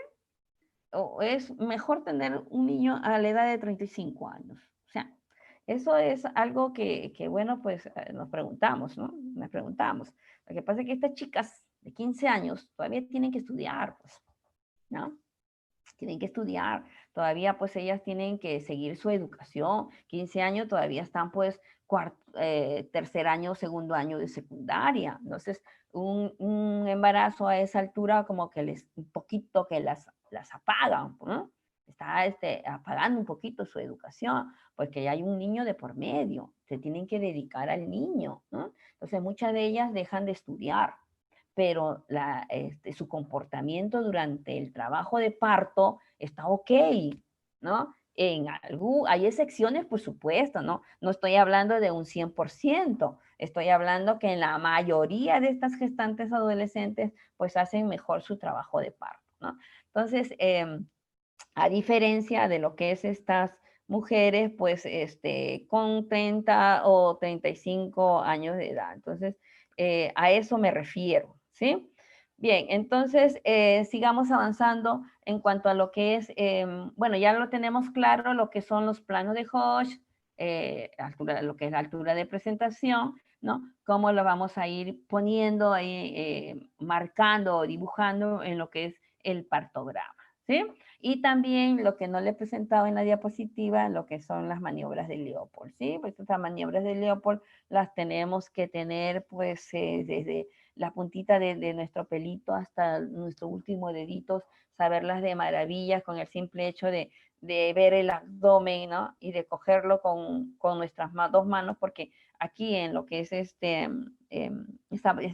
o es mejor tener un niño a la edad de 35 años? O sea, eso es algo que bueno, pues nos preguntamos, ¿no? Nos preguntamos. Lo que pasa es que estas chicas de 15 años todavía tienen que estudiar, pues, ¿no? Tienen que estudiar, todavía pues ellas tienen que seguir su educación, 15 años todavía están pues tercer año, segundo año de secundaria. Entonces, un embarazo a esa altura como que un poquito que las apagan, ¿no? Está apagando un poquito su educación, porque hay un niño de por medio, se tienen que dedicar al niño, ¿no? Entonces, muchas de ellas dejan de estudiar, pero su comportamiento durante el trabajo de parto está ok, ¿no? Hay excepciones, por supuesto, ¿no? No estoy hablando de un 100%, estoy hablando que en la mayoría de estas gestantes adolescentes, pues hacen mejor su trabajo de parto, ¿no? Entonces, a diferencia de lo que es estas mujeres, pues, con 30 o 35 años de edad. Entonces, a eso me refiero, ¿sí? Bien, entonces sigamos avanzando en cuanto a lo que es, bueno, ya lo tenemos claro, lo que son los planos de Hodge, lo que es la altura de presentación, ¿no? Cómo lo vamos a ir poniendo ahí, marcando o dibujando en lo que es el partograma, ¿sí? Y también lo que no le he presentado en la diapositiva, lo que son las maniobras de Leopold, ¿sí? Pues estas maniobras de Leopold las tenemos que tener, pues, desde la puntita de nuestro pelito hasta nuestro último dedito, saberlas de maravilla con el simple hecho de ver el abdomen, ¿no? Y de cogerlo con nuestras dos manos, porque aquí en lo que es este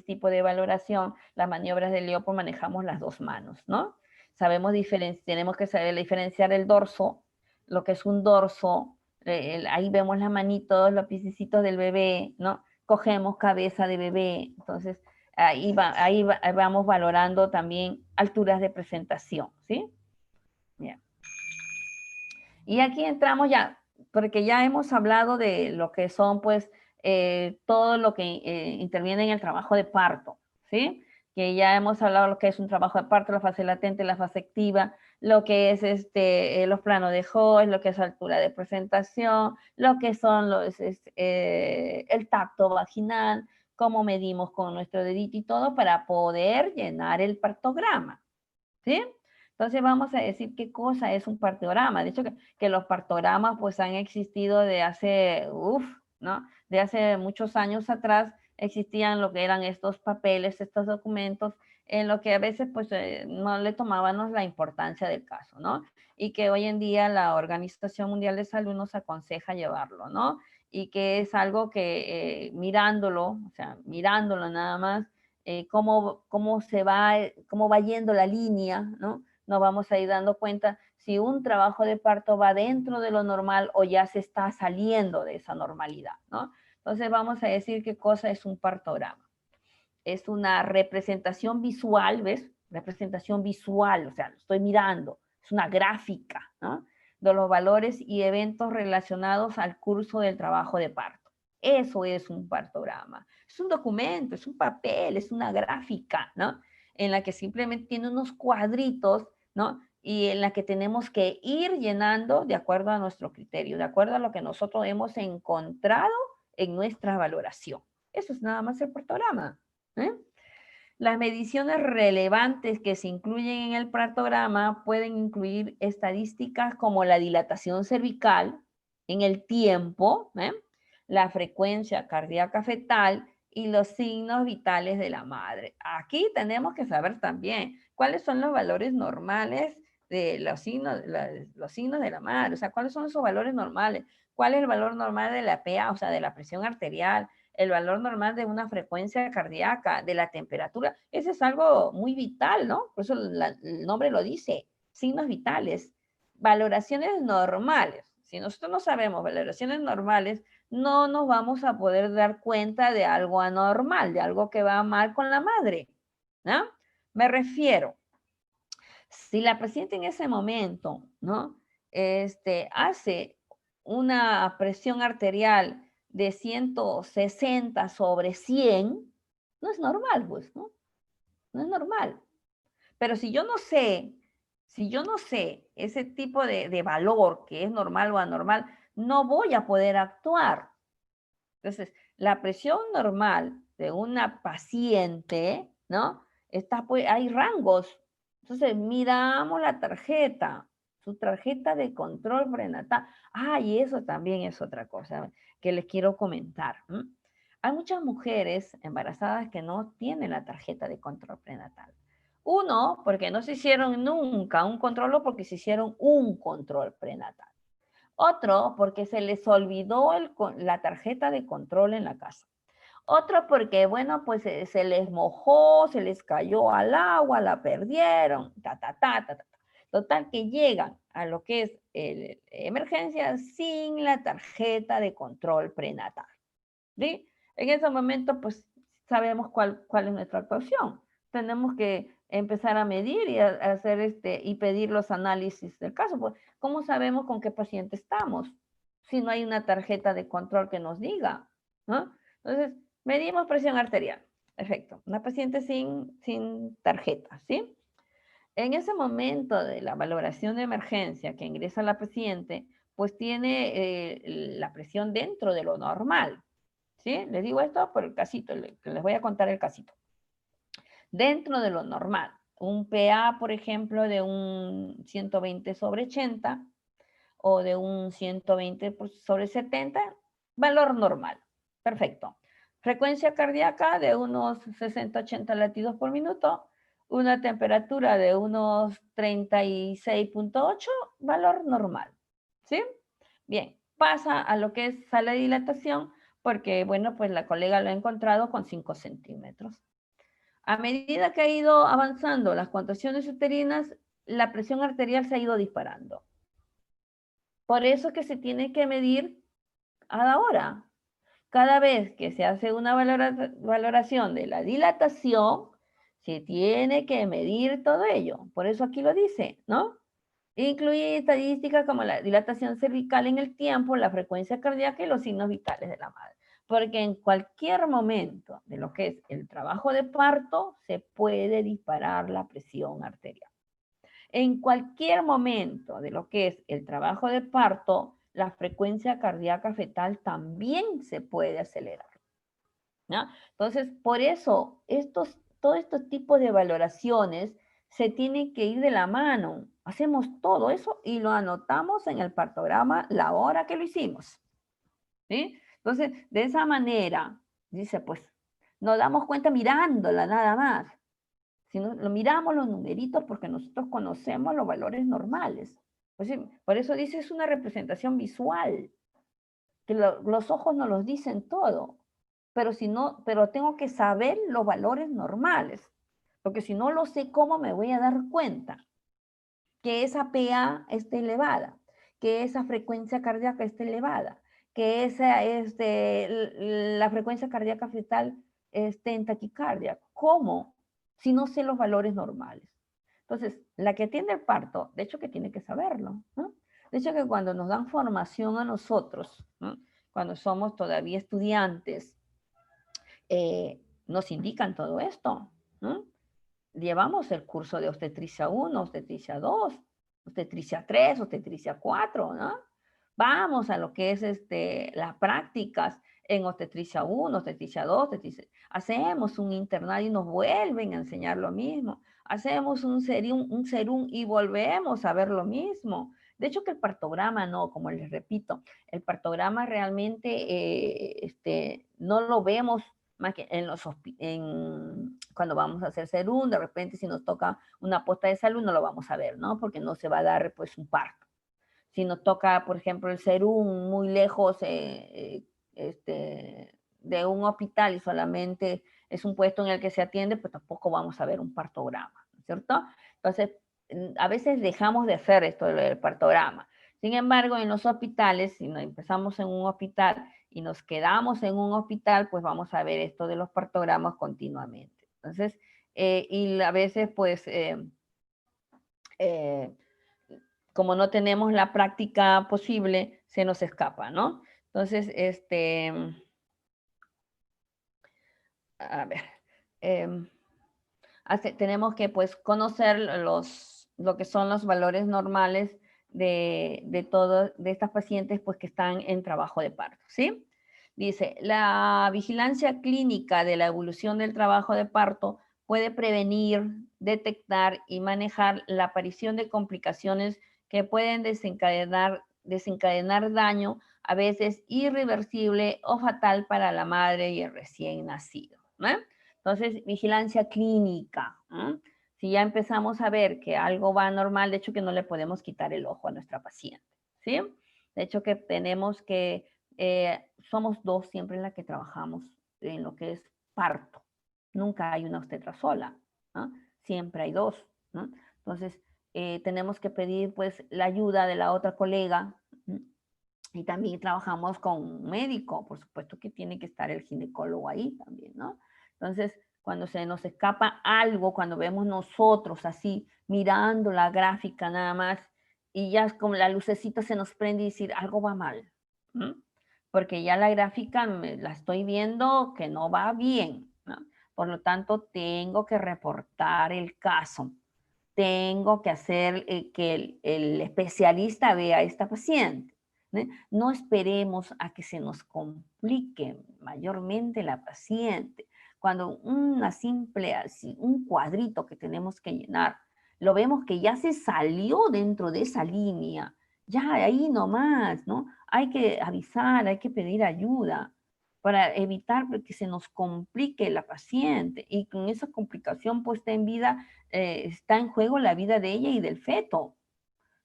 tipo de valoración, las maniobras de Leopold manejamos las dos manos, ¿no? Tenemos que saber diferenciar el dorso, lo que es un dorso, ahí vemos las manitos, los piececitos del bebé, ¿no? Cogemos cabeza de bebé, entonces ahí vamos valorando también alturas de presentación, ¿sí? Bien. Y aquí entramos ya, porque ya hemos hablado de lo que son, pues, todo lo que interviene en el trabajo de parto, ¿sí? Que ya hemos hablado de lo que es un trabajo de parto, la fase latente, la fase activa, lo que es los planos de Hodge, lo que es altura de presentación, lo que son el tacto vaginal, cómo medimos con nuestro dedito y todo para poder llenar el partograma, ¿sí? Entonces vamos a decir qué cosa es un partograma. De hecho, que los partogramas pues han existido de hace, ¿no? De hace muchos años atrás existían lo que eran estos papeles, estos documentos, en lo que a veces pues no le tomábamos la importancia del caso, ¿no? Y que hoy en día la Organización Mundial de Salud nos aconseja llevarlo, ¿no? Y que es algo que mirándolo, o sea, mirándolo nada más, cómo va yendo la línea, ¿no? Nos vamos a ir dando cuenta si un trabajo de parto va dentro de lo normal o ya se está saliendo de esa normalidad, ¿no? Entonces vamos a decir qué cosa es un partograma. Es una representación visual, ¿ves? Representación visual, o sea, lo estoy mirando, es una gráfica, ¿no? De los valores y eventos relacionados al curso del trabajo de parto. Eso es un partograma. Es un documento, es un papel, es una gráfica, ¿no? En la que simplemente tiene unos cuadritos, ¿no? Y en la que tenemos que ir llenando de acuerdo a nuestro criterio, de acuerdo a lo que nosotros hemos encontrado en nuestra valoración. Eso es nada más el partograma, ¿eh? Las mediciones relevantes que se incluyen en el partograma pueden incluir estadísticas como la dilatación cervical en el tiempo, la frecuencia cardíaca fetal y los signos vitales de la madre. Aquí tenemos que saber también cuáles son los valores normales de los signos de la madre, o sea, cuáles son esos valores normales, cuál es el valor normal de la PA, o sea, de la presión arterial, el valor normal de una frecuencia cardíaca, de la temperatura. Eso es algo muy vital, ¿no? Por eso el nombre lo dice, signos vitales, valoraciones normales. Si nosotros no sabemos valoraciones normales, no nos vamos a poder dar cuenta de algo anormal, de algo que va mal con la madre, ¿no? Me refiero, si la paciente en ese momento, ¿no? Hace una presión arterial de 160 sobre 100, no es normal, pues, ¿no? No es normal. Pero si yo no sé ese tipo de valor que es normal o anormal, no voy a poder actuar. Entonces, la presión normal de una paciente, ¿no? Hay rangos. Entonces, miramos la tarjeta, su tarjeta de control prenatal. Ah, y eso también es otra cosa. que les quiero comentar. Hay muchas mujeres embarazadas que no tienen la tarjeta de control prenatal. Uno, porque no se hicieron nunca un control o porque se hicieron un control prenatal. Otro, porque se les olvidó la tarjeta de control en la casa. Otro, porque, bueno, pues se les mojó, se les cayó al agua, la perdieron, Total, que llegan a lo que es emergencia sin la tarjeta de control prenatal. ¿Sí? En ese momento, pues, sabemos cuál es nuestra actuación. Tenemos que empezar a medir y hacer y pedir los análisis del caso. Pues, ¿cómo sabemos con qué paciente estamos? Si no hay una tarjeta de control que nos diga, ¿no? Entonces, medimos presión arterial. Perfecto. Una paciente sin tarjeta, ¿sí? En ese momento de la valoración de emergencia que ingresa la paciente, pues tiene la presión dentro de lo normal, ¿sí? Les digo esto por el casito, que les voy a contar el casito. Dentro de lo normal, un PA, por ejemplo, de un 120/80 o de un 120/70, valor normal. Perfecto. Frecuencia cardíaca de unos 60-80 latidos por minuto, una temperatura de unos 36.8, valor normal. ¿Sí? Bien, pasa a lo que es sala de dilatación, porque, bueno, pues la colega lo ha encontrado con 5 centímetros. A medida que ha ido avanzando las contracciones uterinas, la presión arterial se ha ido disparando. Por eso es que se tiene que medir a la hora. Cada vez que se hace una valoración de la dilatación, se tiene que medir todo ello. Por eso aquí lo dice, ¿no? Incluye estadísticas como la dilatación cervical en el tiempo, la frecuencia cardíaca y los signos vitales de la madre. Porque en cualquier momento de lo que es el trabajo de parto, se puede disparar la presión arterial. En cualquier momento de lo que es el trabajo de parto, la frecuencia cardíaca fetal también se puede acelerar, ¿no? Entonces, por eso, todos estos tipos de valoraciones se tienen que ir de la mano. Hacemos todo eso y lo anotamos en el partograma la hora que lo hicimos, ¿sí? Entonces, de esa manera, dice, pues, nos damos cuenta mirándola nada más. Si no, lo miramos los numeritos porque nosotros conocemos los valores normales. Pues sí, por eso dice, es una representación visual, que los ojos nos los dicen todo, pero tengo que saber los valores normales, porque si no lo sé, ¿cómo me voy a dar cuenta que esa PA esté elevada, que esa frecuencia cardíaca esté elevada, que la frecuencia cardíaca fetal esté en taquicardia? ¿Cómo? Si no sé los valores normales. Entonces, la que atiende el parto, de hecho que tiene que saberlo, ¿no? De hecho que cuando nos dan formación a nosotros, ¿no? Cuando somos todavía estudiantes, nos indican todo esto, ¿no? Llevamos el curso de obstetricia 1, obstetricia 2, obstetricia 3, obstetricia 4, ¿no? Vamos a lo que es las prácticas en obstetricia 1, obstetricia 2, hacemos un internado y nos vuelven a enseñar lo mismo. Hacemos un serum y volvemos a ver lo mismo. De hecho que el partograma no, como les repito, el partograma realmente no lo vemos más que cuando vamos a hacer serum, de repente si nos toca una posta de salud no lo vamos a ver, ¿no? Porque no se va a dar pues un parto. Si nos toca, por ejemplo, el serum muy lejos de un hospital y solamente es un puesto en el que se atiende, pues tampoco vamos a ver un partograma, ¿no es cierto? Entonces, a veces dejamos de hacer esto del partograma. Sin embargo, en los hospitales, si nos empezamos en un hospital y nos quedamos en un hospital, pues vamos a ver esto de los partogramas continuamente. Entonces, y a veces, pues, como no tenemos la práctica posible, se nos escapa, ¿no? Entonces, a ver, tenemos que, pues, conocer lo que son los valores normales de estas pacientes, pues, que están en trabajo de parto, ¿sí? Dice, la vigilancia clínica de la evolución del trabajo de parto puede prevenir, detectar y manejar la aparición de complicaciones que pueden desencadenar daño a veces irreversible o fatal para la madre y el recién nacido, ¿no? Entonces, vigilancia clínica, ¿no? Si ya empezamos a ver que algo va normal, de hecho que no le podemos quitar el ojo a nuestra paciente, ¿sí? De hecho que tenemos que, somos dos siempre en la que trabajamos en lo que es parto. Nunca hay una obstetra sola, ¿no? Siempre hay dos, ¿no? Entonces, tenemos que pedir pues la ayuda de la otra colega, ¿no? Y también trabajamos con un médico, por supuesto que tiene que estar el ginecólogo ahí también, ¿no? Entonces, cuando se nos escapa algo, cuando vemos nosotros así, mirando la gráfica nada más, y ya es como la lucecita se nos prende y decir, algo va mal, ¿no? Porque ya la gráfica la estoy viendo que no va bien, ¿no? Por lo tanto, tengo que reportar el caso. Tengo que hacer que el especialista vea a esta paciente. ¿No? No esperemos a que se nos complique mayormente la paciente. Cuando una simple, así, un cuadrito que tenemos que llenar, lo vemos que ya se salió dentro de esa línea, ya ahí nomás, ¿no? Hay que avisar, hay que pedir ayuda para evitar que se nos complique la paciente y con esa complicación puesta en vida está en juego la vida de ella y del feto.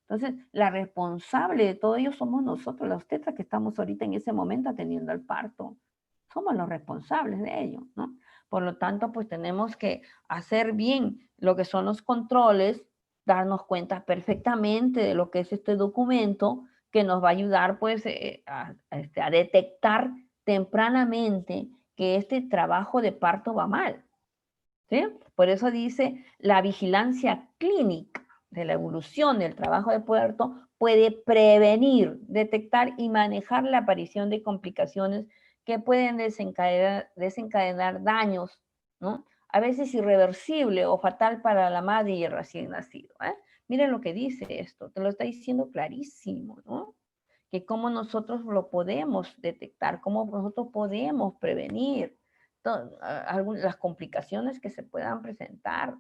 Entonces, la responsable de todo ello somos nosotros, las obstetras que estamos ahorita en ese momento atendiendo al parto. Somos los responsables de ello, ¿no? Por lo tanto, pues tenemos que hacer bien lo que son los controles, darnos cuenta perfectamente de lo que es este documento que nos va a ayudar pues a detectar tempranamente que este trabajo de parto va mal, ¿sí? Por eso dice la vigilancia clínica de la evolución del trabajo de parto puede prevenir, detectar y manejar la aparición de complicaciones que pueden desencadenar daños, ¿no? A veces irreversible o fatal para la madre y el recién nacido, ¿eh? Miren lo que dice esto, te lo está diciendo clarísimo, ¿no? Que cómo nosotros lo podemos detectar, cómo nosotros podemos prevenir las complicaciones que se puedan presentar,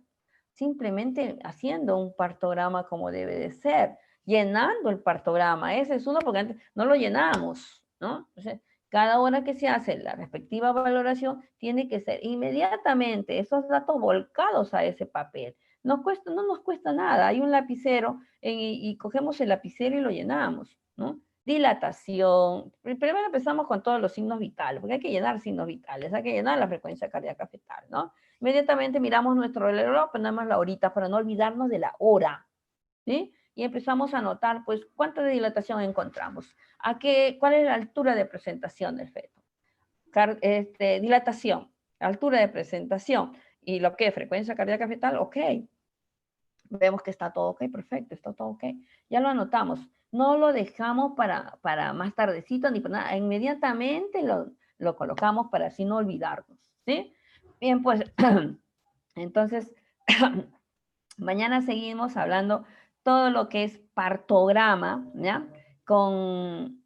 simplemente haciendo un partograma como debe de ser, llenando el partograma. Ese es uno porque antes no lo llenamos, ¿no? Entonces, cada hora que se hace la respectiva valoración tiene que ser inmediatamente esos datos volcados a ese papel. No nos cuesta nada, hay un lapicero y cogemos el lapicero y lo llenamos, ¿no? Dilatación. Primero empezamos con todos los signos vitales, porque hay que llenar signos vitales, hay que llenar la frecuencia cardíaca fetal, ¿no? Inmediatamente miramos nuestro reloj, ponemos la horita para no olvidarnos de la hora, ¿sí? Y empezamos a notar, pues, cuánta dilatación encontramos. ¿Cuál es la altura de presentación del feto? Dilatación, altura de presentación. ¿Y lo que? Frecuencia cardíaca fetal, ok. Vemos que está todo ok, perfecto, está todo ok. Ya lo anotamos. No lo dejamos para más tardecito ni para nada. Inmediatamente lo colocamos para así no olvidarnos, ¿sí? Bien, pues, entonces, mañana seguimos hablando todo lo que es partograma, ¿ya? Con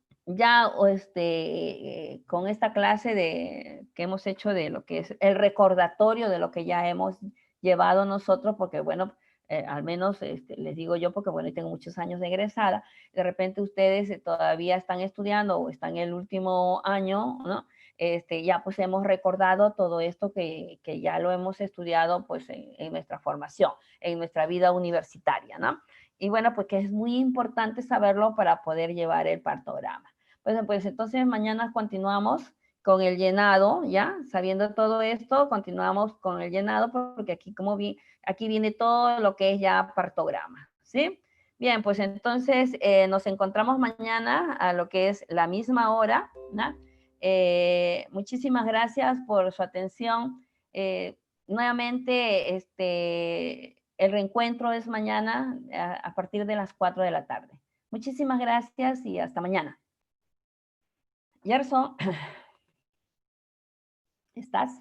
con esta clase que hemos hecho de lo que es el recordatorio de lo que ya hemos llevado nosotros, porque bueno, al menos les digo yo, porque bueno, tengo muchos años de egresada, de repente ustedes todavía están estudiando o están en el último año, ¿no? Ya pues hemos recordado todo esto que ya lo hemos estudiado pues en nuestra formación, en nuestra vida universitaria, ¿no? Y bueno, pues que es muy importante saberlo para poder llevar el partograma. Pues entonces mañana continuamos con el llenado, ¿ya? Sabiendo todo esto, continuamos con el llenado porque aquí viene todo lo que es ya partograma, ¿sí? Bien, pues entonces nos encontramos mañana a lo que es la misma hora, ¿no? Muchísimas gracias por su atención. Nuevamente, el reencuentro es mañana a partir de las 4 de la tarde. Muchísimas gracias y hasta mañana. Gerson, ¿estás?